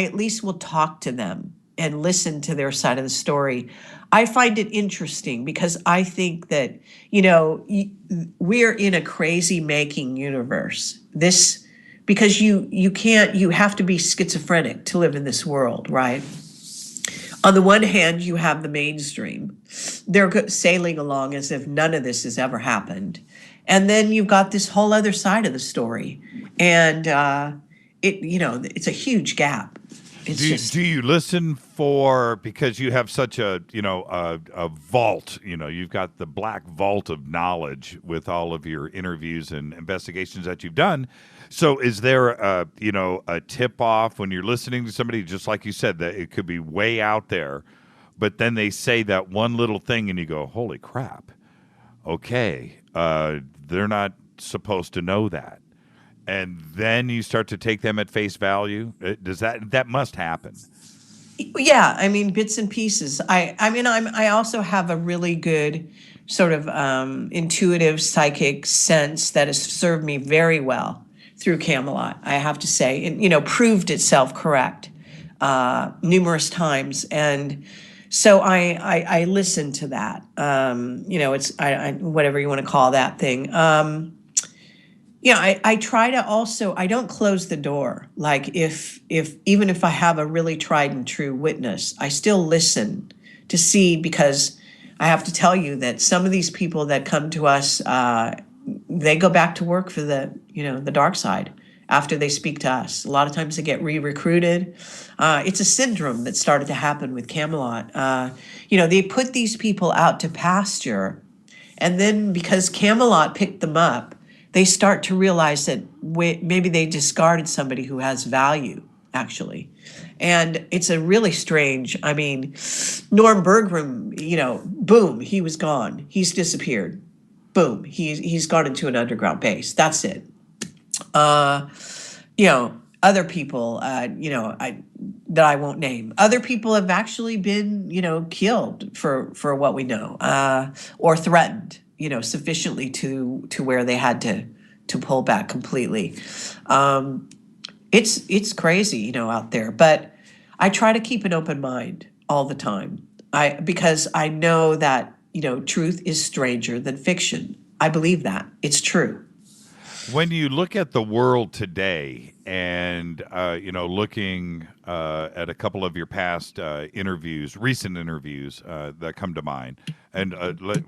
at least will talk to them and listen to their side of the story. I find it interesting because I think that, we're in a crazy making universe. Because you have to be schizophrenic to live in this world, right? On the one hand, you have the mainstream. They're sailing along as if none of this has ever happened. And then you've got this whole other side of the story. And, it's a huge gap. Do you listen for, because you have such a vault, you've got the black vault of knowledge with all of your interviews and investigations that you've done. So is there a tip off when you're listening to somebody, just like you said, that it could be way out there, but then they say that one little thing and you go, holy crap. Okay. They're not supposed to know that. And then you start to take them at face value. That must happen? Yeah, I mean, bits and pieces. I also have a really good sort of intuitive psychic sense that has served me very well through Camelot, I have to say, and proved itself correct numerous times. And so I listen to that. It's whatever you want to call that thing. I try to also, I don't close the door. Like even if I have a really tried and true witness, I still listen to see, because I have to tell you that some of these people that come to us, they go back to work for the dark side after they speak to us. A lot of times they get re-recruited. It's a syndrome that started to happen with Camelot. They put these people out to pasture, and then because Camelot picked them up, they start to realize that maybe they discarded somebody who has value, actually. And it's a really strange, Norm Bergram, boom, he was gone. He's disappeared. Boom, he's gone into an underground base. That's it. Other people, that I won't name. Other people have actually been, killed for what we know, or threatened, sufficiently to where they had to pull back completely. It's crazy, out there, but I try to keep an open mind all the time. Because I know that, truth is stranger than fiction. I believe that. It's true. When you look at the world today and, looking at a couple of your past recent interviews that come to mind, and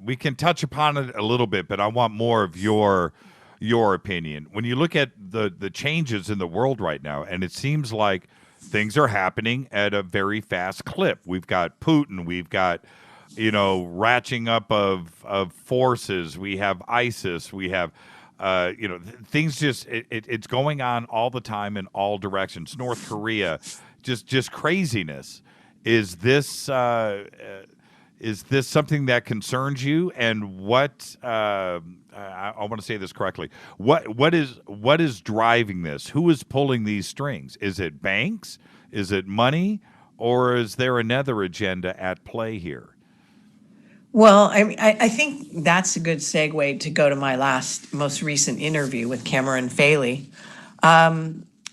we can touch upon it a little bit, but I want more of your opinion. When you look at the changes in the world right now, and it seems like things are happening at a very fast clip. We've got Putin, we've got, ratcheting up of forces, we have ISIS, we have things just it's going on all the time in all directions. North Korea, just craziness. Is this something that concerns you? And what I want to say this correctly. What is driving this? Who is pulling these strings? Is it banks? Is it money? Or is there another agenda at play here? Well, I think that's a good segue to go to my most recent interview with Cameron Faley,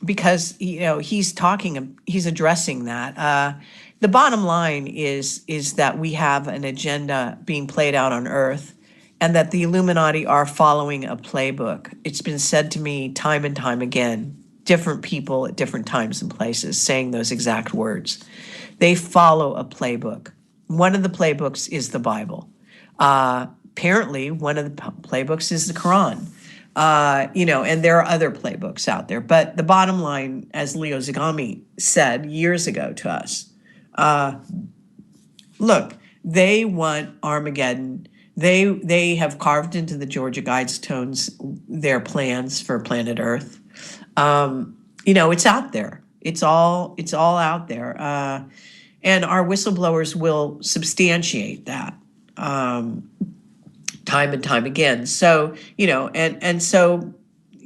because he's addressing that. The bottom line is that we have an agenda being played out on Earth, and that the Illuminati are following a playbook. It's been said to me time and time again, different people at different times and places saying those exact words. They follow a playbook. One of the playbooks is the Bible. Apparently, one of the playbooks is the Quran. And there are other playbooks out there. But the bottom line, as Leo Zagami said years ago to us, look, they want Armageddon. They have carved into the Georgia Guidestones their plans for planet Earth. It's out there. It's all out there. And our whistleblowers will substantiate that time and time again. So, so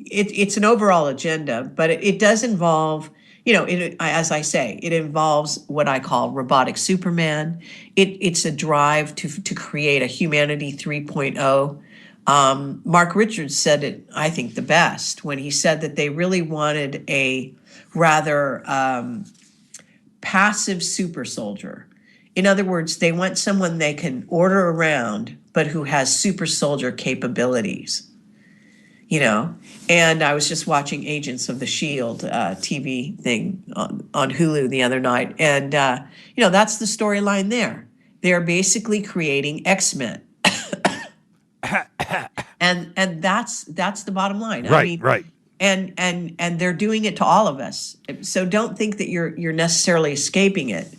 it's an overall agenda, but it does involve, as I say, it involves what I call robotic Superman. It's a drive to create a humanity 3.0. Mark Richards said it, I think, the best when he said that they really wanted a rather passive super soldier. In other words, they want someone they can order around, but who has super soldier capabilities. And I was just watching Agents of the Shield TV thing on Hulu the other night. And, that's the storyline there. They're basically creating X-Men. and that's the bottom line. Right. And they're doing it to all of us. So don't think that you're necessarily escaping it.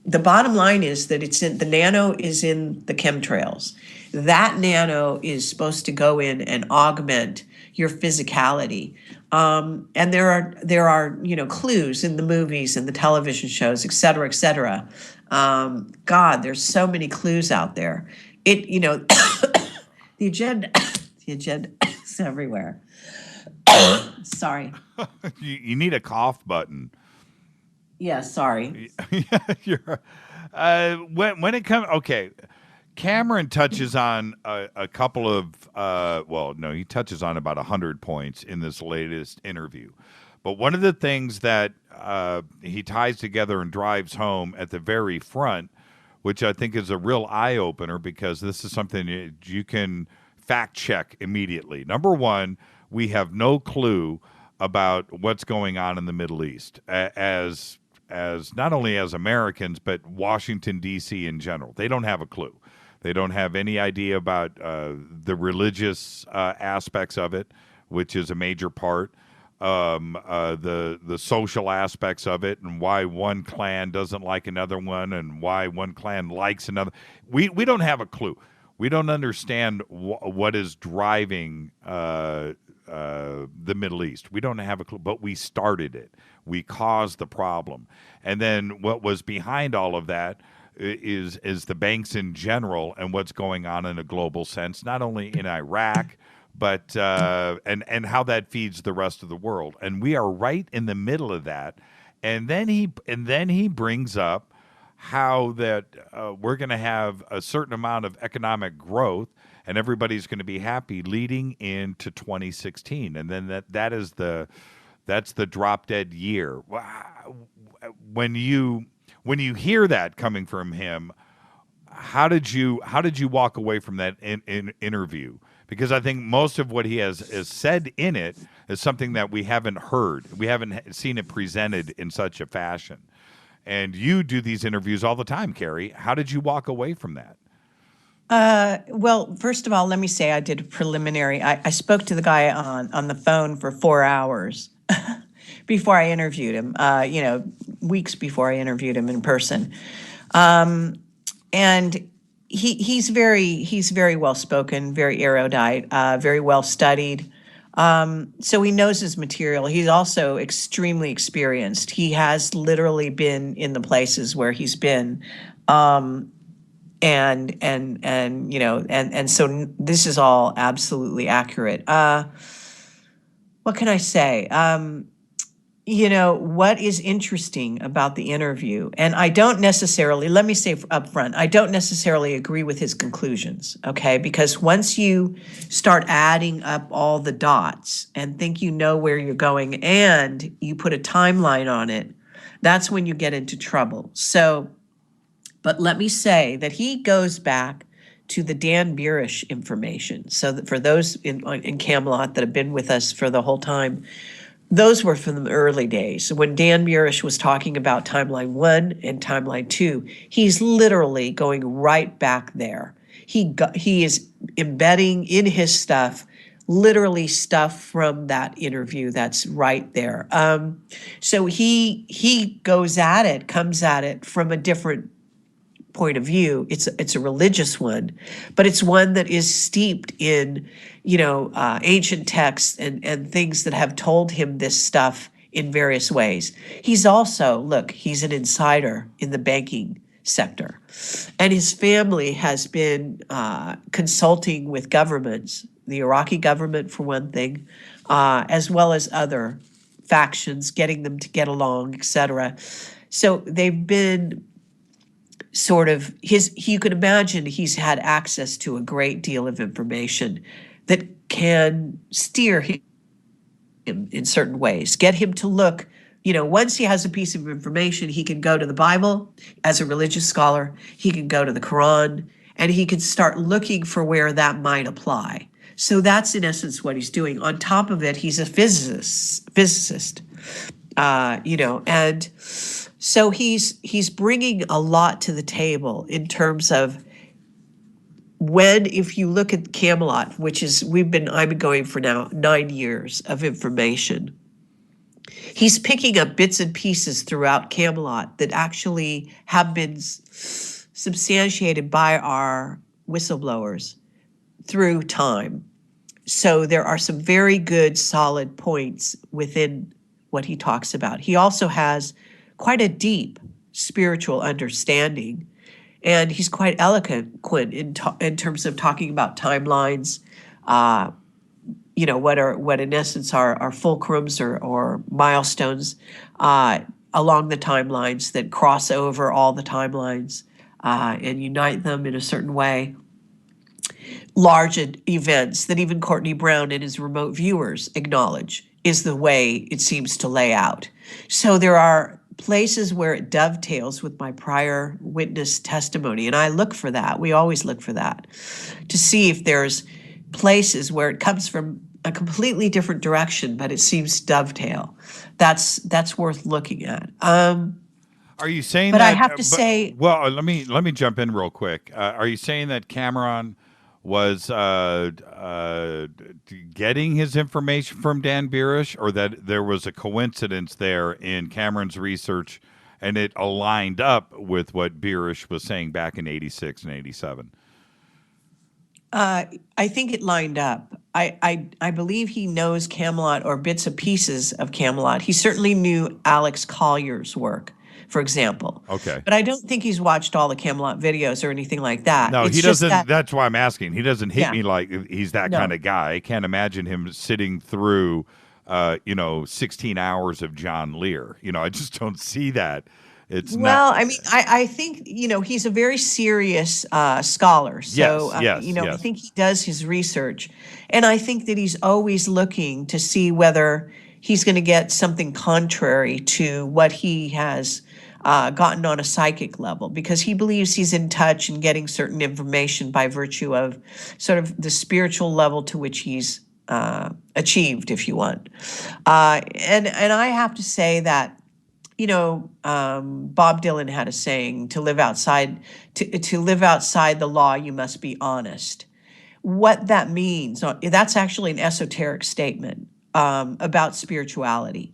The bottom line is that the nano is in the chemtrails. That nano is supposed to go in and augment your physicality. And there are clues in the movies and the television shows, et cetera, et cetera. God, there's so many clues out there. The agenda is everywhere. Sorry. You need a cough button. Yeah, sorry. When it comes, okay, Cameron touches on a couple of, he touches on about 100 points in this latest interview. But one of the things that he ties together and drives home at the very front, which I think is a real eye-opener because this is something you can fact-check immediately. Number one, we have no clue about what's going on in the Middle East as not only as Americans, but Washington, D.C. in general. They don't have a clue. They don't have any idea about the religious aspects of it, which is a major part, the social aspects of it, and why one clan doesn't like another one, and why one clan likes another. We don't have a clue. We don't understand what is driving the Middle East. We don't have a clue, but we started it. We caused the problem. And then what was behind all of that is the banks in general and what's going on in a global sense, not only in Iraq, but and how that feeds the rest of the world. And we are right in the middle of that. And then he brings up how that we're going to have a certain amount of economic growth and everybody's going to be happy leading into 2016. And then that's the drop dead year. When you hear that coming from him, how did you walk away from that in interview? Because I think most of what he has said in it is something that we haven't heard. We haven't seen it presented in such a fashion. And you do these interviews all the time, Kerry. How did you walk away from that? Well, first of all, let me say I did a preliminary. I spoke to the guy on the phone for 4 hours before I interviewed him, weeks before I interviewed him in person. And he's very well spoken, very erudite, very well studied. So he knows his material. He's also extremely experienced. He has literally been in the places where he's been. And so this is all absolutely accurate. What can I say? What is interesting about the interview, and I don't necessarily, let me say up front, I don't necessarily agree with his conclusions, okay? Because once you start adding up all the dots and think you know where you're going and you put a timeline on it, that's when you get into trouble. So, but let me say that he goes back to the Dan Burish information. So that for those in Camelot that have been with us for the whole time, those were from the early days. When Dan Burish was talking about timeline 1 and timeline 2, he's literally going right back there. He is embedding in his stuff literally stuff from that interview that's right there. So he comes at it from a different point of view. It's a religious one, but it's one that is steeped in, ancient texts and things that have told him this stuff in various ways. He's also, he's an insider in the banking sector, and his family has been consulting with governments, the Iraqi government for one thing, as well as other factions, getting them to get along, etc. So they've been sort of you could imagine he's had access to a great deal of information that can steer him in certain ways, get him to look, once he has a piece of information, he can go to the Bible as a religious scholar, he can go to the Quran, and he can start looking for where that might apply. So that's in essence what he's doing. On top of it, he's a physicist, and so he's bringing a lot to the table in terms of if you look at Camelot, which is I've been going for now 9 years of information. He's picking up bits and pieces throughout Camelot that actually have been substantiated by our whistleblowers through time. So there are some very good, solid points within what he talks about. He also has quite a deep spiritual understanding, and he's quite eloquent in terms of talking about timelines, what in essence are fulcrums or milestones along the timelines that cross over all the timelines and unite them in a certain way. Large events that even Courtney Brown and his remote viewers acknowledge is the way it seems to lay out. So there are places where it dovetails with my prior witness testimony, and I look for that. We always look for that to see if there's places where it comes from a completely different direction, but it seems to dovetail. That's worth looking at. Are you saying but that? I have to say, well, let me jump in real quick. Are you saying that Cameron was getting his information from Dan Birish, or that there was a coincidence there in Cameron's research and it aligned up with what Birish was saying back in 86 and 87? I think it lined up. I believe he knows Camelot or bits and pieces of Camelot. He certainly knew Alex Collier's work, for example. Okay. But I don't think he's watched all the Camelot videos or anything like that. No, It's he just doesn't. That's why I'm asking. He doesn't hit Yeah. me like he's that No. kind of guy. I can't imagine him sitting through, 16 hours of John Lear. I just don't see that. It's Well, not. I mean, I think, he's a very serious scholar. So, Yes, I yes. think he does his research. And I think that he's always looking to see whether he's going to get something contrary to what he has gotten on a psychic level, because he believes he's in touch and getting certain information by virtue of sort of the spiritual level to which he's achieved, if you want. And I have to say that, Bob Dylan had a saying: to live outside the law, you must be honest. What that means, that's actually an esoteric statement about spirituality.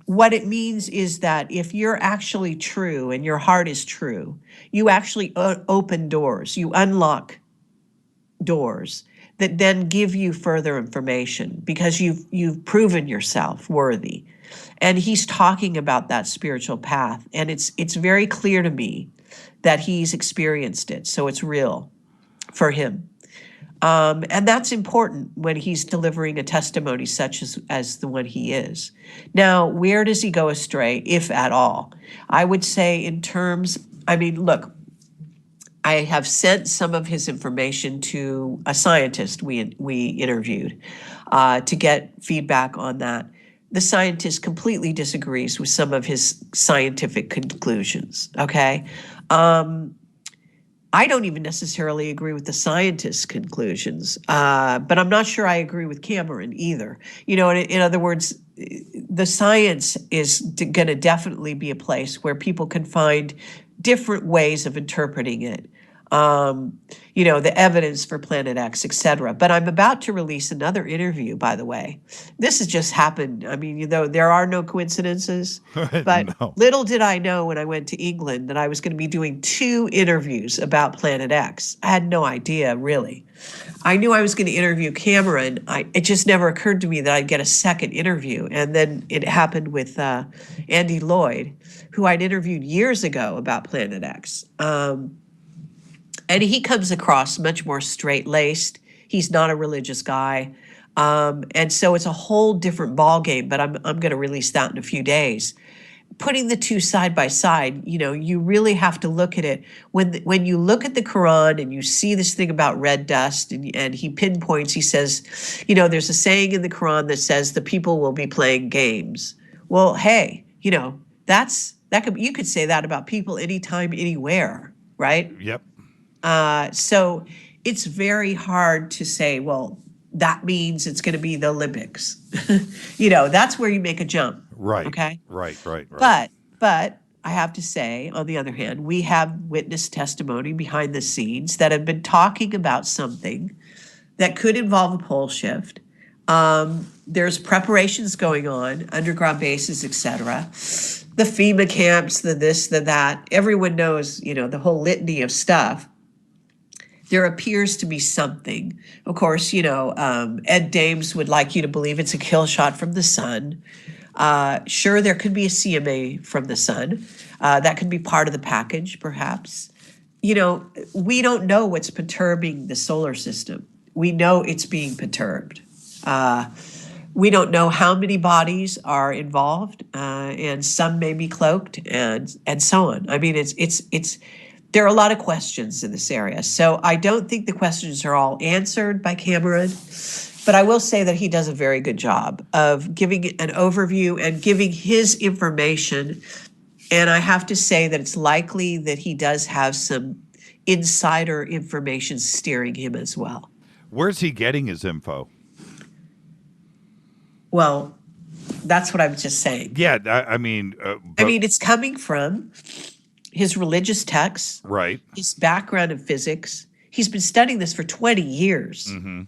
What it means is that if you're actually true and your heart is true, you actually open doors, you unlock doors that then give you further information because you've proven yourself worthy. And he's talking about that spiritual path, and it's very clear to me that he's experienced it, so it's real for him. And that's important when he's delivering a testimony such as the one he is. Now, where does he go astray, if at all? I would say look, I have sent some of his information to a scientist we interviewed to get feedback on that. The scientist completely disagrees with some of his scientific conclusions, okay? I don't even necessarily agree with the scientist's conclusions, but I'm not sure I agree with Cameron either. In other words, the science is going to definitely be a place where people can find different ways of interpreting it. the evidence for Planet X, etc. But I'm about to release another interview, by the way. This has just happened. I mean, there are no coincidences, but little did I know when I went to England that I was going to be doing 2 interviews about Planet X. I had no idea, really. I knew I was going to interview Cameron. It just never occurred to me that I'd get a second interview. And then it happened with Andy Lloyd, who I'd interviewed years ago about Planet X. And he comes across much more straight-laced. He's not a religious guy. And so it's a whole different ballgame, but I'm going to release that in a few days. Putting the 2 side by side, you really have to look at it. When you look at the Quran and you see this thing about red dust, and he pinpoints, he says, there's a saying in the Quran that says the people will be playing games. Well, hey, you could say that about people anytime, anywhere, right? Yep. So it's very hard to say, well, that means it's going to be the Olympics. That's where you make a jump. Right. Okay. Right. But I have to say, on the other hand, we have witness testimony behind the scenes that have been talking about something that could involve a pole shift. There's preparations going on, underground bases, etc. The FEMA camps, the this, the that. Everyone knows, the whole litany of stuff. There appears to be something. Of course, Ed Dames would like you to believe it's a kill shot from the sun. Sure, there could be a CMA from the sun. That could be part of the package, perhaps. We don't know what's perturbing the solar system. We know it's being perturbed. We don't know how many bodies are involved, and some may be cloaked, and so on. I mean, there are a lot of questions in this area. So I don't think the questions are all answered by Cameron, but I will say that he does a very good job of giving an overview and giving his information. And I have to say that it's likely that he does have some insider information steering him as well. Where's he getting his info? Well, that's what I'm just saying. Yeah, I mean, it's coming from his religious texts, right? His background in physics. He's been studying this for 20 years. Mm-hmm.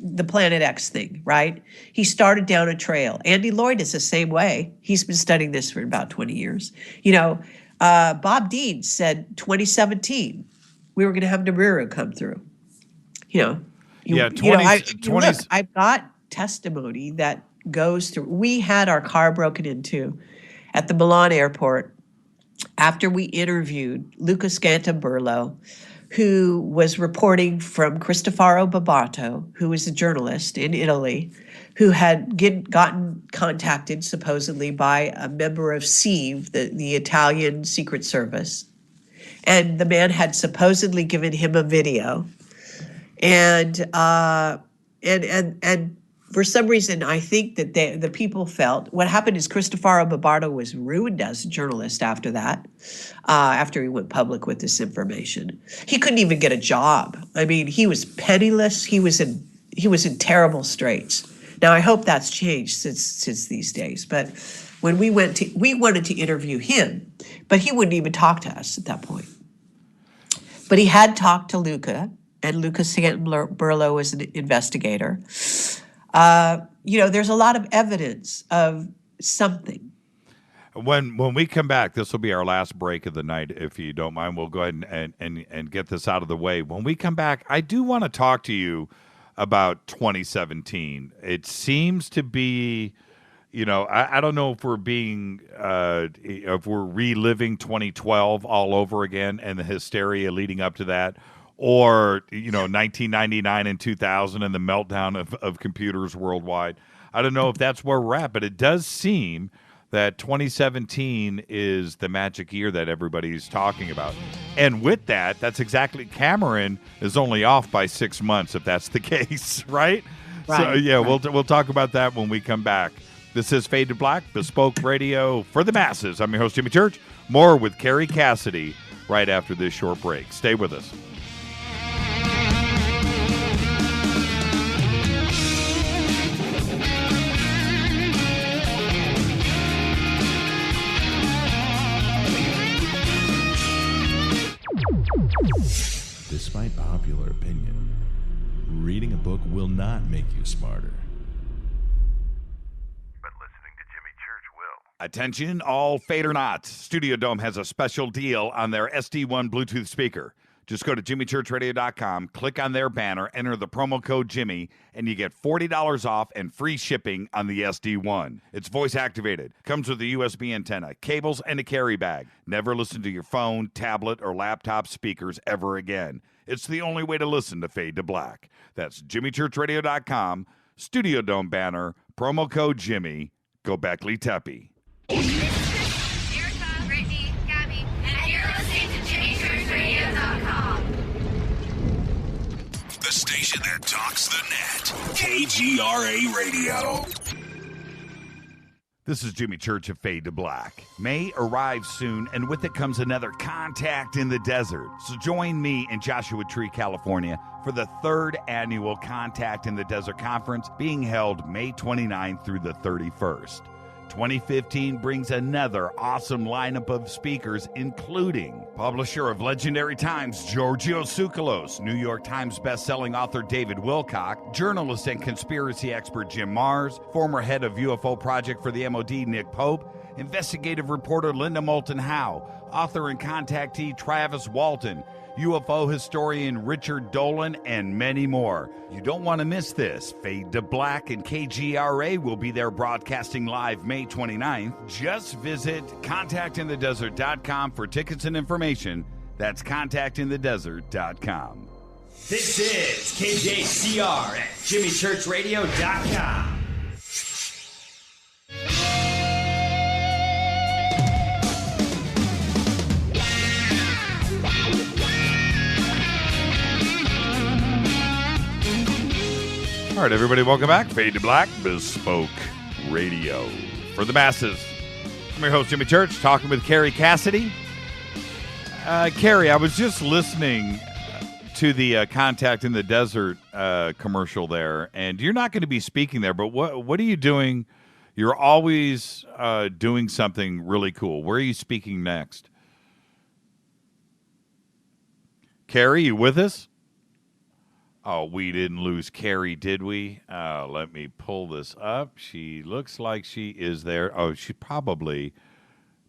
The Planet X thing, right? He started down a trail. Andy Lloyd is the same way. He's been studying this for about 20 years. Bob Dean said 2017 we were going to have Nibiru come through. I've got testimony that goes through. We had our car broken into at the Milan airport after we interviewed Luca Scantamburlo, who was reporting from Cristoforo Babbato, who was a journalist in Italy, who had gotten contacted supposedly by a member of SIV, the Italian Secret Service. And the man had supposedly given him a video. And for some reason, I think that the people felt what happened is Cristoforo Babbato was ruined as a journalist after that, after he went public with this information. He couldn't even get a job. I mean, he was penniless. He was in terrible straits. Now, I hope that's changed since these days. But when we wanted to interview him, but he wouldn't even talk to us at that point. But he had talked to Luca, and Luca Scantamburlo was an investigator. There's a lot of evidence of something. When we come back, this will be our last break of the night, if you don't mind. We'll go ahead and get this out of the way. When we come back, I do want to talk to you about 2017. It seems to be, I don't know if we're if we're reliving 2012 all over again and the hysteria leading up to that, or 1999 and 2000 and the meltdown of computers worldwide. I don't know if that's where we're at, but it does seem that 2017 is the magic year that everybody's talking about. And with that, that's exactly, Cameron is only off by 6 months if that's the case, right? So yeah, right. We'll talk about that when we come back. This is Fade to Black, bespoke radio for the masses. I'm your host, Jimmy Church. More with Kerry Cassidy right after this short break. Stay with us. unpopular opinion. Reading a book will not make you smarter. Attention, all Fader Knots. Studio Dome has a special deal on their SD1 Bluetooth speaker. Just go to jimmychurchradio.com, click on their banner, enter the promo code Jimmy, and you get $40 off and free shipping on the SD1. It's voice activated, comes with a USB antenna, cables, and a carry bag. Never listen to your phone, tablet, or laptop speakers ever again. It's the only way to listen to Fade to Black. That's jimmychurchradio.com, Studio Dome banner, promo code Jimmy. Go Beckley Teppy. Erica, Brittany, Gabby, and you're listening to JimmyChurchRadio.com. The station that talks the net. KGRA Radio. This is Jimmy Church of Fade to Black. May arrives soon, and with it comes another Contact in the Desert. So join me in Joshua Tree, California, for the 3rd annual Contact in the Desert Conference being held May 29th through the 31st. 2015 brings another awesome lineup of speakers, including publisher of Legendary Times, Giorgio Tsoukalos, New York Times bestselling author David Wilcock, journalist and conspiracy expert Jim Mars, former head of UFO Project for the MOD Nick Pope, investigative reporter Linda Moulton Howe, author and contactee Travis Walton, UFO historian Richard Dolan, and many more. You don't want to miss this. Fade to Black and KGRA will be there broadcasting live May 29th. Just visit contactinthedesert.com for tickets and information. That's contactinthedesert.com. This is KJCR at JimmyChurchRadio.com. All right, everybody, welcome back. Fade to Black, Bespoke Radio for the masses. I'm your host, Jimmy Church, talking with Kerry Cassidy. Kerry, I was just listening to the Contact in the Desert commercial there, and you're not going to be speaking there, but what are you doing? You're always doing something really cool. Where are you speaking next? Kerry, you with us? Oh, we didn't lose Kerry, did we? Let me pull this up. She looks like she is there. Oh, she's probably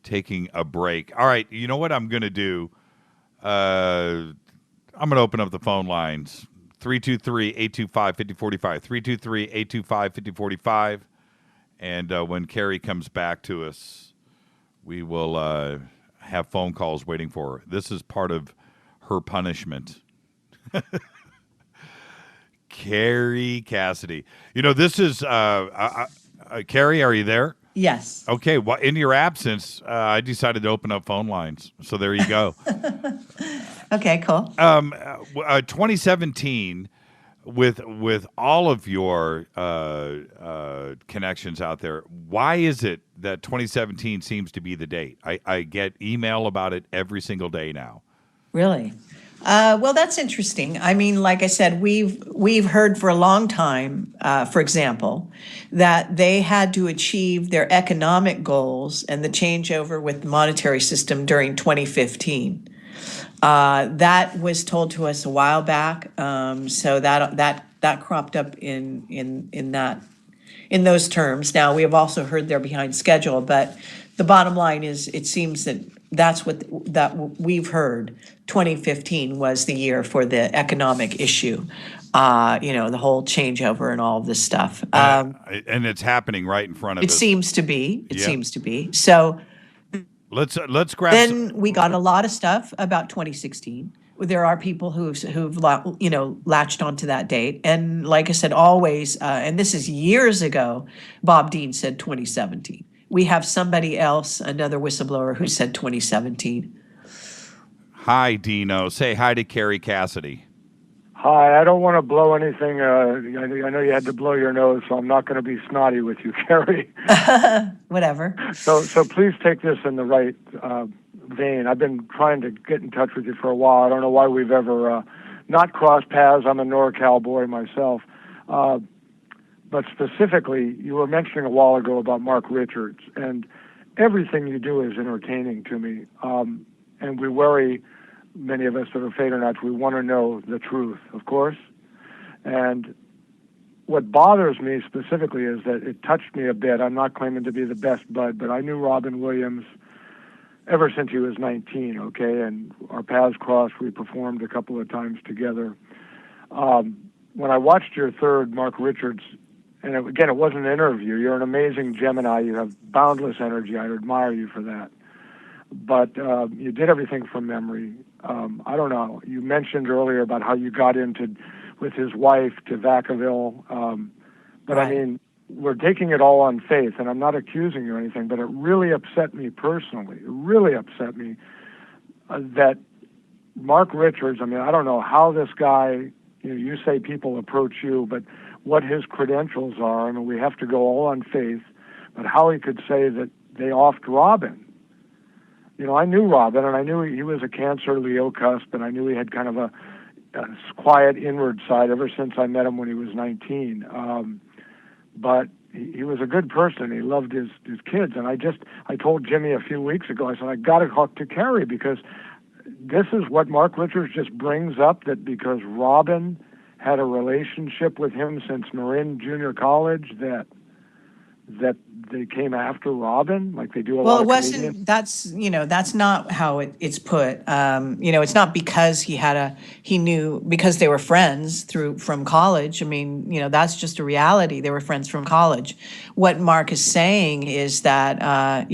taking a break. All right, you know what I'm going to do? I'm going to open up the phone lines. 323-825-5045. 323-825-5045. And when Kerry comes back to us, we will have phone calls waiting for her. This is part of her punishment. Kerry Cassidy. You know, this is, Kerry, are you there? Yes. Okay, well, in your absence, I decided to open up phone lines. So there you go. Okay, cool. 2017, with all of your connections out there, why is it that 2017 seems to be the date? I get email about it every single day now. Really? Well, that's interesting. I mean, like I said, we've heard for a long time, for example, that they had to achieve their economic goals and the changeover with the monetary system during 2015. That was told to us a while back, so that cropped up in those terms. Now, we have also heard they're behind schedule, but the bottom line is, it seems that we've heard. 2015 was the year for the economic issue, the whole changeover and all of this stuff. And it's happening right in front of us. It seems to be. It seems to be. So let's grab. Then we got a lot of stuff about 2016. There are people who've latched onto that date, and like I said, always, and this is years ago. Bob Dean said 2017. We have somebody else, another whistleblower, who said 2017. Hi, Dino. Say hi to Kerry Cassidy. Hi. I don't want to blow anything. I know you had to blow your nose, so I'm not going to be snotty with you, Kerry. Whatever. So please take this in the right vein. I've been trying to get in touch with you for a while. I don't know why we've ever not crossed paths. I'm a NorCal boy myself. But specifically, you were mentioning a while ago about Mark Richards, and everything you do is entertaining to me. And we worry many of us that are Fadernauts, we want to know the truth, of course. And what bothers me specifically is that it touched me a bit. I'm not claiming to be the best bud, but I knew Robin Williams ever since he was 19, okay? And our paths crossed. We performed a couple of times together. When I watched your third, Mark Richards, and again, it wasn't an interview. You're an amazing Gemini. You have boundless energy. I admire you for that. But you did everything from memory. I don't know. You mentioned earlier about how you got into with his wife to Vacaville. But right. I mean, we're taking it all on faith, and I'm not accusing you or anything, but it really upset me personally. It really upset me that Mark Richards, I mean, I don't know how this guy, you say people approach you, but what his credentials are, I mean, we have to go all on faith, but how he could say that they offed Robin. I knew Robin, and I knew he was a Cancer Leo cusp, and I knew he had kind of a quiet inward side ever since I met him when he was 19. But he was a good person. He loved his kids. And I told Jimmy a few weeks ago, I said, I got to talk to Kerry, because this is what Mark Richards just brings up, that because Robin had a relationship with him since Marin Junior College, that they came after Robin, like they do a lot of Well, it wasn't, comedians. that's not how it's put. It's not because he knew, because they were friends from college. I mean, that's just a reality. They were friends from college. What Mark is saying is that,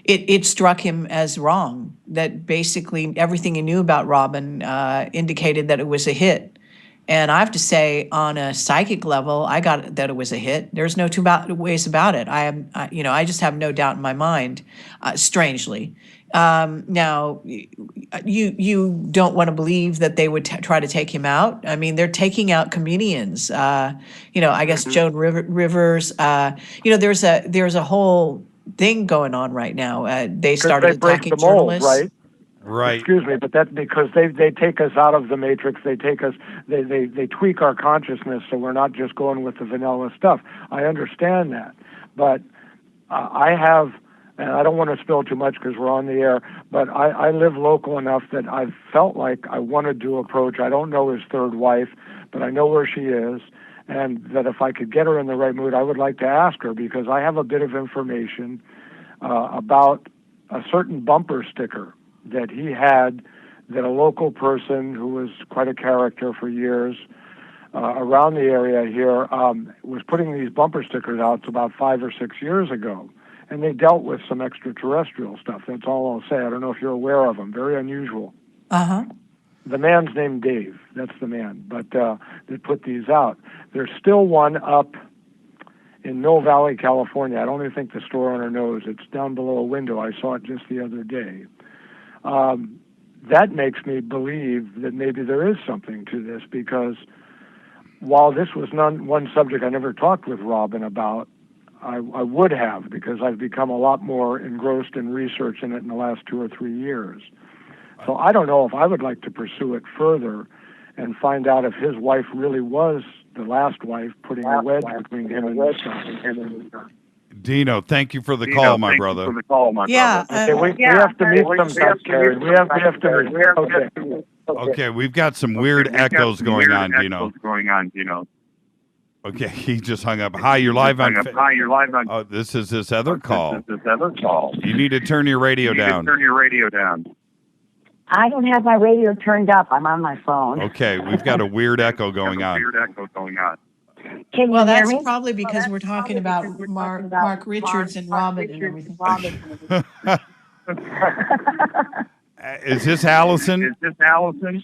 it struck him as wrong, that basically everything he knew about Robin indicated that it was a hit. And I have to say, on a psychic level, I got that it was a hit. There's no two ways about it. I just have no doubt in my mind, strangely. Now, you don't want to believe that they would try to take him out. I mean, they're taking out comedians. I guess Joan Rivers. There's a whole thing going on right now. They started attacking journalists. Mold, right? Right. Excuse me, but that's because they take us out of the matrix. They take us, they tweak our consciousness so we're not just going with the vanilla stuff. I understand that, but I have, and I don't want to spill too much because we're on the air, but I live local enough that I felt like I wanted to approach. I don't know his third wife, but I know where she is, and that if I could get her in the right mood, I would like to ask her, because I have a bit of information about a certain bumper sticker that he had, that a local person who was quite a character for years around the area here was putting these bumper stickers out about 5 or 6 years ago. And they dealt with some extraterrestrial stuff. That's all I'll say. I don't know if you're aware of them. Very unusual. Uh-huh. The man's named Dave. That's the man. But they put these out. There's still one up in Mill Valley, California. I don't even think the store owner knows. It's down below a window. I saw it just the other day. That makes me believe that maybe there is something to this, because while this was one subject I never talked with Robin about, I would have, because I've become a lot more engrossed in research in it in the last 2 or 3 years. So I don't know if I would like to pursue it further and find out if his wife really was the last wife, putting a wedge between him and the stuff. Dino, thank you for the call, my brother. Yeah. Okay, we have to meet sometime, Kerry. We have to meet. Okay, we've got some weird echoes going on, Dino. Okay, he just hung up. Hi, you're live on. Oh, this is this other call. You need to turn your radio down. I don't have my radio turned up. I'm on my phone. Okay, we've got a weird echo going on. Can well, you hear that's me? probably because we're talking about Mark Richards and Robin and everything. Is this Allison?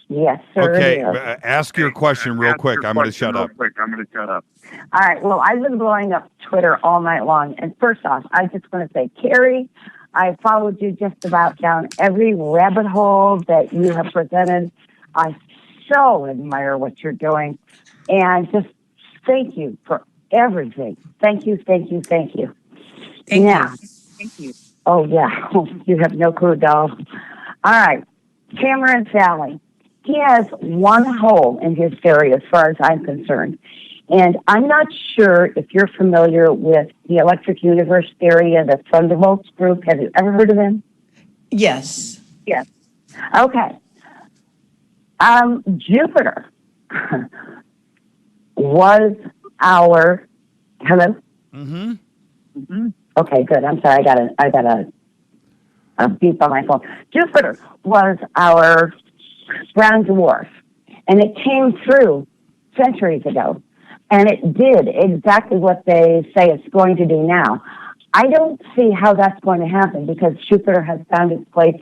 Yes, sir. Okay, it is. ask your question real quick. I'm going to shut up. All right. Well, I've been blowing up Twitter all night long. And first off, I just want to say, Kerry, I followed you just about down every rabbit hole that you have presented. I so admire what you're doing. And just thank you for everything. Thank you. Thank you. Thank you. Oh, yeah. You have no clue, doll. All right. Cameron Sally. He has one hole in his theory as far as I'm concerned. And I'm not sure if you're familiar with the Electric Universe theory and the Thunderbolts group. Have you ever heard of them? Yes. Okay. Jupiter was our hello. Mm-hmm. Okay, good. I'm sorry. I got a beep on my phone. Jupiter was our brown dwarf, and it came through centuries ago, and it did exactly what they say it's going to do now. I don't see how that's going to happen because Jupiter has found its place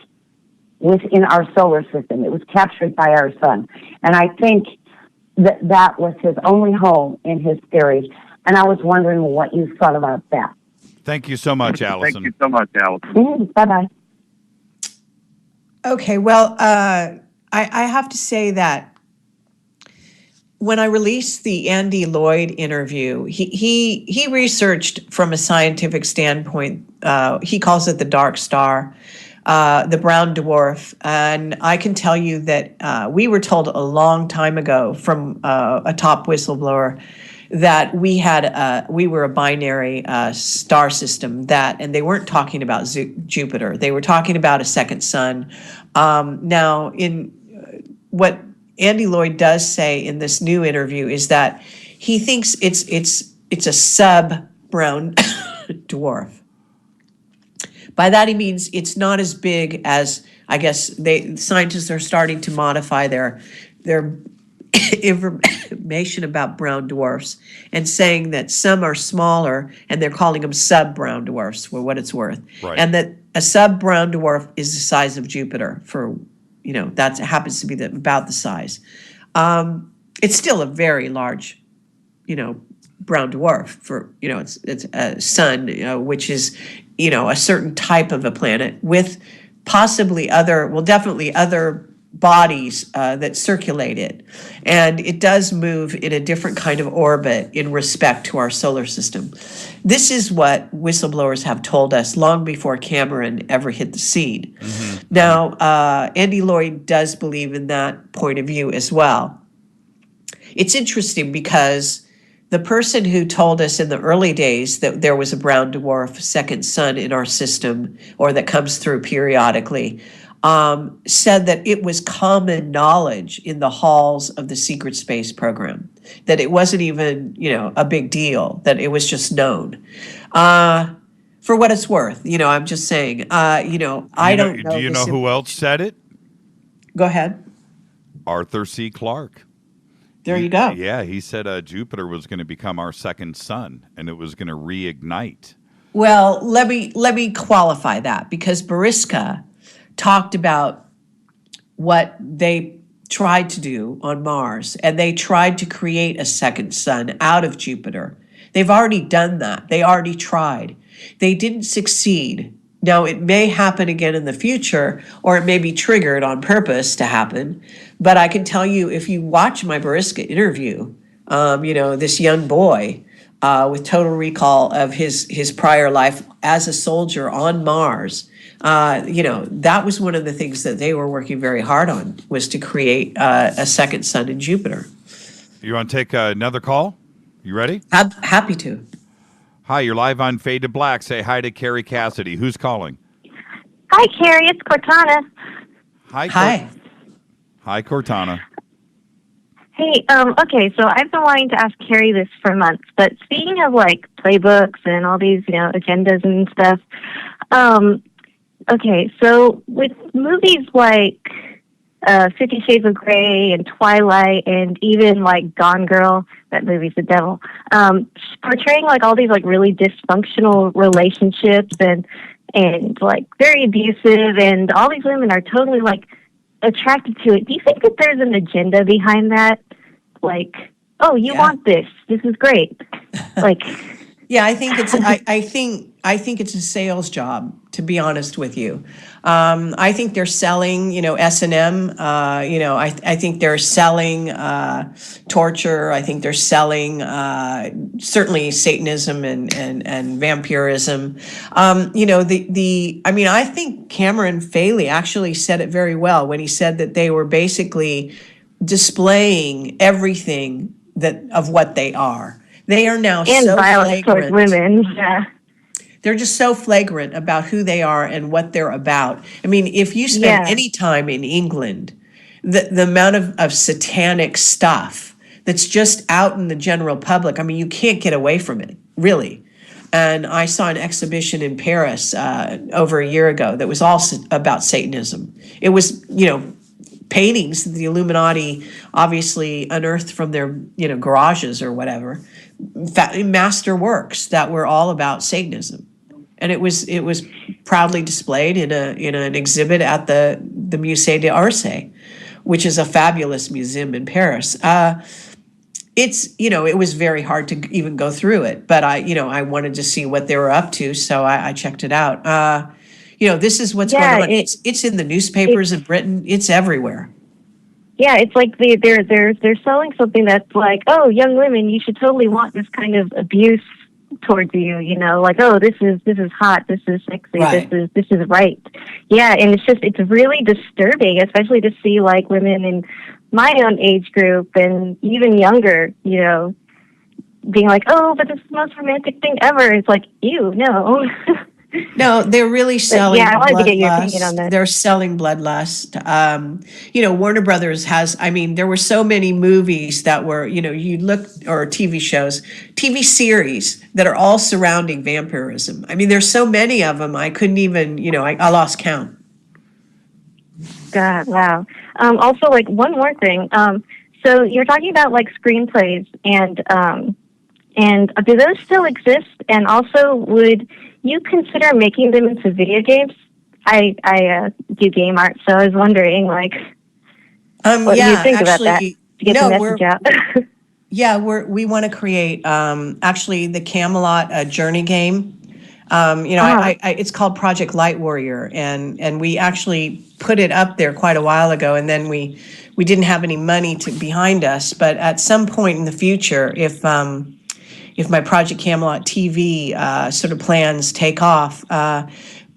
within our solar system. It was captured by our sun, and I think that was his only home in his theory. And I was wondering what you thought about that. Thank you so much, Allison. Thank you so much, Allison. Bye-bye. Okay, well, I have to say that when I released the Andy Lloyd interview, he researched from a scientific standpoint. He calls it the dark star, the brown dwarf. And I can tell you that we were told a long time ago from a top whistleblower that we were a binary star system, and they weren't talking about Jupiter. They were talking about a second sun. Now, in what Andy Lloyd does say in this new interview is that he thinks it's a sub-brown dwarf. By that he means it's not as big as, I guess, scientists are starting to modify their information about brown dwarfs and saying that some are smaller and they're calling them sub-brown dwarfs for what it's worth. Right. And that a sub-brown dwarf is the size of Jupiter that happens to be about the size. It's still a very large, brown dwarf for, it's a sun, which is, a certain type of a planet with possibly definitely other bodies that circulate it. And it does move in a different kind of orbit in respect to our solar system. This is what whistleblowers have told us long before Cameron ever hit the scene. Mm-hmm. Now, Andy Lloyd does believe in that point of view as well. It's interesting because the person who told us in the early days that there was a brown dwarf second sun in our system, or that comes through periodically, said that it was common knowledge in the halls of the secret space program, that it wasn't even, a big deal, that it was just known. For what it's worth, I'm just saying, I don't know. Do you know who else said it? Go ahead. Arthur C. Clarke. There you go. Yeah, he said Jupiter was going to become our second sun, and it was going to reignite. Well, let me qualify that, because Bariska talked about what they tried to do on Mars, and they tried to create a second sun out of Jupiter. They've already done that. They already tried. They didn't succeed. Now, it may happen again in the future, or it may be triggered on purpose to happen. But I can tell you, if you watch my Bariska interview, this young boy with total recall of his prior life as a soldier on Mars, that was one of the things that they were working very hard on, was to create a second sun in Jupiter. You want to take another call? You ready? Happy to. Hi, you're live on Fade to Black. Say hi to Kerry Cassidy. Who's calling? Hi, Kerry. It's Cortana. Hi. Hi, Cortana. Hey, okay, so I've been wanting to ask Kerry this for months, but speaking of, playbooks and all these, agendas and stuff, okay, so with movies like 50 Shades of Grey and Twilight and even, Gone Girl, that movie's the devil, portraying, all these, really dysfunctional relationships and very abusive, and all these women are totally, attracted to it. Do you think that there's an agenda behind that? You want this. This is great. Yeah, I think it's I think it's a sales job, to be honest with you. I think they're selling, S&M. I think they're selling torture. I think they're selling certainly Satanism and vampirism. I think Cameron Faley actually said it very well when he said that they were basically displaying everything of what they are. They are now and so violence towards women. Yeah. They're just so flagrant about who they are and what they're about. I mean, if you spend any time in England, the amount of satanic stuff that's just out in the general public. I mean, you can't get away from it, really. And I saw an exhibition in Paris over a year ago that was all about Satanism. It was, paintings that the Illuminati obviously unearthed from their, garages or whatever, master works that were all about Satanism. And it was proudly displayed in an exhibit at the Musée d'Orsay, which is a fabulous museum in Paris. It was very hard to even go through it, but I wanted to see what they were up to, so I checked it out. This is what's going on. It's in the newspapers in Britain. It's everywhere. Yeah, it's like they're selling something that's like, oh, young women, you should totally want this kind of abuse towards you. Like, oh, this is hot, this is sexy, right. this is right. Yeah, and it's really disturbing, especially to see like women in my own age group and even younger, being like, oh, but this is the most romantic thing ever. It's like, ew, no. No, they're really selling. Yeah, I wanted to get your opinion on that. They're selling bloodlust. Warner Brothers has. I mean, there were so many movies that were, you look, or TV shows, TV series that are all surrounding vampirism. I mean, there's so many of them. I couldn't even, I lost count. God, wow. Also, like one more thing. So you're talking about like screenplays, and do those still exist? And also, would you consider making them into video games? I do game art, so I was wondering, like, what do you think about that? To get the message out. Yeah, we want to create actually the Camelot journey game. It's called Project Light Warrior, and we actually put it up there quite a while ago, and then we didn't have any money behind us. But at some point in the future, if my Project Camelot TV sort of plans take off,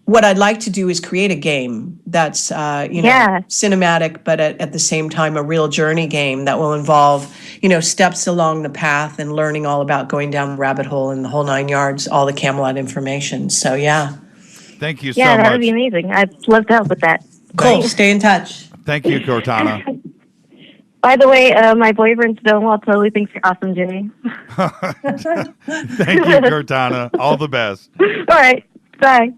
what I'd like to do is create a game that's cinematic, but at the same time a real journey game that will involve steps along the path and learning all about going down the rabbit hole and the whole 9 yards, all the Camelot information. So yeah. Thank you so much. Yeah, that would be amazing. I'd love to help with that. Cool. Stay in touch. Thank you, Cortana. By the way, my boyfriend Stonewall totally thinks you're awesome, Jimmy. Thank you, Cortana. All the best. All right. Bye.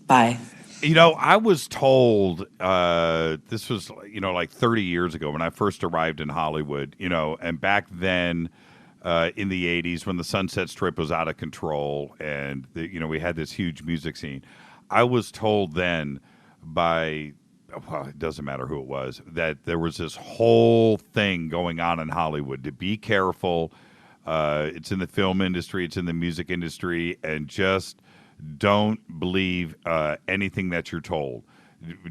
Bye. I was told this was, like 30 years ago when I first arrived in Hollywood, and back then in the 80s when the Sunset Strip was out of control and, we had this huge music scene. I was told then by, well, it doesn't matter who it was, that there was this whole thing going on in Hollywood to be careful. It's in the film industry, it's in the music industry, and just don't believe anything that you're told.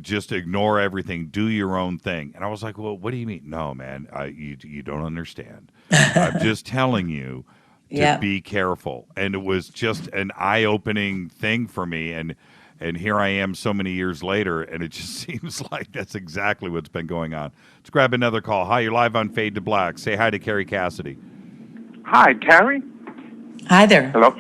Just ignore everything. Do your own thing. And I was like, well, what do you mean? No, man, you don't understand. I'm just telling you to be careful. And it was just an eye-opening thing for me. And here I am so many years later, and it just seems like that's exactly what's been going on. Let's grab another call. Hi, you're live on Fade to Black. Say hi to Kerry Cassidy. Hi, Kerry. Hi there. Hello.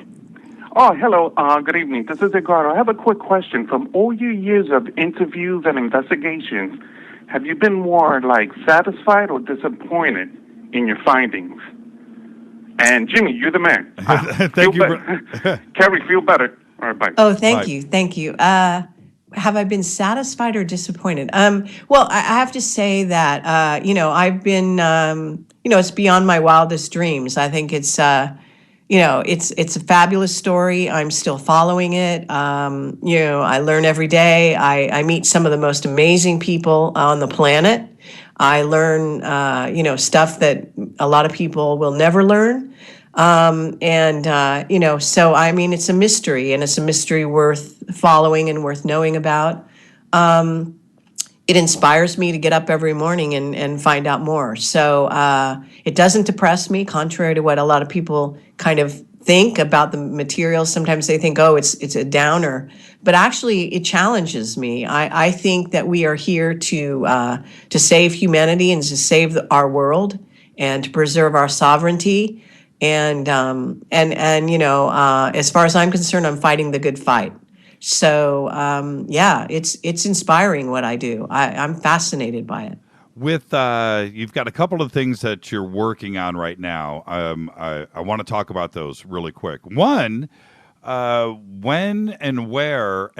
Oh, hello. Good evening. This is Eduardo. I have a quick question. From all your years of interviews and investigations, have you been more, satisfied or disappointed in your findings? And, Jimmy, you're the man. Thank you. Kerry, feel better. All right, bye. Oh, thank you. Thank you. Have I been satisfied or disappointed? Well, I have to say that, I've been, it's beyond my wildest dreams. I think it's, it's a fabulous story. I'm still following it. I learn every day. I meet some of the most amazing people on the planet. I learn, stuff that a lot of people will never learn. So, I mean, it's a mystery, and it's a mystery worth following and worth knowing about. It inspires me to get up every morning and find out more. So it doesn't depress me, contrary to what a lot of people kind of think about the material. Sometimes they think, oh, it's a downer. But actually, it challenges me. I think that we are here to save humanity and to save our world and to preserve our sovereignty. And as far as I'm concerned, I'm fighting the good fight. So, it's inspiring what I do. I'm fascinated by it. With you've got a couple of things that you're working on right now. I want to talk about those really quick. One, when and where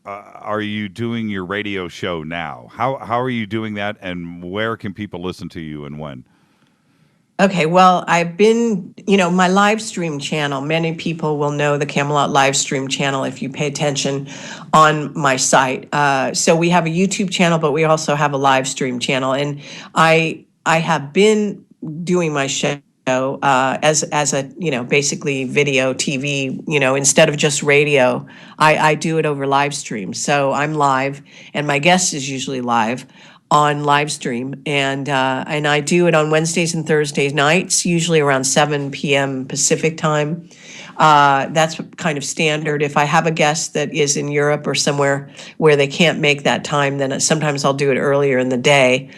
are you doing your radio show now? How are you doing that, and where can people listen to you and when? Okay, well, I've been, my live stream channel, many people will know the Camelot live stream channel if you pay attention on my site. So we have a YouTube channel, but we also have a live stream channel. And I have been doing my show as a, basically video, TV, instead of just radio, I do it over live stream. So I'm live, and my guest is usually live on live stream, and I do it on Wednesdays and Thursdays nights, usually around 7 p.m. Pacific time. That's kind of standard. If I have a guest that is in Europe or somewhere where they can't make that time, then sometimes I'll do it earlier in the day.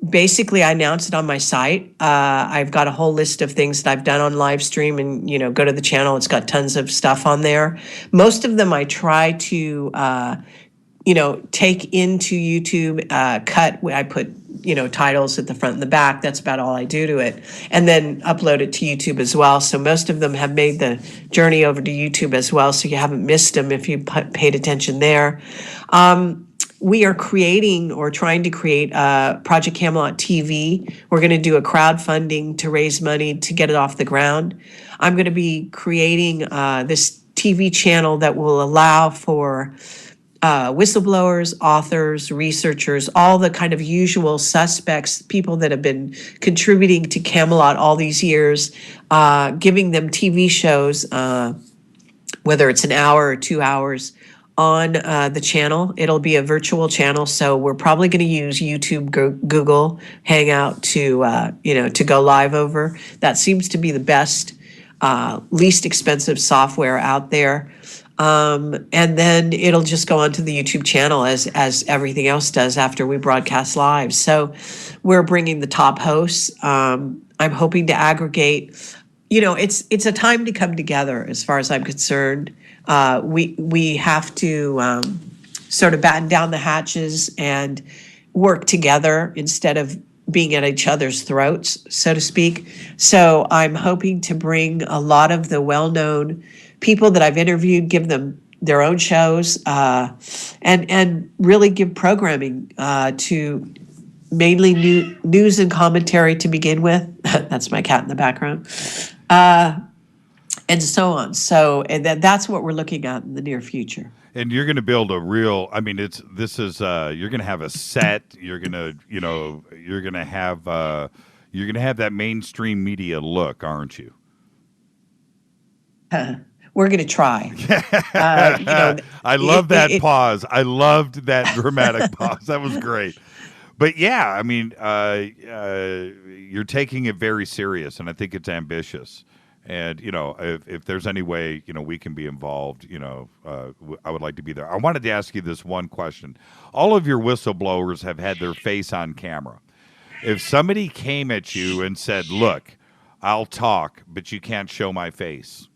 Basically, I announce it on my site. I've got a whole list of things that I've done on live stream, and go to the channel. It's got tons of stuff on there. Most of them I try to take into YouTube, cut. I put, titles at the front and the back. That's about all I do to it. And then upload it to YouTube as well. So most of them have made the journey over to YouTube as well. So you haven't missed them if you paid attention there. We are creating or trying to create Project Camelot TV. We're going to do a crowdfunding to raise money to get it off the ground. I'm going to be creating this TV channel that will allow for whistleblowers, authors, researchers, all the kind of usual suspects, people that have been contributing to Camelot all these years, giving them TV shows, whether it's an hour or 2 hours on the channel. It'll be a virtual channel, so we're probably going to use YouTube, Google Hangout to go live over. That seems to be the best, least expensive software out there. And then it'll just go onto the YouTube channel as everything else does after we broadcast live. So we're bringing the top hosts. I'm hoping to aggregate, it's a time to come together as far as I'm concerned. We have to sort of batten down the hatches and work together instead of being at each other's throats, so to speak. So I'm hoping to bring a lot of the well-known people that I've interviewed, give them their own shows, and really give programming to mainly news and commentary to begin with. That's my cat in the background. And so on. So that's what we're looking at in the near future. And you're going to build a real, you're going to have a set. You're going to have that mainstream media look, aren't you? We're going to try. I love that pause. I loved that dramatic pause. That was great. But yeah, you're taking it very serious, and I think it's ambitious. And, if there's any way, we can be involved, I would like to be there. I wanted to ask you this one question. All of your whistleblowers have had their face on camera. If somebody came at you and said, look, I'll talk, but you can't show my face,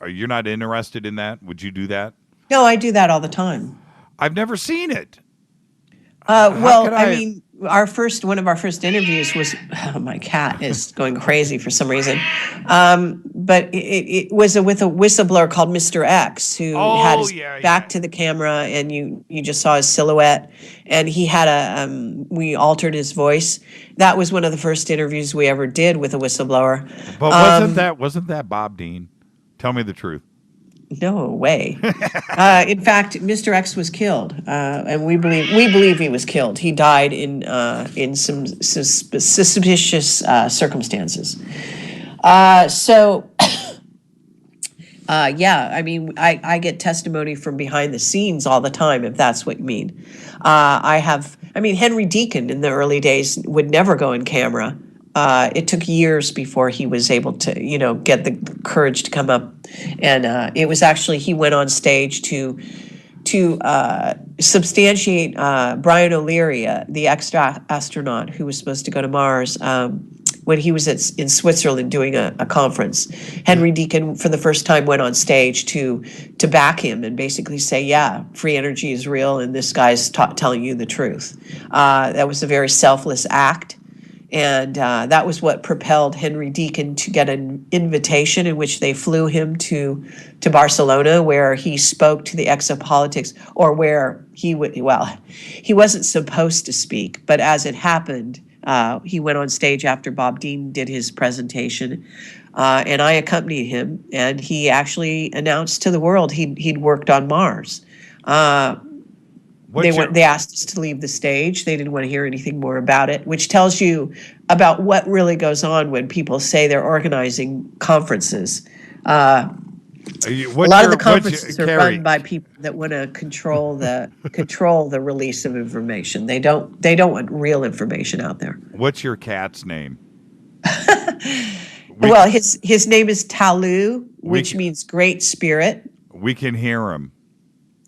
you're not interested in that? Would you do that? No, I do that all the time. I've never seen it. One of our first interviews was, my cat is going crazy for some reason. But it was with a whistleblower called Mr. X, who had his back to the camera, and you just saw his silhouette, and he had we altered his voice. That was one of the first interviews we ever did with a whistleblower. But wasn't that Bob Dean? Tell me the truth. No way. In fact, Mr. X was killed, and we believe he was killed. He died in some suspicious circumstances. I get testimony from behind the scenes all the time, if that's what you mean. Henry Deacon in the early days would never go in camera. It took years before he was able to, get the courage to come up. And it was actually, he went on stage to Brian O'Leary, the extra astronaut who was supposed to go to Mars, when when he was in Switzerland doing a conference. Henry Deacon, for the first time, went on stage to back him and basically say, yeah, free energy is real, and this guy's telling you the truth. That was a very selfless act. And that was what propelled Henry Deacon to get an invitation in which they flew him to Barcelona, where he spoke to the exopolitics, or where he wasn't supposed to speak, but as it happened, he went on stage after Bob Dean did his presentation, and I accompanied him, and he actually announced to the world he'd worked on Mars. They asked us to leave the stage. They didn't want to hear anything more about it, which tells you about what really goes on when people say they're organizing conferences. A lot of the conferences are run by people that want to control the release of information. They don't want real information out there. What's your cat's name? Well, his name is Talu, which means great spirit. We can hear him.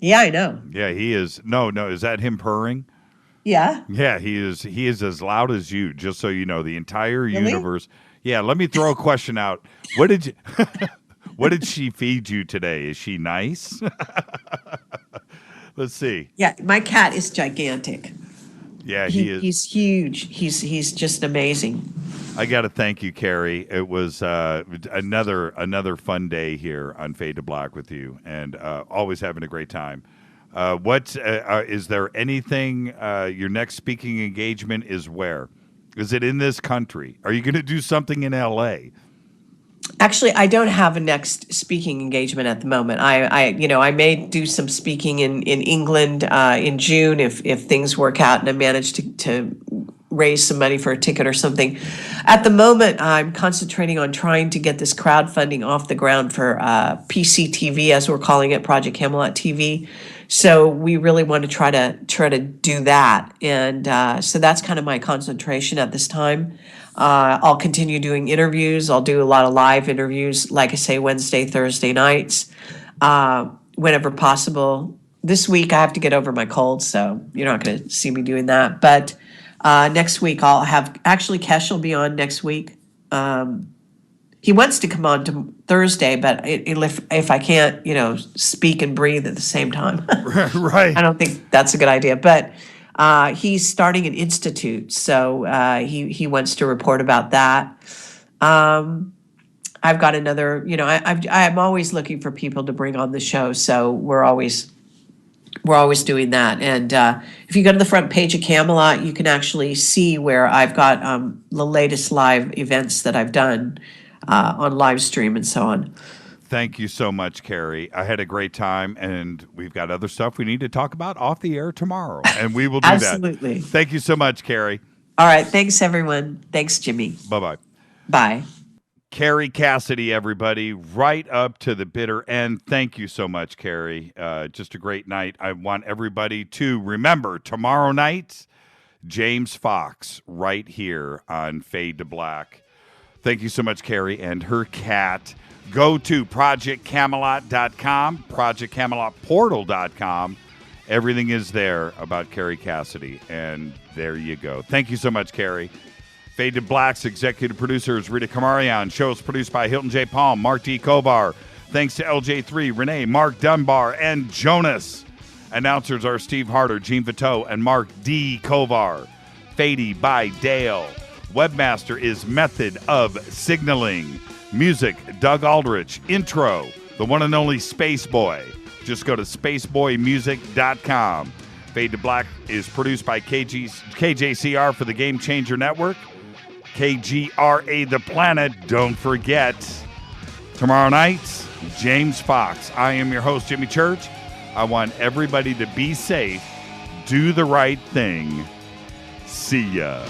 Yeah, I know. Yeah, he is. No, is that him purring? Yeah. Yeah, he is as loud as you, just so you know, the entire universe. Yeah, let me throw a question out. What did she feed you today? Is she nice? Let's see. Yeah, my cat is gigantic. Yeah, he is. He's huge. He's just amazing. I got to thank you, Kerry. It was another fun day here on Fade to Black with you, and always having a great time. Is there anything? Your next speaking engagement is where? Is it in this country? Are you going to do something in L.A.? Actually, I don't have a next speaking engagement at the moment. I may do some speaking in England in June if things work out and I manage to raise some money for a ticket or something. At the moment, I'm concentrating on trying to get this crowdfunding off the ground for PCTV, as we're calling it, Project Camelot TV. So we really want to try to do that, and so that's kind of my concentration at this time. I'll continue doing interviews. I'll do a lot of live interviews, like I say, Wednesday, Thursday nights, whenever possible. This week I have to get over my cold, so you're not going to see me doing that. But next week I'll have, actually Kesh will be on next week. He wants to come on to Thursday, but if I can't, speak and breathe at the same time, right? I don't think that's a good idea. But he's starting an institute, so he wants to report about that. I've got another, I'm always looking for people to bring on the show, so we're always doing that. And if you go to the front page of Camelot, you can actually see where I've got the latest live events that I've done on live stream and so on. Thank you so much, Kerry. I had a great time, and we've got other stuff we need to talk about off the air tomorrow, and we will do Absolutely. that. Thank you so much, Kerry. All right. Thanks, everyone. Thanks, Jimmy. Bye-bye. Bye. Kerry Cassidy, everybody, right up to the bitter end. Thank you so much, Kerry. Just a great night. I want everybody to remember tomorrow night, James Fox, right here on Fade to Black. Thank you so much, Kerry, and her cat. Go to projectcamelot.com, projectcamelotportal.com. Everything is there about Kerry Cassidy, and there you go. Thank you so much, Kerry. Fade to Black's executive producer is Rita Kamarian. Show is produced by Hilton J. Palm, Mark D. Kovar. Thanks to LJ3, Renee, Mark Dunbar, and Jonas. Announcers are Steve Harder, Gene Viteau, and Mark D. Kovar. Fady by Dale. Webmaster is Method of Signaling. Music, Doug Aldrich. Intro, the one and only Space Boy. Just go to spaceboymusic.com. Fade to Black is produced by KJCR for the Game Changer Network. KGRA The Planet. Don't forget, tomorrow night, James Fox. I am your host, Jimmy Church. I want everybody to be safe, do the right thing. See ya.